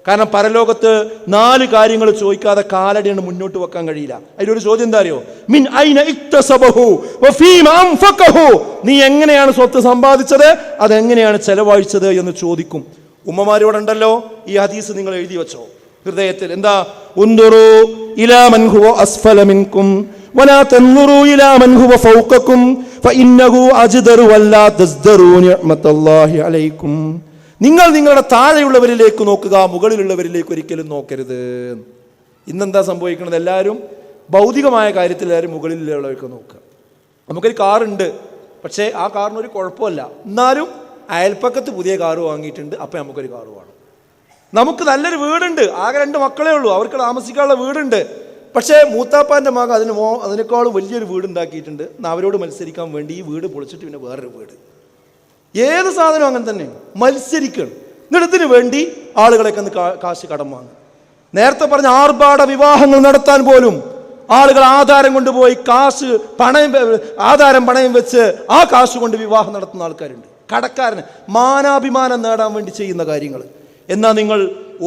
കാരണം പരലോകത്ത് 4 കാര്യങ്ങൾ ചോദിക്കാതെ കാലടിയാണ് മുന്നോട്ട് വെക്കാൻ കഴിയില്ല. അതിലൊരു ചോദ്യം എന്താ അറിയോ? മിൻ ഐന ഇക്തസബഹു വഫീമ അൻഫഖഹു. നീ എങ്ങനെയാണ് സ്വത്ത് സമ്പാദിച്ചത്, അതെങ്ങനെയാണ് ചെലവഴിച്ചത് എന്ന് ചോദിക്കും. ഉമ്മമാരോടുണ്ടല്ലോ ഈ ഹദീസ് നിങ്ങൾ എഴുതി വെച്ചോ ഹൃദയത്തിൽ. എന്താ? ഉൻദുറു ഇലാ മൻ ഹുവ അസ്ഫല മിൻകും വലാ തൻദുറു ഇലാ മൻ ഹുവ ഫൗഖകും ഫഇന്നഹു അജ്ദറു വലാ തസ്ദറു നിഅമത്തല്ലാഹി അലൈക്കും. നിങ്ങൾ നിങ്ങളുടെ താഴെയുള്ളവരിലേക്ക് നോക്കുക, മുകളിലുള്ളവരിലേക്ക് ഒരിക്കലും നോക്കരുത്. ഇന്നെന്താ സംഭവിക്കുന്നത്? എല്ലാവരും ഭൗതികമായ കാര്യത്തിൽ എല്ലാവരും മുകളിലുള്ളവർക്ക് നോക്കുക. നമുക്കൊരു കാറുണ്ട്, പക്ഷേ ആ കാറിനൊരു കുഴപ്പമില്ല. എന്നാലും അയൽപ്പക്കത്ത് പുതിയ കാറ് വാങ്ങിയിട്ടുണ്ട്, അപ്പം നമുക്കൊരു കാറ് വേണം. നമുക്ക് നല്ലൊരു വീടുണ്ട്, ആകെ 2 മക്കളേ ഉള്ളൂ, അവർക്ക് താമസിക്കാനുള്ള വീടുണ്ട്. പക്ഷേ മൂത്താപ്പാൻ്റെ മകൻ അതിനേക്കാളും വലിയൊരു വീടുണ്ടാക്കിയിട്ടുണ്ട്. അവരോട് മത്സരിക്കാൻ വേണ്ടി ഈ വീട് പൊളിച്ചിട്ട് പിന്നെ വേറൊരു വീട്. ഏത് സാധനവും അങ്ങനെ തന്നെ മത്സരിക്കണം. എന്നിടത്തിന് വേണ്ടി ആളുകളൊക്കെ കാശ് കടം വാങ്ങും. നേരത്തെ പറഞ്ഞ ആർഭാട വിവാഹങ്ങൾ നടത്താൻ പോലും ആളുകൾ ആധാരം കൊണ്ടുപോയി ആധാരം പണയം വെച്ച് ആ കാശ് കൊണ്ട് വിവാഹം നടത്തുന്ന ആൾക്കാരുണ്ട്. കടക്കാരന് മാനാഭിമാനം നേടാൻ വേണ്ടി ചെയ്യുന്ന കാര്യങ്ങൾ. എന്നാൽ നിങ്ങൾ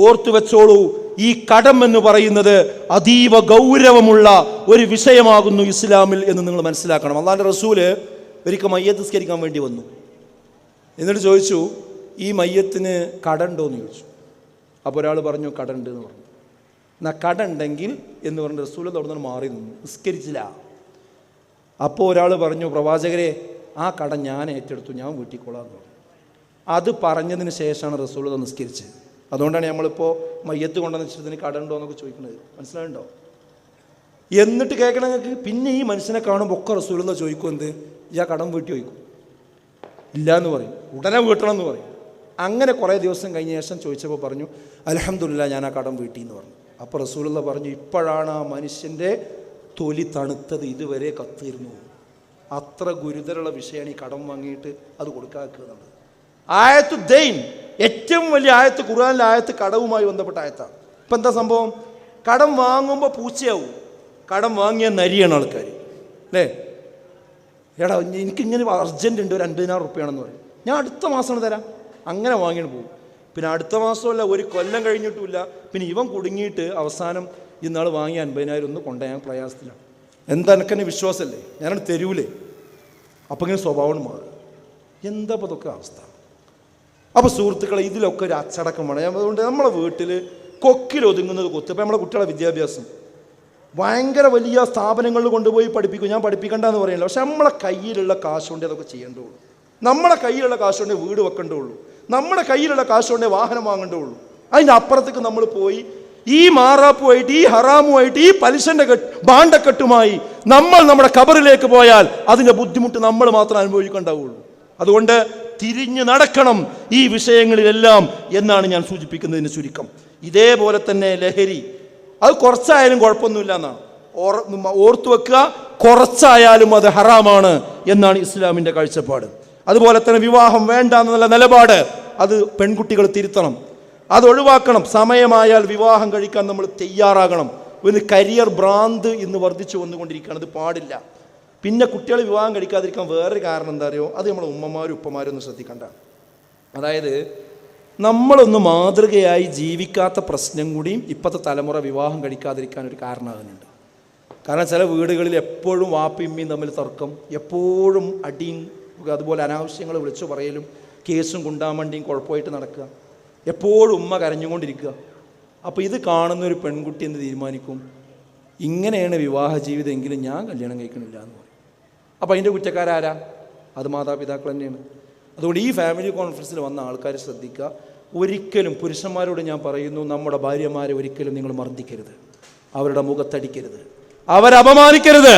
ഓർത്തു വെച്ചോളൂ, ഈ കടം എന്ന് പറയുന്നത് അതീവ ഗൗരവമുള്ള ഒരു വിഷയമാകുന്നു ഇസ്ലാമിൽ എന്ന് നിങ്ങൾ മനസ്സിലാക്കണം. അല്ലാഹുവിന്റെ റസൂല് ഒരിക്കൽ മയ്യത്ത് നിസ്കരിക്കാൻ വേണ്ടി വന്നു. എന്നിട്ട് ചോദിച്ചു, ഈ മയ്യത്തിന് കടമുണ്ടോ എന്ന് ചോദിച്ചു. അപ്പോൾ ഒരാൾ പറഞ്ഞു കടമുണ്ട് എന്ന് പറഞ്ഞു. എന്നാൽ കടമുണ്ടെങ്കിൽ എന്ന് പറഞ്ഞ് റസൂൽ തുടർന്ന് മാറി നിന്നു, നിസ്കരിച്ചില്ല. അപ്പോൾ ഒരാൾ പറഞ്ഞു, പ്രവാചകരെ ആ കടം ഞാൻ ഏറ്റെടുത്തു, ഞാൻ വീട്ടിക്കോളാം എന്ന് പറഞ്ഞു. അത് പറഞ്ഞതിന് ശേഷമാണ് റസൂൽ നിസ്കരിച്ചത്. അതുകൊണ്ടാണ് നമ്മളിപ്പോൾ മയ്യത്ത് കൊണ്ടുവന്ന് വെച്ചിട്ട് കടമുണ്ടോ എന്നൊക്കെ ചോദിക്കുന്നത്. മനസ്സിലാവുണ്ടോ? എന്നിട്ട് കേൾക്കണം നിങ്ങൾക്ക്. പിന്നെ ഈ മനുഷ്യനെ കാണുമ്പോൾ ഒക്കെ റസൂൽ ചോദിക്കും, എന്ത് ഈ ആ കടം വീട്ടി ചോദിക്കും. ഇല്ല എന്ന് പറയും, ഉടനെ വീട്ടണം എന്ന് പറയും. അങ്ങനെ കുറേ ദിവസം കഴിഞ്ഞ ശേഷം ചോദിച്ചപ്പോൾ പറഞ്ഞു, അൽഹംദുലില്ലാ ഞാൻ ആ കടം വീട്ടി എന്ന് പറഞ്ഞു. അപ്പോൾ റസൂലുള്ള പറഞ്ഞു, ഇപ്പോഴാണ് ആ മനുഷ്യൻ്റെ തൊലി തണുത്തത്, ഇതുവരെ കത്തിയിരുന്നു. അത്ര ഗുരുതരമുള്ള വിഷയമാണ് ഈ കടം വാങ്ങിയിട്ട് അത് കൊടുക്കാക്കുന്നത്. ആയത്തു ദൈൻ, ഏറ്റവും വലിയ ആയത്ത് ഖുർആനിലെ ആയത്ത് കടവുമായി ബന്ധപ്പെട്ട ആയത്താണ്. ഇപ്പം എന്താ സംഭവം? കടം വാങ്ങുമ്പോൾ പൂച്ചയാവും, കടം വാങ്ങിയ നരിയാണ് ആൾക്കാർ അല്ലേ? എടാ എനിക്കിങ്ങനെ അർജൻറ്റ് ഉണ്ട്, ഒരു 50,000 റുപ്യാണെന്ന് പറയും. ഞാൻ അടുത്ത മാസമാണ് തരാം, അങ്ങനെ വാങ്ങിയിട്ട് പോകും. പിന്നെ അടുത്ത മാസമല്ല, ഒരു കൊല്ലം കഴിഞ്ഞിട്ടുമില്ല. പിന്നെ ഇവൻ കുടുങ്ങിയിട്ട് അവസാനം ഇന്നാൾ വാങ്ങിയ 50,000 ഒന്ന് കൊണ്ടുപോയാൽ പ്രയാസത്തിലാണ്. എന്താ എനിക്കെന്നെ വിശ്വാസമല്ലേ, ഞാനത് തരൂലേ? അപ്പം ഇങ്ങനെ സ്വഭാവം മാറും. എന്താ അപ്പോൾ ഇതൊക്കെ അവസ്ഥ? അപ്പോൾ സുഹൃത്തുക്കളെ, ഇതിലൊക്കെ ഒരു അച്ചടക്കം വേണം. അതുകൊണ്ട് നമ്മളെ വീട്ടിൽ കൊക്കിലൊതുങ്ങുന്നത് കൊത്ത്. ഇപ്പം നമ്മളെ കുട്ടികളുടെ വിദ്യാഭ്യാസം ഭയങ്കര വലിയ സ്ഥാപനങ്ങളിൽ കൊണ്ടുപോയി പഠിപ്പിക്കും. ഞാൻ പഠിപ്പിക്കേണ്ടെന്ന് പറയില്ല, പക്ഷെ നമ്മളെ കയ്യിലുള്ള കാശ് കൊണ്ടേ അതൊക്കെ ചെയ്യേണ്ടുള്ളൂ. നമ്മളെ കയ്യിലുള്ള കാശ് കൊണ്ടേ വീട് വെക്കേണ്ടുള്ളൂ. നമ്മുടെ കയ്യിലുള്ള കാശ് കൊണ്ടേ വാഹനം വാങ്ങേണ്ടുള്ളൂ. അതിൻ്റെ അപ്പുറത്തേക്ക് നമ്മൾ പോയി ഈ മാറാപ്പുമായിട്ട്, ഈ ഹറാമുമായിട്ട്, ഈ പലിശൻ്റെ ഭാണ്ഡക്കെട്ടുമായി നമ്മൾ നമ്മുടെ ഖബറിലേക്ക് പോയാൽ അതിൻ്റെ ബുദ്ധിമുട്ട് നമ്മൾ മാത്രം അനുഭവിക്കേണ്ടാവുള്ളൂ. അതുകൊണ്ട് തിരിഞ്ഞു നടക്കണം ഈ വിഷയങ്ങളിലെല്ലാം എന്നാണ് ഞാൻ സൂചിപ്പിക്കുന്നതിന് ചുരുക്കം. ഇതേപോലെ തന്നെ ലഹരി, അത് കുറച്ചായാലും കുഴപ്പമൊന്നുമില്ല എന്നാണ് ഓർത്തു വെക്കുക. കുറച്ചായാലും അത് ഹറാമാണ് എന്നാണ് ഇസ്ലാമിൻ്റെ കാഴ്ചപ്പാട്. അതുപോലെ തന്നെ വിവാഹം വേണ്ട എന്നുള്ള നിലപാട് അത് പെൺകുട്ടികൾ തിരുത്തണം, അത് ഒഴിവാക്കണം. സമയമായാൽ വിവാഹം കഴിക്കാൻ നമ്മൾ തയ്യാറാകണം. ഒരു കരിയർ ഭ്രാന്ത് ഇന്ന് വർദ്ധിച്ചു വന്നുകൊണ്ടിരിക്കുകയാണ്, അത് പാടില്ല. പിന്നെ കുട്ടികൾ വിവാഹം കഴിക്കാതിരിക്കാൻ വേറൊരു കാരണം എന്താ അറിയോ? അത് നമ്മളെ ഉമ്മമാരും ഉപ്പമാരും ഒന്ന് ശ്രദ്ധിക്കണ്ട. അതായത് നമ്മളൊന്ന് മാതൃകയായി ജീവിക്കാത്ത പ്രശ്നം കൂടിയും ഇപ്പോഴത്തെ തലമുറ വിവാഹം കഴിക്കാതിരിക്കാൻ ഒരു കാരണമാകുന്നുണ്ട്. കാരണം ചില വീടുകളിൽ എപ്പോഴും വാപ്പയും ഉമ്മയും തമ്മിൽ തർക്കം, എപ്പോഴും അടിയും അതുപോലെ അനാവശ്യങ്ങൾ വിളിച്ചു പറയലും കേസും കുണ്ടാമണ്ടിയും കുഴപ്പമായിട്ട് നടക്കുക, എപ്പോഴും ഉമ്മ കരഞ്ഞുകൊണ്ടിരിക്കുക. അപ്പോൾ ഇത് കാണുന്ന ഒരു പെൺകുട്ടി എന്ത് തീരുമാനിക്കും? ഇങ്ങനെയാണ് വിവാഹ ജീവിതം എങ്കിലും ഞാൻ കല്യാണം കഴിക്കണില്ല എന്ന് പറയും. അപ്പോൾ അതിൻ്റെ കുറ്റക്കാരാരാ? അത് മാതാപിതാക്കൾ തന്നെയാണ്. അതുകൊണ്ട് ഈ ഫാമിലി കോൺഫറൻസിൽ വന്ന ആൾക്കാർ ശ്രദ്ധിക്കുക, ഒരിക്കലും പുരുഷന്മാരോട് ഞാൻ പറയുന്നു, നമ്മുടെ ഭാര്യമാരെ ഒരിക്കലും നിങ്ങൾ മർദ്ദിക്കരുത്, അവരുടെ മുഖത്തടിക്കരുത്, അവരെ അപമാനിക്കരുത്.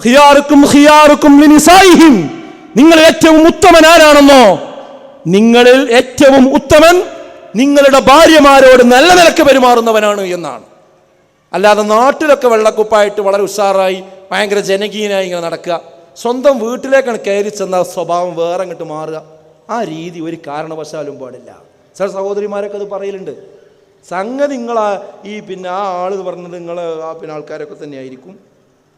ഖിയാറുക്കും ഖിയാറുക്കും ലിനിസായിഹിം, നിങ്ങൾ ഏറ്റവും ഉത്തമൻ ആരാണെന്നോ, നിങ്ങളിൽ ഏറ്റവും ഉത്തമൻ നിങ്ങളുടെ ഭാര്യമാരോട് നല്ല നിലക്ക് പെരുമാറുന്നവനാണ് എന്നാണ്. അല്ലാതെ നാട്ടിലൊക്കെ വെള്ളക്കുപ്പായിട്ട് വളരെ ഉഷാറായി ഭയങ്കര ജനകീയനായി ഇങ്ങനെ നടക്കുക, സ്വന്തം വീട്ടിലേക്കാണ് കയറി ചെന്ന സ്വഭാവം വേറെ അങ്ങോട്ട് മാറുക, ആ രീതി ഒരു കാരണവശാലും പാടില്ല. ചില സഹോദരിമാരൊക്കെ അത് പറയലുണ്ട്. സംഗതി നിങ്ങളാ ഈ ആ ആൾ പറഞ്ഞത് നിങ്ങൾ ആൾക്കാരൊക്കെ തന്നെയായിരിക്കും,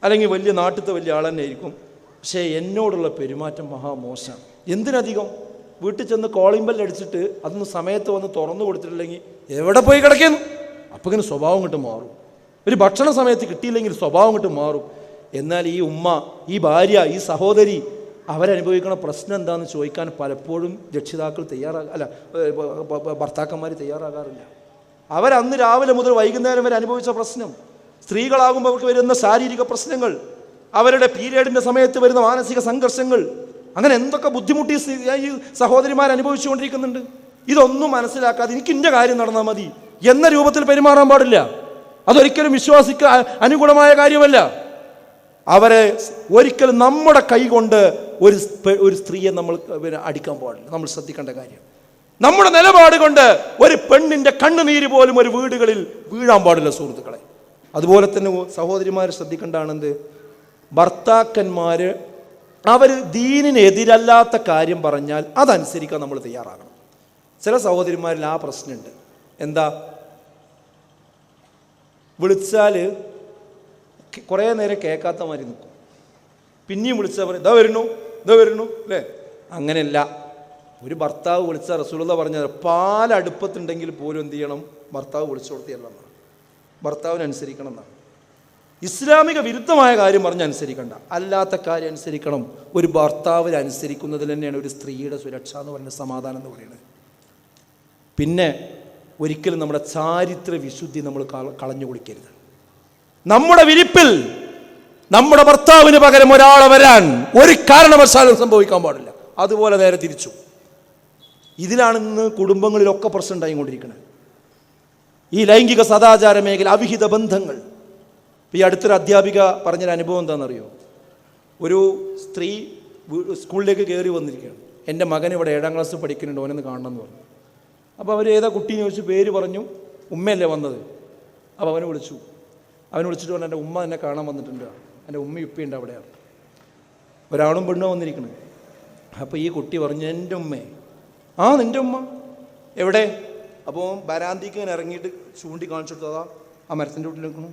അല്ലെങ്കിൽ വലിയ നാട്ടിലത്തെ വലിയ ആൾ തന്നെ ആയിരിക്കും, പക്ഷേ എന്നോടുള്ള പെരുമാറ്റം മഹാമോശമാണ്. എന്തിനധികം വീട്ടിൽ ചെന്ന് കോളിംഗ് ബെൽ അടിച്ചിട്ട് അതൊന്ന് സമയത്ത് വന്ന് തുറന്നു കൊടുത്തിട്ടില്ലെങ്കിൽ എവിടെ പോയി കിടക്കുന്നു, അപ്പം ഇങ്ങനെ സ്വഭാവം കിട്ടും മാറും. ഒരു ഭക്ഷണ സമയത്ത് കിട്ടിയില്ലെങ്കിൽ സ്വഭാവം കിട്ടും മാറും. എന്നാൽ ഈ ഉമ്മ, ഈ ഭാര്യ, ഈ സഹോദരി അവരനുഭവിക്കുന്ന പ്രശ്നം എന്താണെന്ന് ചോദിക്കാൻ പലപ്പോഴും രക്ഷിതാക്കൾ ഭർത്താക്കന്മാർ തയ്യാറാകാറില്ല. അവരന്ന് രാവിലെ മുതൽ വൈകുന്നേരം വരെ അനുഭവിച്ച പ്രശ്നം, സ്ത്രീകളാകുമ്പോൾ അവർക്ക് വരുന്ന ശാരീരിക പ്രശ്നങ്ങൾ, അവരുടെ പീരിയഡിൻ്റെ സമയത്ത് വരുന്ന മാനസിക സംഘർഷങ്ങൾ, അങ്ങനെ എന്തൊക്കെ ബുദ്ധിമുട്ടി ഈ സഹോദരിമാർ അനുഭവിച്ചുകൊണ്ടിരിക്കുന്നുണ്ട്. ഇതൊന്നും മനസ്സിലാക്കാതെ എനിക്ക് ഇന്ന കാര്യം നടന്നാൽ മതി എന്ന രൂപത്തിൽ പെരുമാറാൻ പാടില്ല. അതൊരിക്കലും വിശ്വാസിക്ക് അനുകൂലമായ കാര്യമല്ല. അവരെ ഒരിക്കലും നമ്മുടെ കൈ കൊണ്ട് ഒരു സ്ത്രീയെ നമ്മൾ അടിക്കാൻ പാടില്ല. നമ്മൾ ശ്രദ്ധിക്കേണ്ട കാര്യം, നമ്മുടെ നിലപാട് കൊണ്ട് ഒരു പെണ്ണിൻ്റെ കണ്ണുനീര് പോലും ഒരു വീടുകളിൽ വീഴാൻ പാടില്ല സുഹൃത്തുക്കളെ. അതുപോലെ തന്നെ സഹോദരിമാർ ശ്രദ്ധിക്കേണ്ടതാണെന്ത്, ഭർത്താക്കന്മാർ അവർ ദീനിന് എതിരല്ലാത്ത കാര്യം പറഞ്ഞാൽ അതനുസരിക്കാൻ നമ്മൾ തയ്യാറാകണം. ചില സഹോദരിമാരിൽ ആ പ്രശ്നമുണ്ട്. എന്താ, വിളിച്ചാൽ കുറേ നേരം കേൾക്കാത്ത മാതിരി നിൽക്കും, പിന്നെയും വിളിച്ചാൽ പറയും ഇതാ വരുന്നു അല്ലേ? അങ്ങനെയല്ല. ഒരു ഭർത്താവ് വിളിച്ചാൽ റസൂലുള്ളാഹി പറഞ്ഞാൽ പാലടുപ്പത്തുണ്ടെങ്കിൽ പോലും എന്ത് ചെയ്യണം, ഭർത്താവ് വിളിച്ചു കൊടുത്തില്ലെന്നാണ്, ഭർത്താവിനനുസരിക്കണം എന്നാണ്. ഇസ്ലാമിക വിരുദ്ധമായ കാര്യം പറഞ്ഞ് അനുസരിക്കണ്ട, അല്ലാത്ത കാര്യം അനുസരിക്കണം. ഒരു ഭർത്താവിനെ അനുസരിക്കുന്നതിൽ തന്നെയാണ് ഒരു സ്ത്രീയുടെ സുരക്ഷ എന്ന് പറയുന്നത്, സമാധാനം എന്ന് പറയുന്നത്. പിന്നെ ഒരിക്കലും നമ്മുടെ ചാരിത്ര വിശുദ്ധി നമ്മൾ കളഞ്ഞു കുടിക്കരുത്. നമ്മുടെ വിരിപ്പിൽ നമ്മുടെ ഭർത്താവിന് പകരം ഒരാളെ വരാൻ ഒരു കാരണവശാലും സംഭവിക്കാൻ പാടില്ല. അതുപോലെ നേരെ തിരിച്ചു. ഇതിലാണ് ഇന്ന് കുടുംബങ്ങളിലൊക്കെ പ്രശ്നം ഉണ്ടായിക്കൊണ്ടിരിക്കുന്നത്. ഈ ലൈംഗിക സദാചാര മേഖല, അവിഹിത ബന്ധങ്ങൾ. ഈ അടുത്തൊരു അധ്യാപിക പറഞ്ഞൊരു അനുഭവം എന്താണെന്നറിയോ? ഒരു സ്ത്രീ സ്കൂളിലേക്ക് കയറി വന്നിരിക്കുകയാണ്, എൻ്റെ മകൻ ഇവിടെ 7ാം ക്ലാസ് പഠിക്കുന്നുണ്ട്, ഓനെന്ന് കാണണമെന്ന് പറഞ്ഞു. അപ്പോൾ അവർ ഏതാ കുട്ടീനെ ചോദിച്ചു, പേര് പറഞ്ഞു, ഉമ്മയല്ലേ വന്നത്. അപ്പോൾ അവനെ വിളിച്ചിട്ട് പറഞ്ഞു, എൻ്റെ ഉമ്മ എന്നെ കാണാൻ വന്നിട്ടുണ്ട്, എൻ്റെ ഉമ്മ ഉപ്പയുണ്ട് അവിടെയാണ്. ഒരാളും പെണ്ണോ വന്നിരിക്കുന്നത്. അപ്പോൾ ഈ കുട്ടി പറഞ്ഞു, എൻ്റെ ഉമ്മേ. ആ നിൻ്റെ ഉമ്മ എവിടെ? അപ്പോൾ ബരാന്തിക്ക് ഇങ്ങനെ ഇറങ്ങിയിട്ട് ചൂണ്ടി കാണിച്ചു കൊടുത്തതാ ആ മരത്തിൻ്റെ വീട്ടിൽ നിൽക്കണം.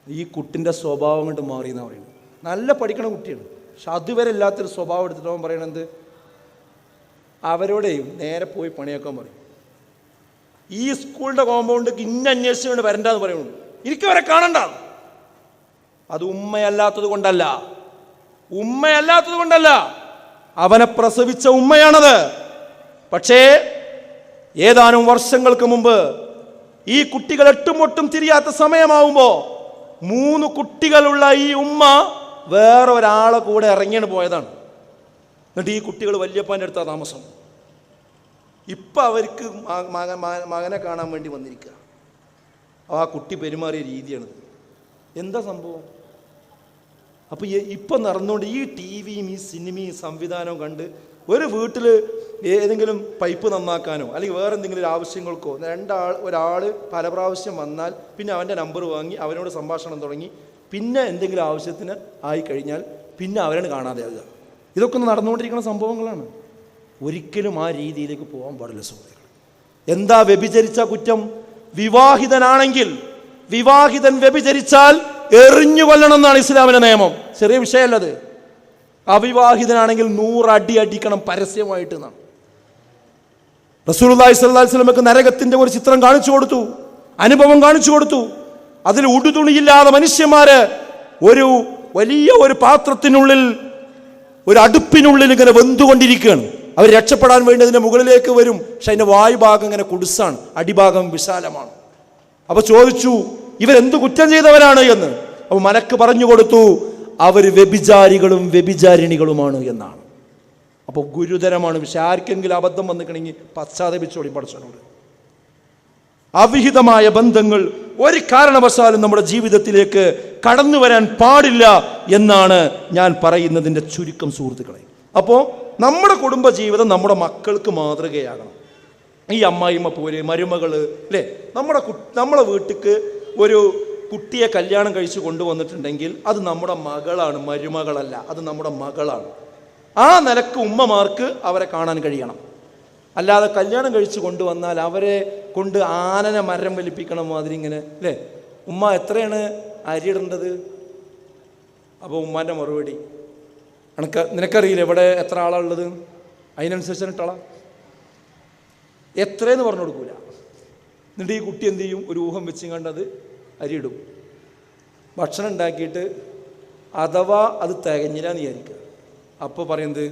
ഈ കുട്ടിൻ്റെ സ്വഭാവം കൊണ്ട് മാറിയെന്നാണ് പറയുന്നത്. നല്ല പഠിക്കണ കുട്ടിയാണ്, പക്ഷെ അതുവരെ ഇല്ലാത്തൊരു സ്വഭാവം എടുത്തിട്ട് അവൻ പറയണത് അവരോടെയും നേരെ പോയി പണിയാക്കാൻ പറയും. ഈ സ്കൂളിൻ്റെ കോമ്പൗണ്ടിലേക്ക് അന്വേഷിച്ചുകൊണ്ട് വരണ്ടെന്ന് പറയുന്നു, എനിക്ക് അവരെ കാണണ്ട. അത് ഉമ്മയല്ലാത്തത് കൊണ്ടല്ല, അവനെ പ്രസവിച്ച ഉമ്മയാണത്. പക്ഷേ ഏതാനും വർഷങ്ങൾക്ക് മുമ്പ് ഈ കുട്ടികൾ എട്ടുമൊട്ടും തിരിയാത്ത സമയമാവുമ്പോൾ 3 കുട്ടികളുള്ള ഈ ഉമ്മ വേറെ ഒരാളെ കൂടെ ഇറങ്ങിയാണ് പോയതാണ്. എന്നിട്ട് ഈ കുട്ടികൾ വല്യപ്പാൻ്റെ അടുത്താണ് താമസം. ഇപ്പം അവർക്ക് മകനെ കാണാൻ വേണ്ടി വന്നിരിക്കുക. ആ കുട്ടി പെരുമാറിയ രീതിയാണിത്. എന്താ സംഭവം? അപ്പോൾ ഇപ്പം നടന്നുകൊണ്ട് ഈ ടിവിയും ഈ സിനിമയും സംവിധാനവും കണ്ട് ഒരു വീട്ടിൽ ഏതെങ്കിലും പൈപ്പ് നന്നാക്കാനോ അല്ലെങ്കിൽ വേറെ എന്തെങ്കിലും ആവശ്യങ്ങൾക്കോ ഒരാൾ പല പ്രാവശ്യം വന്നാൽ പിന്നെ അവൻ്റെ നമ്പർ വാങ്ങി അവനോട് സംഭാഷണം തുടങ്ങി, പിന്നെ എന്തെങ്കിലും ആവശ്യത്തിന് ആയിക്കഴിഞ്ഞാൽ പിന്നെ അവരാണ് കാണാതെ ആവുക. ഇതൊക്കെ നടന്നുകൊണ്ടിരിക്കുന്ന സംഭവങ്ങളാണ്. ഒരിക്കലും ആ രീതിയിലേക്ക് പോകാൻ പാടില്ല സഹോദരങ്ങൾ. എന്താ വ്യഭിചരിച്ച കുറ്റം? വിവാഹിതനാണെങ്കിൽ വിവാഹിതൻ വ്യഭിചരിച്ചാൽ എറിഞ്ഞു കൊല്ലണം എന്നാണ് ഇസ്ലാമിന്റെ നിയമം. ചെറിയ വിഷയമല്ലത്. അവിവാഹിതനാണെങ്കിൽ 100 അടി അടിക്കണം പരസ്യമായിട്ട് എന്നാണ്. റസൂലുള്ളാഹി സ്വല്ലല്ലാഹു അലൈഹി വസല്ലമക്ക് നരകത്തിന്റെ ഒരു ചിത്രം കാണിച്ചു കൊടുത്തു, അനുഭവം കാണിച്ചു കൊടുത്തു. അതിൽ ഉടുതുണിയില്ലാതെ മനുഷ്യന്മാര് ഒരു വലിയ പാത്രത്തിനുള്ളിൽ, ഒരു അടുപ്പിനുള്ളിൽ ഇങ്ങനെ വെന്തുകൊണ്ടിരിക്കുകയാണ്. അവർ രക്ഷപ്പെടാൻ വേണ്ടി അതിൻ്റെ മുകളിലേക്ക് വരും. പക്ഷെ അതിൻ്റെ വായുഭാഗം ഇങ്ങനെ കുടുസാണ്, അടിഭാഗം വിശാലമാണ്. അപ്പോൾ ചോദിച്ചു, ഇവരെന്ത് കുറ്റം ചെയ്തവരാണ് എന്ന്. അപ്പോൾ മലക്ക് പറഞ്ഞു കൊടുത്തു, അവർ വ്യഭിചാരികളും വ്യഭിചാരിണികളുമാണ് എന്നാണ്. അപ്പോൾ ഗുരുതരമാണ് വിഷയം. ആർക്കെങ്കിലും അബദ്ധം വന്നിക്കണമെങ്കിൽ പശ്ചാത്തപിച്ചോടി പഠിച്ചോട്. അവിഹിതമായ ബന്ധങ്ങൾ ഒരു കാരണവശാലും നമ്മുടെ ജീവിതത്തിലേക്ക് കടന്നു വരാൻ പാടില്ല എന്നാണ് ഞാൻ പറയുന്നതിൻ്റെ ചുരുക്കം സുഹൃത്തുക്കളെ. അപ്പോൾ നമ്മുടെ കുടുംബജീവിതം നമ്മുടെ മക്കൾക്ക് മാതൃകയാകണം. ഈ അമ്മായിമ്മ പോലെ മരുമകൾ അല്ലേ, നമ്മളെ വീട്ടിലേക്ക് ഒരു കുട്ടിയെ കല്യാണം കഴിച്ച് കൊണ്ടുവന്നിട്ടുണ്ടെങ്കിൽ അത് നമ്മുടെ മകളാണ്, മരുമകളല്ല, അത് നമ്മുടെ മകളാണ്. ആ നിലക്ക് ഉമ്മമാർക്ക് അവരെ കാണാൻ കഴിയണം. അല്ലാതെ കല്യാണം കഴിച്ച് കൊണ്ടുവന്നാൽ അവരെ കൊണ്ട് ആനനെ മരം വലിപ്പിക്കണം മാതിരി ഇങ്ങനെ അല്ലേ, ഉമ്മ എത്രയാണ് അരിയിടേണ്ടത്? അപ്പോൾ ഉമ്മാൻ്റെ മറുപടി, നിനക്കറിയില്ല ഇവിടെ എത്ര ആളുള്ളത്, അതിനനുസരിച്ച് ഇട്ടാളാ എത്രയെന്ന് പറഞ്ഞു കൊടുക്കൂല. എന്നിട്ട് ഈ കുട്ടി എന്ത് ചെയ്യും, ഒരു ഊഹം വെച്ചും കണ്ടത് അരിയിടും. ഭക്ഷണം ഉണ്ടാക്കിയിട്ട് അഥവാ അത് തികഞ്ഞില്ല എന്ന് വിചാരിക്കുക. അപ്പോൾ പറയുന്നത്,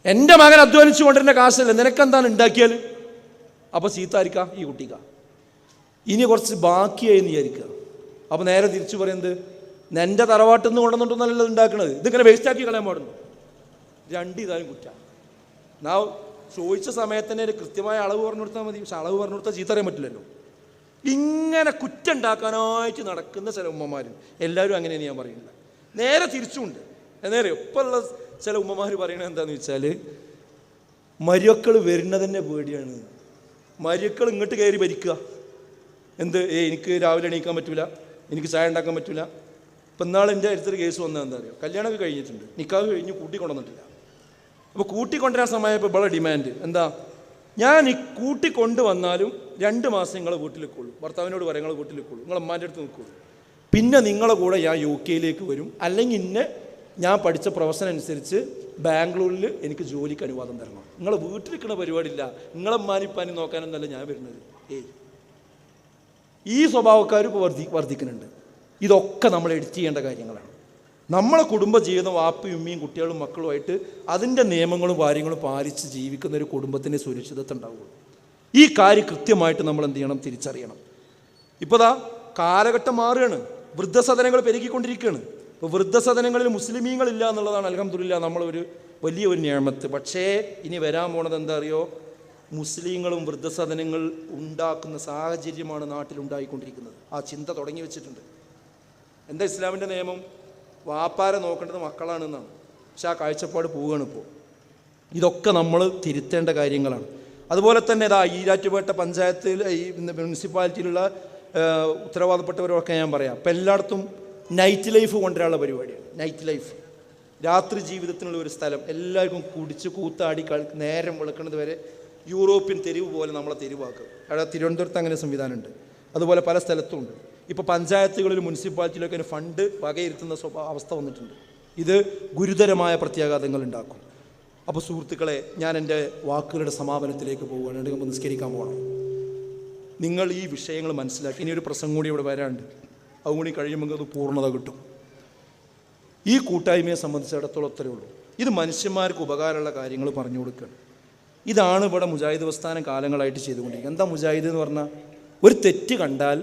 എൻ്റെ മകൻ അധ്വാനിച്ചു കൊണ്ടിരുന്ന കാശല്ലേ, നിനക്കെന്താണ് ഉണ്ടാക്കിയാൽ? അപ്പോൾ ചീത്തായിരിക്കാം ഈ കുട്ടിക്ക. ഇനി കുറച്ച് ബാക്കിയായി എന്ന് വിചാരിക്കുക. അപ്പോൾ നേരെ തിരിച്ചു പറയുന്നത്, എൻ്റെ തറവാട്ടിൽ നിന്ന് കൊണ്ടുവന്നിട്ടൊന്നല്ലത് ഉണ്ടാക്കണത്, ഇതിങ്ങനെ വേസ്റ്റാക്കി കളയാൻ പാടുന്നു. ഇതായാലും കുറ്റം. നാ ചോദിച്ച സമയത്ത് തന്നെ കൃത്യമായ അളവ് പറഞ്ഞു കൊടുത്താൽ മതി. പക്ഷെ അളവ് പറഞ്ഞു കൊടുത്താൽ ചീത്ത അറിയാൻ പറ്റില്ലല്ലോ. ഇങ്ങനെ കുറ്റം ഉണ്ടാക്കാനായിട്ട് നടക്കുന്ന ചില ഉമ്മമാർ, എല്ലാവരും അങ്ങനെയാണ് ഞാൻ പറയുന്നില്ല, നേരെ തിരിച്ചുണ്ട്. നേരെ ഇപ്പോഴുള്ള ചില ഉമ്മമാർ പറയണത് എന്താണെന്ന് വെച്ചാൽ, മരുമക്കൾ വരുന്നതന്നെ പേടിയാണ്. മരുമക്കൾ ഇങ്ങോട്ട് കയറി ഭരിക്കുക. എനിക്ക് രാവിലെ എണീക്കാൻ പറ്റൂല, എനിക്ക് ചായ ഉണ്ടാക്കാൻ പറ്റൂല. ഇപ്പം ഇന്നാൾ എൻ്റെ അടുത്തൊരു കേസ് വന്നത് എന്താ പറയുക, കല്യാണമൊക്കെ കഴിഞ്ഞിട്ടുണ്ട്, നിക്കാഹ് കഴിഞ്ഞ് കൂട്ടിക്കൊണ്ടുവന്നിട്ടില്ല. അപ്പോൾ കൂട്ടിക്കൊണ്ടുവരാൻ സമയപ്പോൾ ഇവിടെ ഡിമാൻഡ് എന്താ, ഞാൻ ഈ കൂട്ടിക്കൊണ്ടുവന്നാലും 2 മാസം നിങ്ങളെ വീട്ടിൽ നിൽക്കുള്ളൂ, ഭർത്താവിനോട് പറയാം നിങ്ങളെ വീട്ടിൽ നിൽക്കുള്ളൂ, നിങ്ങളെ അമ്മാൻ്റെ അടുത്ത് നിൽക്കുള്ളൂ, പിന്നെ നിങ്ങളെ കൂടെ ഞാൻ UK വരും, അല്ലെങ്കിൽ ഞാൻ പഠിച്ച പ്രൊഫഷൻ അനുസരിച്ച് ബാംഗ്ലൂരിൽ എനിക്ക് ജോലിക്ക് അനുവാദം തരണം. നിങ്ങളെ വീട്ടിലിരിക്കുന്ന പരിപാടിയില്ല, നിങ്ങളെ മാനിപ്പാനി നോക്കാനൊന്നല്ല ഞാൻ വരുന്നത്. ഈ സ്വഭാവക്കാർ ഇപ്പോൾ വർദ്ധിക്കുന്നുണ്ട്. ഇതൊക്കെ നമ്മൾ എഡിറ്റ് ചെയ്യേണ്ട കാര്യങ്ങളാണ്. നമ്മളെ കുടുംബജീവിതം വാപ്പയും ഉമ്മയും കുട്ടികളും മക്കളുമായിട്ട് അതിൻ്റെ നിയമങ്ങളും കാര്യങ്ങളും പാലിച്ച് ജീവിക്കുന്ന ഒരു കുടുംബത്തിന് സുരക്ഷിതത്വം ഉണ്ടാവുള്ളൂ. ഈ കാര്യം കൃത്യമായിട്ട് നമ്മൾ എന്ത് ചെയ്യണം, തിരിച്ചറിയണം. ഇപ്പോൾ കാലഘട്ടം മാറുകയാണ്, വൃദ്ധസദനങ്ങൾ പെരുകിക്കൊണ്ടിരിക്കുകയാണ്. ഇപ്പോൾ വൃദ്ധസദനങ്ങളിൽ മുസ്ലിമീങ്ങളില്ല എന്നുള്ളതാണ് അൽഹംദുലില്ലാ നമ്മളൊരു വലിയൊരു നിയമത്ത്. പക്ഷേ ഇനി വരാൻ പോണത് എന്താ അറിയോ, മുസ്ലിങ്ങളും വൃദ്ധസദനങ്ങൾ ഉണ്ടാക്കുന്ന സാഹചര്യമാണ് നാട്ടിലുണ്ടായിക്കൊണ്ടിരിക്കുന്നത്. ആ ചിന്ത തുടങ്ങി വെച്ചിട്ടുണ്ട്. എന്താ ഇസ്ലാമിൻ്റെ നിയമം, വാപ്പാരെ നോക്കേണ്ടത് മക്കളാണെന്നാണ്. പക്ഷെ ആ കാഴ്ചപ്പാട് പോവുകയാണ് ഇപ്പോൾ. ഇതൊക്കെ നമ്മൾ തിരുത്തേണ്ട കാര്യങ്ങളാണ്. അതുപോലെ തന്നെ ഈരാറ്റുപേട്ട പഞ്ചായത്തിൽ ഈ മുനിസിപ്പാലിറ്റിയിലുള്ള ഉത്തരവാദപ്പെട്ടവരൊക്കെ ഞാൻ പറയാം, ഇപ്പം എല്ലായിടത്തും നൈറ്റ് ലൈഫ് കൊണ്ടുവരാനുള്ള പരിപാടിയാണ്. നൈറ്റ് ലൈഫ്, രാത്രി ജീവിതത്തിനുള്ള ഒരു സ്ഥലം. എല്ലാവർക്കും കുടിച്ച് കൂത്താടി നേരം വെളുക്കുന്നത് വരെ യൂറോപ്യൻ തെരുവ് പോലെ നമ്മളെ തെരുവാക്കും. അവിടെ തിരുവനന്തപുരത്ത് അങ്ങനെ സംവിധാനമുണ്ട്, അതുപോലെ പല സ്ഥലത്തും ഉണ്ട്. ഇപ്പോൾ പഞ്ചായത്തുകളിലും മുനിസിപ്പാലിറ്റിയിലൊക്കെ ഒരു ഫണ്ട് വകയിരുത്തുന്ന അവസ്ഥ വന്നിട്ടുണ്ട്. ഇത് ഗുരുതരമായ പ്രത്യാഘാതങ്ങൾ ഉണ്ടാക്കും. അപ്പോൾ സുഹൃത്തുക്കളെ, ഞാൻ എൻ്റെ വാക്കുകളുടെ സമാപനത്തിലേക്ക് പോവുകയാണ്. നമുക്ക് നിസ്കരിക്കാൻ പോകണം. നിങ്ങൾ ഈ വിഷയങ്ങൾ മനസ്സിലാക്കി, ഇനി ഒരു പ്രസംഗം കൂടി ഇവിടെ വരാനുണ്ട്, അതുകൂടി കഴിയുമ്പോൾ അത് പൂർണ്ണത കിട്ടും. ഈ കൂട്ടായ്മയെ സംബന്ധിച്ചിടത്തോളം അത്രയേ ഉള്ളൂ. ഇത് മനുഷ്യന്മാർക്ക് ഉപകാരമുള്ള കാര്യങ്ങൾ പറഞ്ഞു കൊടുക്കുകയാണ്. ഇതാണ് ഇവിടെ മുജാഹിദ് പ്രസ്ഥാനം കാലങ്ങളായിട്ട് ചെയ്തുകൊണ്ടിരിക്കുന്നത്. എന്താ മുജാഹിദ് എന്ന് പറഞ്ഞാൽ, ഒരു തെറ്റ് കണ്ടാൽ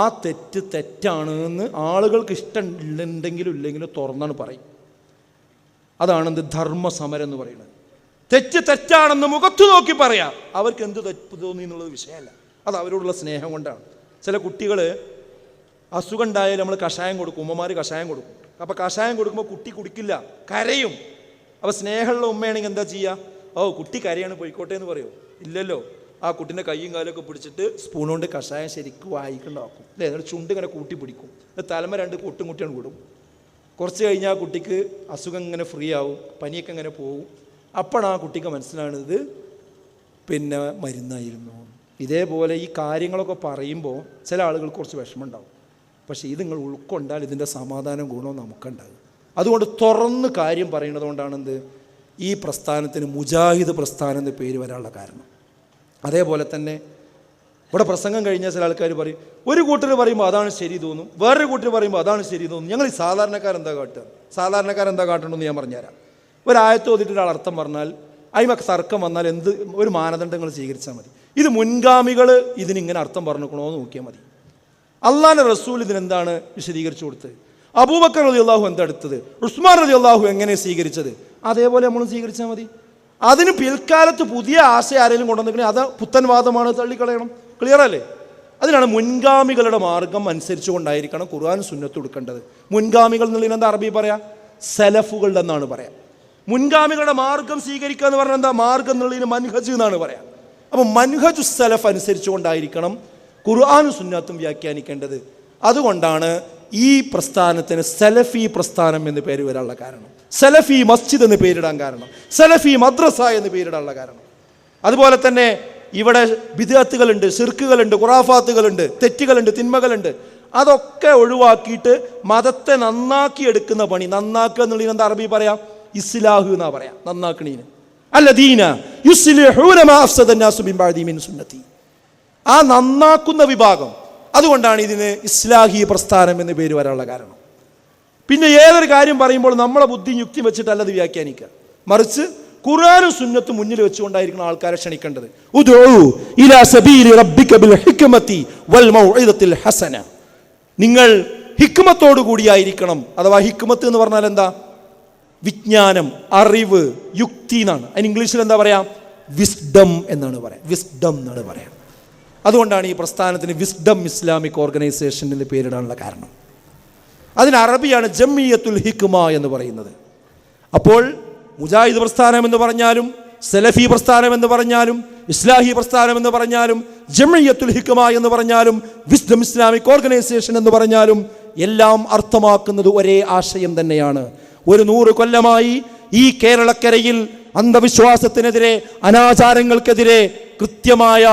ആ തെറ്റ് തെറ്റാണ് എന്ന് ആളുകൾക്ക് ഇഷ്ടമുണ്ടെങ്കിലും ഇല്ലെങ്കിലും തുറന്നാണ് പറയും. അതാണെന്ത് ധർമ്മസമരം എന്ന് പറയുന്നത്. തെറ്റ് തെറ്റാണെന്ന് മുഖത്ത് നോക്കി പറയാം. അവർക്ക് എന്ത് തെറ്റ് തോന്നി എന്നുള്ളത് വിഷയമല്ല, അത് അവരോടുള്ള സ്നേഹം കൊണ്ടാണ്. ചില കുട്ടികൾ അസുഖം ഉണ്ടായാലും നമ്മൾ കഷായം കൊടുക്കും, ഉമ്മമാർ കഷായം കൊടുക്കും. അപ്പോൾ കഷായം കൊടുക്കുമ്പോൾ കുട്ടി കുടിക്കില്ല, കരയും. അപ്പോൾ സ്നേഹമുള്ള ഉമ്മയാണെങ്കിൽ എന്താ ചെയ്യുക, കുട്ടി കരയാണ് പോയിക്കോട്ടെ എന്ന് പറയുമോ? ഇല്ലല്ലോ. ആ കുട്ടീൻ്റെ കൈയും കാലൊക്കെ പിടിച്ചിട്ട് സ്പൂൺ കൊണ്ട് കഷായം ശരിക്കും വായിക്കുണ്ടാക്കും അല്ലേ, എന്നിട്ട് ചുണ്ട് ഇങ്ങനെ കൂട്ടി പിടിക്കും, തലമ 2 കൂട്ടും കുട്ടിയാണ് വിടും. കുറച്ച് കഴിഞ്ഞാൽ ആ കുട്ടിക്ക് അസുഖം ഇങ്ങനെ ഫ്രീ ആവും, പനിയൊക്കെ ഇങ്ങനെ പോവും. അപ്പോഴാണ് ആ കുട്ടിക്ക് മനസ്സിലാകുന്നത് പിന്നെ മരുന്നായിരുന്നു. ഇതേപോലെ ഈ കാര്യങ്ങളൊക്കെ പറയുമ്പോൾ ചില ആളുകൾക്ക് കുറച്ച് വിഷമം ഉണ്ടാവും. പക്ഷേ ഇത് നിങ്ങൾ ഉൾക്കൊണ്ടാൽ ഇതിൻ്റെ സമാധാനം ഗുണവും നമുക്കുണ്ടാകും. അതുകൊണ്ട് തുറന്ന് കാര്യം പറയുന്നത് കൊണ്ടാണ് ഈ പ്രസ്ഥാനത്തിന് മുജാഹിദ് പ്രസ്ഥാനം എന്ന പേര് വരാനുള്ള കാരണം. അതേപോലെ തന്നെ ഇവിടെ പ്രസംഗം കഴിഞ്ഞാൽ ചില ആൾക്കാർ പറയും, ഒരു കൂട്ടർ പറയുമ്പോൾ അതാണ് ശരി തോന്നും, വേറൊരു കൂട്ടർ പറയുമ്പോൾ അതാണ് ശരി തോന്നും. ഞങ്ങൾ ഈ സാധാരണക്കാരെന്താ കാട്ടണമെന്ന് ഞാൻ പറഞ്ഞുതരാം. ഒരായത്ത് ഓതിയിട്ട് ഒരാൾ അർത്ഥം പറഞ്ഞാൽ അതിമൊക്കെ തർക്കം വന്നാൽ ഒരു മാനദണ്ഡങ്ങൾ സ്വീകരിച്ചാൽ മതി. ഇത് മുൻഗാമികൾ ഇതിനിങ്ങനെ അർത്ഥം പറഞ്ഞിക്കണോ എന്ന് നോക്കിയാൽ മതി. അള്ളാഹിൻ്റെ റസൂൽ ഇതിനെന്താണ് വിശദീകരിച്ചു കൊടുത്തത്? അബൂബക്കർ റളിയല്ലാഹു എന്താ എടുത്തത്? ഉസ്മാൻ റളിയല്ലാഹു എങ്ങനെ സ്വീകരിച്ചത്? അതേപോലെ നമ്മൾ സ്വീകരിച്ചാൽ മതി. അതിന് പിൽക്കാലത്ത് പുതിയ ആശയം ആരെങ്കിലും കൊണ്ടുവന്നിട്ടുണ്ടെങ്കിൽ അത് പുത്തൻവാദമാണ്, തള്ളിക്കളയണം. ക്ലിയർ അല്ലേ? അതിനാണ് മുൻഗാമികളുടെ മാർഗം അനുസരിച്ച് കൊണ്ടായിരിക്കണം ഖുർആൻ സുന്നത്ത് കൊടുക്കേണ്ടത്. മുൻഗാമികൾ എന്നുള്ളതിന് എന്താ അറബി പറയാം? സലഫുകളുടെ എന്നാണ് പറയാം. മുൻഗാമികളുടെ മാർഗം സ്വീകരിക്കുക എന്ന് പറഞ്ഞാൽ എന്താ? മാർഗം എന്നുള്ളതിന് മൻഹജ് എന്നാണ് പറയാം. അപ്പോൾ മൻഹജു സലഫ് അനുസരിച്ച് കൊണ്ടായിരിക്കണം ഖുർആനും സുന്നത്തും വ്യാഖ്യാനിക്കേണ്ടത്. അതുകൊണ്ടാണ് ഈ പ്രസ്ഥാനത്തിന് സലഫി പ്രസ്ഥാനം എന്ന് പേര് വരാനുള്ള കാരണം, സലഫി മസ്ജിദ് എന്ന് പേരിടാൻ കാരണം, സലഫി മദ്രസ എന്ന് പേരിടാനുള്ള കാരണം. അതുപോലെ തന്നെ ഇവിടെ ബിദ്അത്തുകളുണ്ട്, ശിർക്കുകളുണ്ട്, ഖുറാഫാത്തുകളുണ്ട്, തെറ്റുകളുണ്ട്, തിന്മകളുണ്ട്. അതൊക്കെ ഒഴിവാക്കിയിട്ട് മതത്തെ നന്നാക്കിയെടുക്കുന്ന പണി. നന്നാക്കുക എന്നുള്ളതിന് എന്താ അറബി പറയാം? ഇസ്ലാഹു എന്നാ പറയാം. നന്നാക്കണീന് അല്ലദീന യുസ്ലിഹൂന മാ അഫ്സദന്നാസു മിൻ ബഅദി മിൻ സുന്നതി. ആ നന്നാക്കുന്ന വിഭാഗം. അതുകൊണ്ടാണ് ഇതിന് ഇസ്ലാഹി പ്രസ്ഥാനം എന്ന് പേര് വരാനുള്ള കാരണം. പിന്നെ ഏതൊരു കാര്യം പറയുമ്പോൾ നമ്മളെ ബുദ്ധി യുക്തി വെച്ചിട്ടല്ല അത് വ്യാഖ്യാനിക്കുക, മറിച്ച് ഖുർആനും സുന്നത്തും മുന്നിൽ വെച്ചുകൊണ്ടായിരിക്കണം ആൾക്കാരെ ക്ഷണിക്കേണ്ടത്. ഉദൂ ഇലാ സബീലി റബ്ബിക ബിൽ ഹിക്മതി വൽ മൗഇദത്തിൽ ഹസന. നിങ്ങൾ ഹിക്മത്തോടു കൂടിയായിരിക്കണം. അഥവാ ഹിക്മത്ത് എന്ന് പറഞ്ഞാൽ എന്താ? വിജ്ഞാനം, അറിവ്, യുക്തി എന്നാണ്. അതിന് ഇംഗ്ലീഷിൽ എന്താ പറയാ? വിസ്ഡം എന്നാണ് പറയാം. വിസ്ഡം എന്നാണ് പറയാം. അതുകൊണ്ടാണ് ഈ പ്രസ്ഥാനത്തിന് വിസ്ഡം ഇസ്ലാമിക് ഓർഗനൈസേഷൻ എന്ന് പേരിടാനുള്ള കാരണം. അതിന് അറബിയാണ് ജംഇയ്യത്തുൽ ഹിക്മ എന്ന് പറയുന്നത്. അപ്പോൾ മുജാഹിദ് പ്രസ്ഥാനം എന്ന് പറഞ്ഞാലും സലഫി പ്രസ്ഥാനം എന്ന് പറഞ്ഞാലും ഇസ്ലാഹി പ്രസ്ഥാനം എന്ന് പറഞ്ഞാലും ജംഇയ്യത്തുൽ ഹിക്മ എന്ന് പറഞ്ഞാലും വിസ്ഡം ഇസ്ലാമിക് ഓർഗനൈസേഷൻ എന്ന് പറഞ്ഞാലും എല്ലാം അർത്ഥമാക്കുന്നത് ഒരേ ആശയം തന്നെയാണ്. 100 കൊല്ലമായി ഈ കേരളക്കരയിൽ അന്ധവിശ്വാസത്തിനെതിരെ, അനാചാരങ്ങൾക്കെതിരെ കൃത്യമായ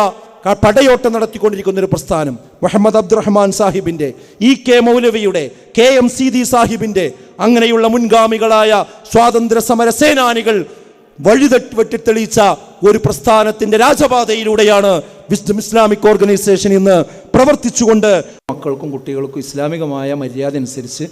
പടയോട്ടം നടത്തിക്കൊണ്ടിരിക്കുന്ന ഒരു പ്രസ്ഥാനം. മുഹമ്മദ് അബ്ദുറഹ്മാൻ സാഹിബിൻ്റെ, EK മൗലവിയുടെ, KM സീതി സാഹിബിൻ്റെ അങ്ങനെയുള്ള മുൻഗാമികളായ സ്വാതന്ത്ര്യ സമര സേനാനികൾ വെട്ടിത്തെളിയിച്ച ഒരു പ്രസ്ഥാനത്തിൻ്റെ രാജപാതയിലൂടെയാണ് വിസ്ഡം ഇസ്ലാമിക് ഓർഗനൈസേഷൻ ഇന്ന് പ്രവർത്തിച്ചുകൊണ്ട് മക്കൾക്കും കുട്ടികൾക്കും ഇസ്ലാമികമായ മര്യാദ അനുസരിച്ച്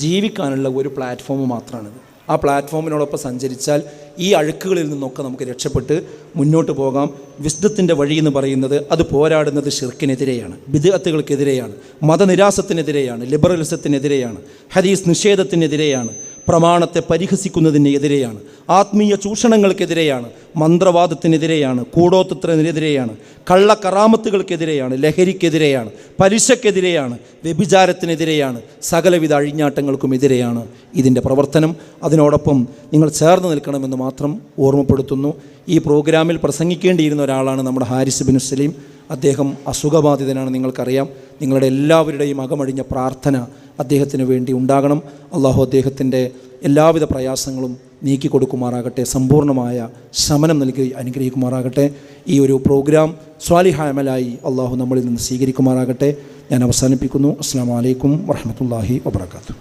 ജീവിക്കാനുള്ള ഒരു പ്ലാറ്റ്ഫോം മാത്രമാണിത്. ആ പ്ലാറ്റ്ഫോമിനോടൊപ്പം സഞ്ചരിച്ചാൽ ഈ അഴുക്കുകളിൽ നിന്നൊക്കെ നമുക്ക് രക്ഷപ്പെട്ട് മുന്നോട്ട് പോകാം. വിസ്ഡത്തിൻ്റെ വഴി എന്ന് പറയുന്നത് അത് പോരാടുന്നത് ഷിർക്കിനെതിരെയാണ്, ബിദ്അത്തുകൾക്കെതിരെയാണ്, മതനിരാസത്തിനെതിരെയാണ്, ലിബറലിസത്തിനെതിരെയാണ്, ഹദീസ് നിഷേധത്തിനെതിരെയാണ്, പ്രമാണത്തെ പരിഹസിക്കുന്നതിനെതിരെയാണ്, ആത്മീയ ചൂഷണങ്ങൾക്കെതിരെയാണ്, മന്ത്രവാദത്തിനെതിരെയാണ്, കൂടോത്രത്തിനെതിരെയാണ്, കള്ളക്കറാമത്തുകൾക്കെതിരെയാണ്, ലഹരിക്കെതിരെയാണ്, പലിശക്കെതിരെയാണ്, വ്യഭിചാരത്തിനെതിരെയാണ്, സകലവിധ അഴിഞ്ഞാട്ടങ്ങൾക്കും എതിരെയാണ് ഇതിൻ്റെ പ്രവർത്തനം. അതിനോടൊപ്പം നിങ്ങൾ ചേർന്ന് നിൽക്കണമെന്ന് മാത്രം ഓർമ്മപ്പെടുത്തുന്നു. ഈ പ്രോഗ്രാമിൽ പ്രസംഗിക്കേണ്ടിയിരുന്ന ഒരാളാണ് നമ്മുടെ ഹാരിസ് ബിൻ സലീം. അദ്ദേഹം അസുഖബാധിതനാണ്, നിങ്ങൾക്കറിയാം. നിങ്ങളുടെ എല്ലാവരുടെയും അകമഴിഞ്ഞ പ്രാർത്ഥന അദ്ദേഹത്തിന് വേണ്ടി ഉണ്ടാകണം. അള്ളാഹു അദ്ദേഹത്തിൻ്റെ എല്ലാവിധ പ്രയാസങ്ങളും നീക്കി കൊടുക്കുമാറാകട്ടെ, സമ്പൂർണ്ണമായ ശമനം നൽകി അനുഗ്രഹിക്കുമാറാകട്ടെ. ഈ ഒരു പ്രോഗ്രാം സ്വാലിഹായ അമലായി അള്ളാഹു നമ്മളിൽ നിന്ന് സ്വീകരിക്കുമാറാകട്ടെ. ഞാൻ അവസാനിപ്പിക്കുന്നു. അസ്സലാമു അലൈക്കും വറഹ്മത്തുള്ളാഹി വബറകാതുഹു.